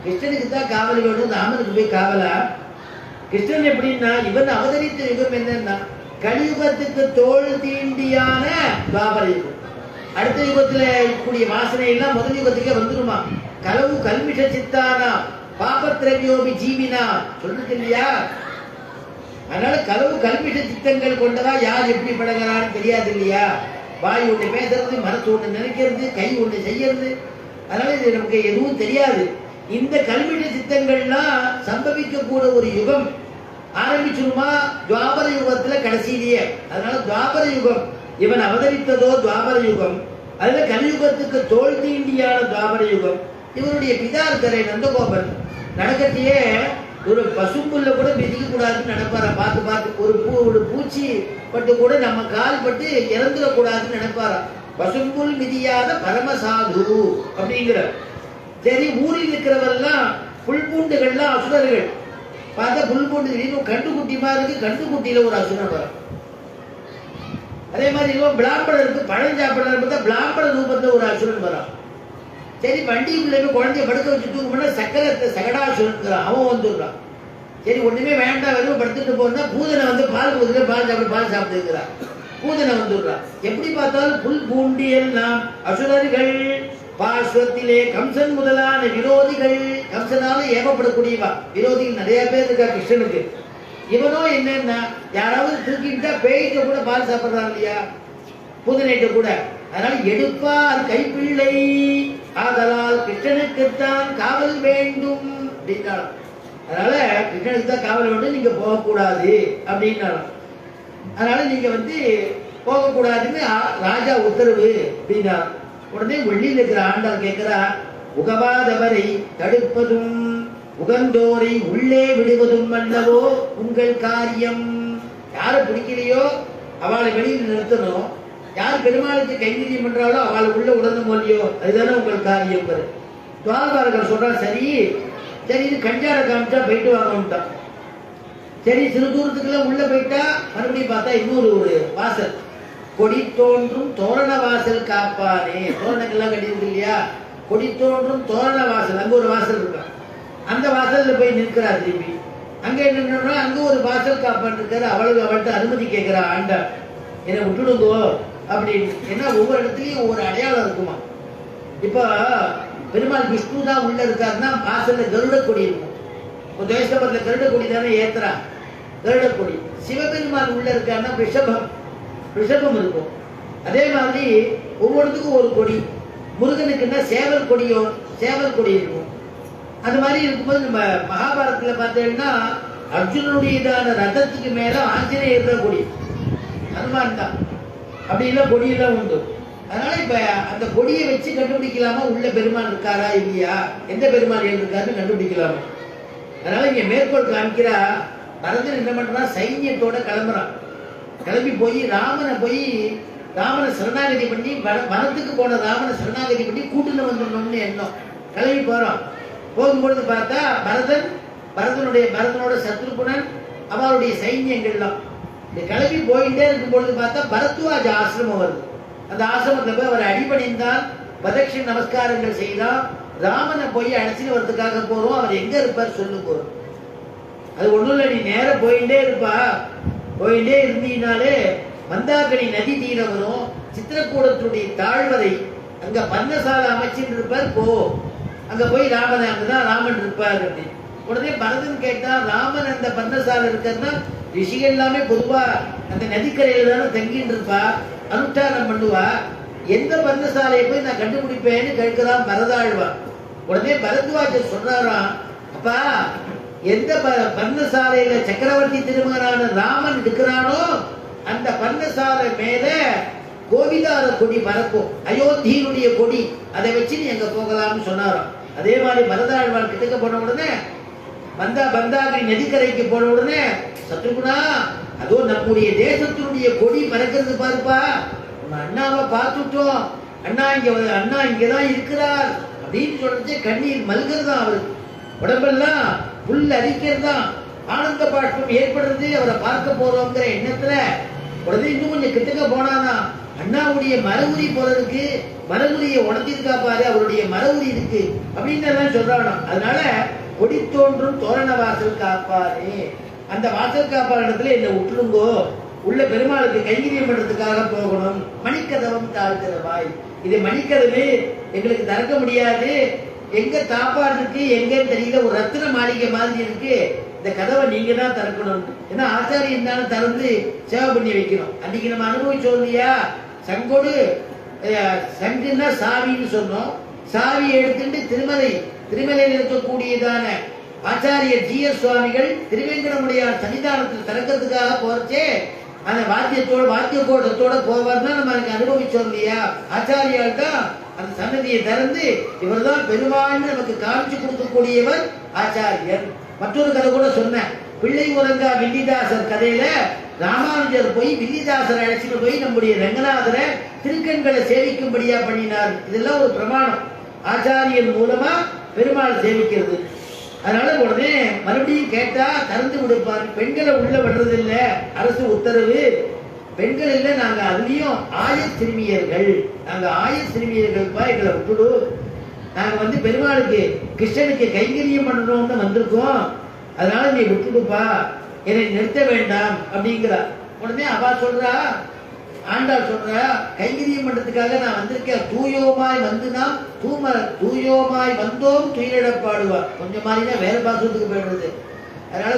கிருஷ்ணனுக்கு தான் காவல் வேண்டும், ராமனுக்கு போய் காவலா? கிருஷ்ணன் எப்படின்னா, இவன் அவதரித்த யுகம் என்னன்னா கலியுகத்துக்கு தோல் தீண்டியான துவாபர யுகம். அடுத்த யுகத்துல இருக்கக்கூடிய வாசனை எல்லாம் முதல் யுகத்துக்கே வந்துருமா. களவு கல்மிஷ சித்தானா பாபத்ரவியோபி ஜீவினா சொல்றது இல்லையா? அதனால களவு கல்மிஷ சித்தங்கள் கொண்டதா யார் எப்படி பழகிறான்னு தெரியாது இல்லையா? வாய் ஒண்ணு பேசுறது, மனசு ஒண்ணு நினைக்கிறது, கை ஒண்ணு செய்யறது, அதனால இது நமக்கு எதுவும் தெரியாது. இந்த கல்மிஷ சித்தங்கள்லாம் சம்பவிக்க கூட ஒரு யுகம் ஆரம்பிச்சிருமா துவாபர யுகத்துல கடைசியிலேயே. அதனால துவாபர யுகம் இவன் அவதரித்ததோ துவாபர யுகம். அதுல கலியுகத்துக்கு தோல் தீண்டியான துவாபர யுகம். இவருடைய பிதா இருக்கிற நந்தகோபன் நடக்கத்தையே ஒரு பசும்புல்ல கூட மிதிக்க கூடாதுன்னு நினைப்பாரா. பார்த்து ஒரு பூச்சி பட்டு கூட நம்ம கால் பட்டு இறந்துடக்கூடாதுன்னு நினைப்பாரா. பசும்புல் மிதியாத பரமசாது அப்படிங்கிற. சரி, ஊரில் இருக்கிறவெல்லாம் புல்பூண்டுகள்லாம் அசுரர்கள். பார்த்தா புல்பூண்டு இன்னும் கண்டுக்குட்டி மாதிரி இருக்கு, கண்டுக்குட்டியில ஒரு அசுரன் வரும். அதே மாதிரி பிளாம்படருக்கு பழம் சாப்பிடலாம் பார்த்தா பிளாம்பட ரூபத்துல ஒரு அசுரன் வரும். சரி, வண்டிக்குள்ள குழந்தைய படுக்க வச்சு தூக்கும்னா சக்கரத்தை சகடாசுரன் அவன் வந்துடுறான். சரி, ஒண்ணுமே வேண்டாம், வெறும் படுத்துட்டு போனா பூதனை வந்து பால் ஊதுல பால் சாப்பிட்டுக்கிறான். பூதனை வந்துடுறான். எப்படி பார்த்தாலும் புல் பூண்டி எல்லாம் அசுரர்கள். பார்ஸ்வத்திலே கம்சன் முதலான விரோதிகள். கம்சனால ஏவப்படக்கூடியவா விரோதிகள் நிறைய பேர் இருக்கா கிருஷ்ணனுக்கு. இவனோ என்னன்னா, யாராவது தூக்கிட்டா பேய்கிட்ட கூட பால் சாப்பிடுறான் இல்லையா, பூதனைகிட்ட கூட. அதனால எடுப்பார் கைப்பிள்ளை. ஆதலால் கிருஷ்ணனுக்குத்தான் காவல் வேண்டும் அப்படின்னாலும். அதனால கிருஷ்ணனுக்கு தான் காவல் வேண்டும், நீங்க போகக்கூடாது அப்படின்னாலும். அதனால நீங்க போகக்கூடாதுன்னு ராஜா உத்தரவு அப்படின்னா. உடனே வெளியில் இருக்கிற ஆண்டாள் கேட்கிறா, உகவாதவரை தடுப்பதும் உகந்தோரை உள்ளே விடுவதும் அல்லவோ உங்கள் காரியம். யாரை பிடிக்கலையோ அவளை வெளியில் நிறுத்தணும், யார் பெருமாளுக்கு கைங்கரியம் பண்றாளோ அவளை உள்ள உடனும் இல்லையோ அதுதானே உங்கள் காரியம். துவாரபாலகர் சொல்றா, சரி சரி இது கஞ்சாட காமிச்சா போயிட்டு வாங்கட்டான். சரி, சிறு தூரத்துக்குள்ள உள்ள போயிட்டா மறுபடியும் பார்த்தா இன்னொரு ஒரு வாசல், கொடி தோன்றும் தோரண வாசல் காப்பானே. தோரணங்கள்லாம் கட்டியிருக்கு இல்லையா, கொடி தோன்றும் தோரண வாசல், அங்க ஒரு வாசல் இருக்கா. அந்த வாசல்ல போய் நிற்கிறா. திரும்பி அங்க என்ன, அங்க ஒரு வாசல் காப்பான் இருக்காரு. அவள்கிட்ட அனுமதி கேட்கிறா ஆண்டா, என்னை விட்டுடுங்கோ அப்படின்னு. ஏன்னா ஒவ்வொரு இடத்துலயும் ஒவ்வொரு அடையாளம் இருக்குமா. இப்ப பெருமாள் விஷ்ணு தான் உள்ள இருக்காருன்னா வாசல்ல கருட கொடி இருக்கும். இப்போ துவேஷ்டபத்துல கருட கொடி தானே ஏத்துறா, கருட கொடி. சிவபெருமான் உள்ள இருக்காருன்னா ரிஷபம் இருக்கும். அதே மாதிரி ஒவ்வொருத்துக்கும் ஒரு கொடி. முருகனுக்குன்னா சேவல் கொடி இருக்கும். அது மாதிரி இருக்கும்போது நம்ம மகாபாரதத்துல பார்த்தீங்கன்னா அர்ஜுனனுடையதான ரதத்துக்கு மேல ஆஞ்சநேயர் கொடி, ஹனுமான் தான். அப்படிலாம் கொடியெல்லாம் உண்டு. அதனால இப்ப அந்த கொடியை வச்சு கண்டுபிடிக்கலாமா உள்ள பெருமாள் இருக்காரா இல்லையா, எந்த பெருமாள் இருக்காருன்னு கண்டுபிடிக்கலாமா. அதனால இங்க மேற்கோள் காமிக்கிறா, பரதன் என்ன பண்றான், சைன்யத்தோட கிளம்புறான். கிளம்பி போய் ராமனை சரணாகதி பண்ணி, வனத்துக்கு போன ராமனை சரணாகதி பண்ணி கூட்டுல வந்துடணும்னு எண்ணம். கிளம்பி போறான். போகும்பொழுது பார்த்தா பரதனோட சத்ருகுணன் அவருடைய சைன்யங்கள்லாம் இந்த கிளம்பி போயிட்டே இருக்கும் பொழுது பார்த்தா பரத்வாஜ ஆசிரமம் வருது. அந்த ஆசிரமத்தில் போய் அவர் அடிபணிந்தான், பிரதட்சண நமஸ்காரங்கள் செய்தான். ராமனை போய் அழைச்சிட்டு வரதுக்காக போறோம், அவர் எங்க இருப்பார் சொல்லு போறோம். அது ஒண்ணும் இல்லை, நீ நேரம் போயிட்டே இருப்பா. போயிட்டே இருந்தீங்கனாலே மந்தாக்கினி நதி தீரம் வரும், சித்திரக்கூடத்துடைய தாழ்வரை அங்க பர்ணசாலை அமைச்சிட்டு இருப்பார், போ அங்க போய் ராமன், அங்கதான் ராமன் இருப்பார் அப்படின்னு. உடனே பரதன் கேட்டா, ராமன் அந்த பர்ணசாலை இருக்கிறதுனா ரிஷிகள் எல்லாமே பொதுவா அந்த நதிக்கரையில தானே தங்கிட்டு இருப்பா, அனுஷ்டானம் பண்ணுவா, எந்த பர்ணசாலையை போய் நான் கண்டுபிடிப்பேன்னு கேட்கிறான் பரதாழ்வா. உடனே பரத்வாஜர் சொல்றாராம், அப்பா எந்த பர்ணசாலையில சக்கரவர்த்தி திருமகனான ராமன் இருக்கிறானோ அந்த பர்ணசாலை மேல கோவிதார கொடி பறக்கும், அயோத்தியினுடைய கொடி, அதை வச்சு நீ எங்க போகலாம்னு சொன்னாராம். அதே மாதிரி பரதாழ்வாள் கிட்டக்க போன உடனே பந்தாகிரி நதிக்கரைக்கு போன உடனே, சத்ருகுணா அதோ நம்முடைய தேசத்தினுடைய கொடி பறக்கிறது பாருப்பா, நம்ம அண்ணாவை பார்த்துட்டோம், அண்ணா இங்கதான் இருக்கிறார் அப்படின்னு சொல்லிட்டு கண்ணீர் மல்கிறதா, அவருக்கு உடம்பெல்லாம் புல் அரிக்கிறதா, ஆனந்த பாஷ்பம் ஏற்படுறது, அவரை பார்க்க போறோங்கிற எண்ணத்துல. உடனே இன்னும் கொஞ்சம் கிட்டக்க போனானா, அண்ணாவுடைய மரவுரி போல இருக்கு, மரவுரியை உடஞ்சிருக்கா பாரு, அவருடைய மரவுரி இருக்கு அப்படின்னு எல்லாம் சொல்றானோ. அதனால கொடி தோன்றும் தோரண வாசல் காப்பாரே, அந்த வாசல் காப்பார் இடத்துல என்ன விட்டுருங்கோ, உள்ள பெருமாளுக்கு கைங்கரியம் பண்றதுக்காக போகணும். மணிக்கதவம் தாழ்த்திரவாய், இது மணிக்கதவு எங்களுக்கு திறக்க முடியாது, எங்க தாப்பாடு இருக்கு எங்கன்னு தெரியல, ஒரு ரத்தின மாளிகை மாதிரி இருக்கு, இந்த கதவை நீங்க தான் திறக்கணும். ஏன்னா ஆச்சாரியம் தானே திறந்து சேவை பண்ணி வைக்கணும். அன்னைக்கு நம்ம அனுபவிச்சோம் இல்லையா, சங்கோடு சங்குன்னா சாவின்னு சொன்னோம். சாவியை எடுத்துட்டு திருமலையில் இருக்கக்கூடியதான ஆச்சாரியர் ஜி.எஸ். சுவாமிகள் திருவேங்கடமுடியார் சன்னிதானத்தில் திறக்கிறதுக்காக போறச்சே அந்த வாத்திய கோட்டத்தோட போவார்னா நம்ம அனுபவிச்சோம் இல்லையா. ஆச்சாரியால் தான் அந்த சன்னதியை திறந்து இவர் தான் பெருமாள்னு நமக்கு காமிச்சு கொடுக்கக்கூடியவர் ஆச்சாரியர். மற்றொரு கதை கூட சொன்னேன், பிள்ளை உலங்கா வில்லிதாசர் கதையில ராமானுஜர் போய் வில்லிதாசரை அழைச்சிட்டு போய் நம்முடைய ரங்கநாதரை திருக்கண்களை சேவிக்கும்படியா பண்ணினார். இதெல்லாம் ஒரு பிரமாணம், ஆச்சாரியன் மூலமா பெருமாள் சேவிக்கிறது. அதனால உடனே மறுபடியும் கேட்டா திறந்து விடுப்பார். பெண்களை உள்ள விடுறது இல்ல, அரசு உத்தரவு. பெண்கள் இல்ல, நாங்க அதுலயும் சிறுமியர்கள், நாங்க சிறுமியர்கள்ப்பா, எங்களை விட்டுடு, நாங்க பெருமாளுக்கு கிருஷ்ணனுக்கு கைங்கரியம் பண்ணணும்னு வந்திருக்கோம், அதனால நீ விட்டுடுப்பா, என்னை நிறுத்த வேண்டாம் அப்படிங்கிறா. உடனே அவா சொல்றா, ஆண்டாள் சொல்றா, கைங்கரியம் பண்றதுக்காக நான் வந்திருக்கேன், தூயோமாய் வந்து நாம் தூயோமாய் வந்தோம் துயிலிடப்பாடுவார். கொஞ்சம் மாதிரிதான் வேற பாசத்துக்கு போயிடுறது. அதனால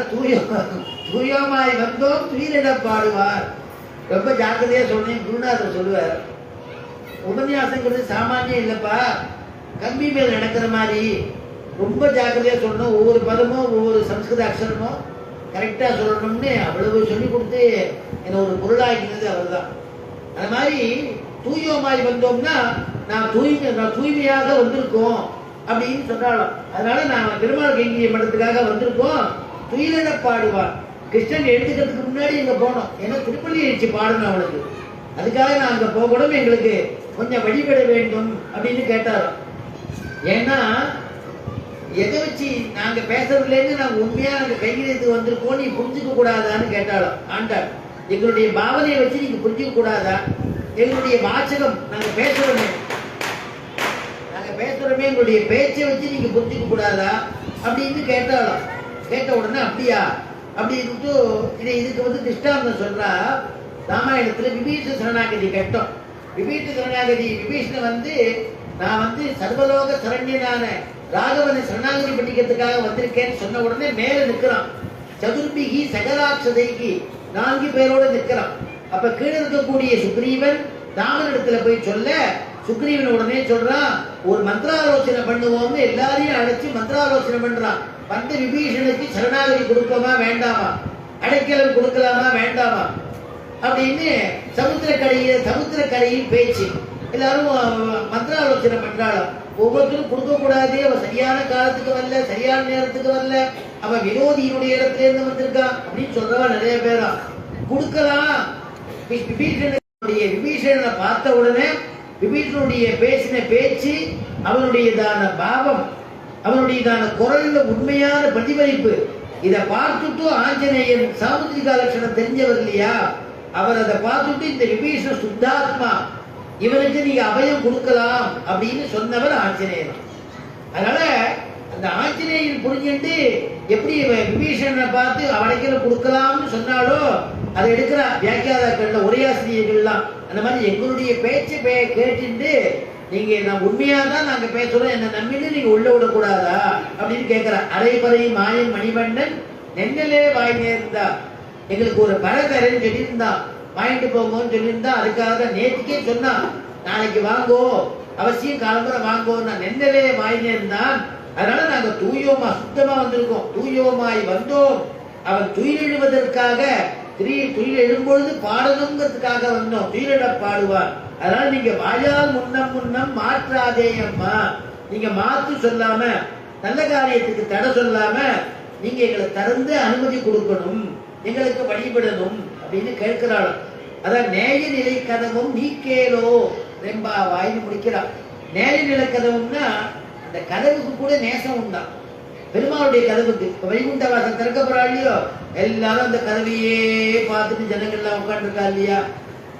தூயோமாய் வந்தோம் துயிலிடப்பாடுவார். ரொம்ப ஜாக்கிரதையா சொன்னேன். குருநாதர் சொல்லுவார், உபன்யாசங்கிறது சாமானியம் இல்லப்பா, கம்பி மேல் நடக்கிற மாதிரி ரொம்ப ஜாக்கிரதையா சொல்லணும், ஒவ்வொரு பதமும் ஒவ்வொரு சம்ஸ்கிருத அக்ஷரமும் கரெக்டா சொல்லணும்னு அவ்வளவு சொல்லி கொடுத்து என்ன ஒரு பொருளாக்கினது அவர் தான். அது மாதிரி தூயோமாய் வந்தோம்னா நான் தூய்மையாக வந்திருக்கோம் அப்படின்னு சொன்னாலும், அதனால நான் பெருமாள் கைங்கரியம் பண்றதுக்காக வந்திருக்கோம், துயிலிட பாடுவார். கிருஷ்ணன் எடுத்துக்கிறதுக்கு முன்னாடி எங்க போனோம், ஏன்னா திருப்பள்ளி எழுச்சி பாடணும் அவனுக்கு, அதுக்காக நான் அங்க போகணும், எங்களுக்கு கொஞ்சம் வழிபட வேண்டும் அப்படின்னு கேட்டாராம். ஏன்னா எதை வச்சு நாங்க பேசுறதுலேருந்து நாங்க உண்மையா நாங்க கைங்கரியத்துக்கு வந்திருக்கோம் நீ புரிஞ்சுக்க கூடாதான்னு கேட்டாலும், ஆண்டாள் எங்களுடைய பாவனையை வச்சு நீங்க புரிஞ்சுக்க கூடாதா, எங்களுடைய வாசகம் நாங்க பேசுறோமே எங்களுடைய பேச்சை வச்சு நீங்க புரிஞ்சுக்க கூடாதா அப்படின்னு கேட்டாலும். கேட்ட உடனே அப்படியா அப்படின்ட்டு இதுக்கு திஷ்டாந்தம் சொல்றா. ராமாயணத்துல விபீஷண சரணாகதி கேட்டோம். விபீஷணன் நான் சர்வலோக சரண்யனான ராகவனை சரணாகதி பண்ணிக்கிறதுக்காக வந்திருக்கேன்னு சொன்ன உடனே மேல நிற்கிறான். சதுர்பிகி சகராட்சதைக்கு 4 பேரோட நிற்கிறான். அப்ப கீழே இருக்கக்கூடிய சுக்ரீவன் ராமனிடத்துல போய் சொல்ல, சுக்ரீவன் உடனே சொல்றான், ஒரு மந்திராலோசனை பண்ணுவோம்னு எல்லாரையும் அழைச்சு மந்திராலோசனை பண்றான். விபீஷனுக்கு சரணாகதி கொடுப்போமா வேண்டாமா, அடைக்கலம் கொடுக்கலாமா வேண்டாமா, அப்படின்னு சமுத்திரக்கரையில் பேச்சு. எல்லாரும் மந்திராலோசனை பண்றாலும் ஒவ்வொருத்தரும் கொடுக்க கூடாது, அவன் சரியான காலத்துக்கு வரல, சரியான நேரத்துக்கு வரல, அவன் விரோதியினுடைய இடத்துல இருந்து வந்திருக்கான் அப்படின்னு சொல்றவா நிறைய பேரா. கொடுக்கலாம். விபீஷணனை பார்த்த உடனே விபீஷணனுடைய பேசின பேச்சு, அவனுடையதான பாவம், அவனுடையதான குரல்ல உண்மையான பிரதிபலிப்பு, இதை பார்த்துட்டு ஆஞ்சநேயன் சாமுத்திரிகா லட்சணம் தெரிஞ்சவர் இல்லையா, அவர் அதை பார்த்துட்டு இந்த விபீஷண சுத்தாத்மா, இவனுக்கு நீங்க அபயம் கொடுக்கலாம் அப்படின்னு சொன்னவர் ஆஞ்சநேயன். அதனால அந்த ஆஞ்சநேயன் புரிஞ்சுட்டு எப்படி விபீஷணனை பார்த்து அவனைக்கு கொடுக்கலாம்னு சொன்னாலோ அதை எடுக்கிற வியாக்கியாதாக்கள்ல உரையாசிரியர்கள்லாம் அந்த மாதிரி எங்களுடைய பேச்சை கேட்டுட்டு நீங்க நான் உண்மையாதான் நாங்க பேசுறோம், என்ன நம்பிட்டு நீங்க உள்ள விடக்கூடாதா அப்படின்னு கேட்கிற. அரைப்பறை மாயன் மணிவண்ணன் நென்னலே வாய் நேர்ந்தா, எங்களுக்கு ஒரு பழ தரேன்னு சொல்லியிருந்தான், வாங்கிட்டு போங்கன்னு சொல்லியிருந்தா, அதுக்காக நேற்றுக்கே சொன்னான் நாளைக்கு வாங்கோ, அவசியம் காலம்புற வாங்கோ, நான் நென்னலே வாய் நேர்ந்தான். அதனால நாங்க தூயோமா சுத்தமா வந்திருக்கோம், தூயோமாய் வந்தோம், அவன் துயிலெழுவதற்காக துயில் எழும்பொழுது பாடணுங்கிறதுக்காக வந்தோம், துயிலிட பாடுவான். அதனால நீங்க வாயால் முன்னம் மாற்றாதே அம்மா, நீங்க மாத்து சொல்லாம நல்ல காரியத்துக்கு தடை சொல்லாம நீங்க எங்களை திறந்து அனுமதி கொடுக்கணும், எங்களுக்கு வழிபடணும் அப்படின்னு கேட்கிறாள். அதான் நேய நிலை கதவும் நீ கேளோ ரெம்பா வாய்னு முடிக்கிறான். நேய நிலை கதவும்னா அந்த கதவுக்கு கூட நேசம் உண்டான். பெருமாளுடைய கதவுக்கு வைகுண்ட வாசல் திறக்கப்படுறா இல்லையோ, எல்லாரும் அந்த கதவையே பார்த்துட்டு ஜனங்கள்லாம் உட்காந்துருக்கா இல்லையா,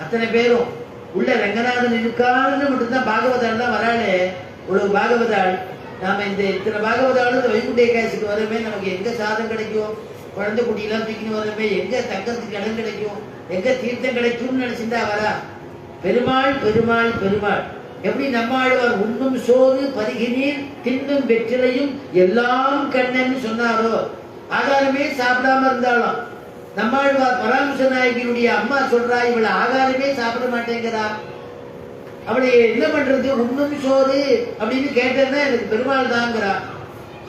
அத்தனை பேரும் உள்ள ரங்கநாதன் இருக்கான்னு மட்டும்தான் பாகவதாள் தான் வராளே. இவ்வளவு பாகவதாள், நாம இந்த இத்தனை பாகவதாளும் இந்த வைகுண்ட ஏகாதசிக்கு வரமே நமக்கு எங்க சாதம் கிடைக்கும், குழந்தை குட்டியெல்லாம் தூக்கின்னு வரமே எங்க தங்கறதுக்கு இடம் கிடைக்கும், எங்க தீர்த்தம் கிடைக்கும்னு நினைச்சுட்டா வரா. பெருமாள் பெருமாள் பெருமாள். எப்படி நம்மாழ்வார் உண்ணும் சோறு பருகினீர் தின்னும் வெற்றிலையும் எல்லாம் கண்ணன்னு சொன்னாரோ, ஆகாரமே சாப்பிடாம இருந்தாலும் நம்மாழ்வார் பராமரிச நாயகியுடைய அம்மா சொல்றா, இவளை ஆகாரமே சாப்பிட மாட்டேங்கிறா, அவளை என்ன பண்றது, உண்ணும் சோறு அப்படின்னு கேட்டேன்னா எனக்கு பெருமாள் தாங்கிறா.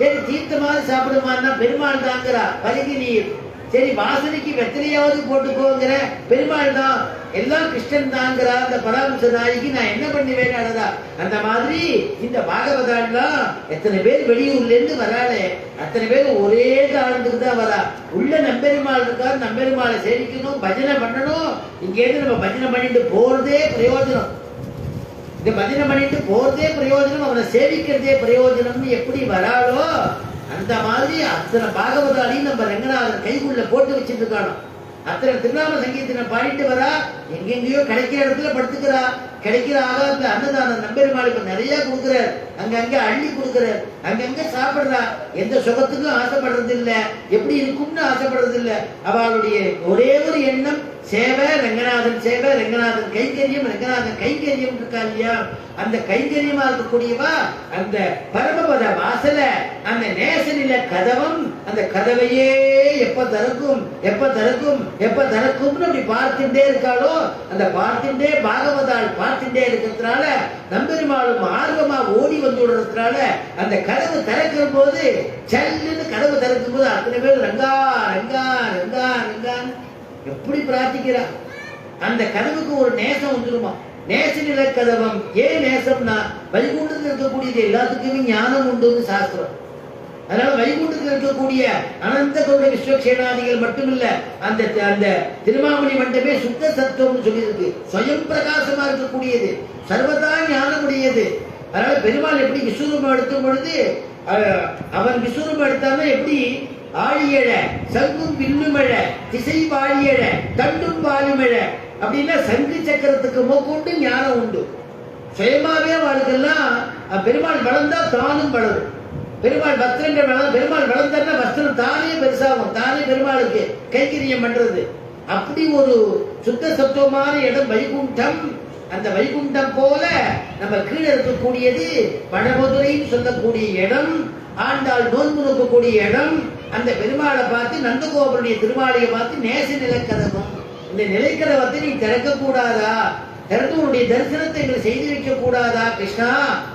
சரி தீர்த்தமாவது சாப்பிடுமான்னா பெருமாள் தாங்கிறா. பருகி நீர் சரி வாசனைக்கு வெத்தலையாவது போட்டுக்கோங்கிற பெருமாள் தான், எல்லாம் கிருஷ்ணன் தாங்கிறா அந்த பராமரிச நாயகி, நான் என்ன பண்ணுவேன்னு அழகா. அந்த மாதிரி இந்த பாகவதான்லாம் எத்தனை பேர் வெளியூர்ல இருந்து வராளே, அத்தனை பேர் ஒரே காரணத்துக்கு தான் வரா. உள்ள நம்பெருமாள் இருக்காரு, நம்பெருமாளை சேவிக்கணும், பஜனை பண்ணணும். இங்க இருந்து நம்ம பஜனை பண்ணிட்டு போறதே பிரயோஜனம், இந்த பஜனை பண்ணிட்டு போறதே பிரயோஜனம், அவனை சேவிக்கிறதே பிரயோஜனம்னு எப்படி வராளோ அந்த மாதிரி அத்தனை பாகவதாலையும் நம்ம ரங்கநாதன் கைக்குள்ள போட்டு வச்சுட்டு இருக்கானோ. அத்தனை திருநாம சங்கீதனை பாடிட்டு வரா, எங்கெங்கயோ கிடைக்கிற இடத்துல படுத்துக்கிறா, கிடைக்கிற ஆகாரத்துல அன்னதானம் நம்பெருமாள் இப்ப நிறைய கொடுக்குறார், அங்கங்க அள்ளி கொடுக்குறார், அங்கங்க சாப்பிடுறா, எந்த சுகத்துக்கும் ஆசைப்படுறது இல்ல, எப்படி இருக்கும்னு ஆசைப்படுறது இல்ல. அவளுடைய ஒரே ஒரு எண்ணம் சேவை, ரங்கநாதன் சேவை, ரங்கநாதன் கைங்கரியம், ரங்கநாதன் கைங்கரியம் இருக்கா இல்லையா, அந்த கைங்கரியமா இருக்கக்கூடியவா அந்த பரமபத வாசல, அந்த நேசநில கதவம், அந்த கதவையே எப்ப திறக்கும் எப்ப திறக்கும் எப்ப திறக்கும்னு அப்படி பார்த்துட்டே இருக்காளோ, அந்த பார்த்துட்டே பாகவதாள் பார்த்துட்டே இருக்கிறதுனால நம்பெருமாளும் ஆர்வமா ஓடி வந்து விடுறதுனால அந்த கதவு திறக்கிற போது சல்லுன்னு கதவு திறக்கும் போது அத்தனை பேர் ரங்கா ரங்கா ரங்கா ரங்கான்னு எப்படி பிரார்த்திக்கிறா. அந்த கதவுக்கு ஒரு நேசம் வந்துருமா. நேச நில கதவம் ஏன் நேசம்னா வைகுண்டத்தில் இருக்கக்கூடியது எல்லாத்துக்குமே ஞானம் உண்டுன்னு சாஸ்திரம். அதனால வைகுண்டத்தில் இருக்கக்கூடிய அனந்த கௌட விஸ்வக்ஷேனாதிகள் மட்டுமில்ல, அந்த அந்த திருமாமணி மண்டபமே சுத்த சத்துவம்னு சொல்லியிருக்கு, சுயம் பிரகாசமா இருக்கக்கூடியது, சர்வதா ஞானமுடையது. அதனால பெருமாள் எப்படி விஸ்வரூபம் எடுக்கும் பொழுது அவன் விஸ்வரூபம் எடுத்தாலும் எப்படி ஆழியழ சங்கும் வில்லுமழ திசை வாழியழ தண்டும் வாலிமழ அப்படின்னா சங்கு சக்கரத்துக்கு மோக்கொண்டு ஞானம் உண்டு. சுயமாவே வாழ்க்கெல்லாம் பெருமாள் வளர்ந்தா தானும் வளரும். பெருமாள் வஸ்திரங்கள் பெருமாள் வளர்ந்தா வஸ்திரம் தானே பெருசாகும், தானே பெருமாளுக்கு கைங்கரியம் பண்றது. அப்படி ஒரு சுத்த சத்துவமான இடம் வைகுண்டம். அந்த வைகுண்டம் போல நம்ம கீழே இருக்கக்கூடியது வடமதுரைன்னு சொல்லக்கூடிய இடம், ஆண்டாள் நோன்பு நோக்கக்கூடிய இடம். அந்த பெருமாளை பார்த்து நந்தகோபுடைய திருமாளியை பார்த்து நேச நிலக்கதவம், இந்த நிலைக்கதவத்தை நீ திறக்க கூடாதா, உன்னுடைய தரிசனத்தை எங்களை செய்து வைக்க கூடாதா கிருஷ்ணா?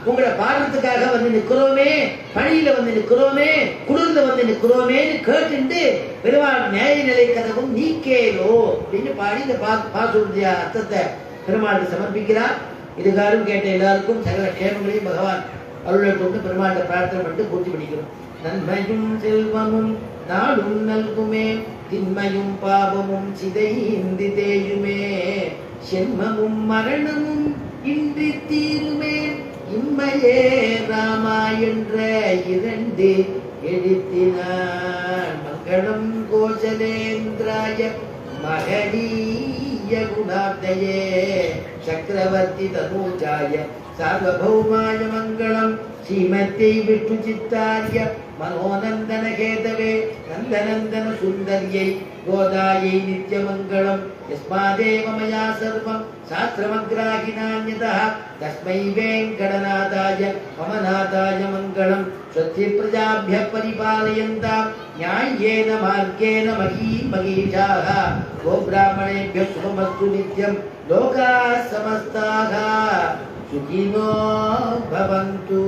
உங்களை பாடுறதுக்காக வந்து நிற்கிறோமே, பணியில வந்து நிற்கிறோமே, குளிர்ல வந்து நிற்கிறோமேன்னு கேட்டு பெருமாள் நியாய நிலை கதவும் நீக்கேலோ அப்படின்னு பாடி இந்த பாசுடைய அர்த்தத்தை பெருமாளுக்கு சமர்ப்பிக்கிறார். இதுகாரும் கேட்ட எல்லாருக்கும் சகல கேமங்களையும் பகவான் அருளை கொண்டு பெருமாளை பிரார்த்தனை பண்ணிட்டு பூர்த்தி பண்ணிக்கிறோம். நன்மையும் செல்வமும் நாடும் நல்குமே, திண்மையும் பாவமும் சிதைந்து தேயுமே, சென்மமும் மரணமும் இன்றி தீருமே, இம்மையே ராமா என்ற 2 எழுத்தினான். மங்களம் கோசலேந்திராய மகனீய குணாப்தயே சக்கரவர்த்தி தனூஜாய சார்வபௌமாய மங்களம். ஸ்ரீமத்தை விஷ்ணு சித்தாரிய மனோநந்தன கேதவே நந்தநந்தன சுந்தரியை கோதாயை நித்யமங்கலம். யஸ்மாதேவ மயா சர்வம் சாஸ்திரமக்ராஹினான்யதः தஸ்மை வேங்கடநாதாய மமநாதாய மங்களம். ஸ்வஸ்தி பிரஜாभ्यः பரிபாலயந்தாம் न्याय्येन मार्गेण महीमहीषाः गोब्राह्मणेभ्यः शुभमस्तु नित्यं. लोकाः समस्ताः सुखिनो भवन्तु.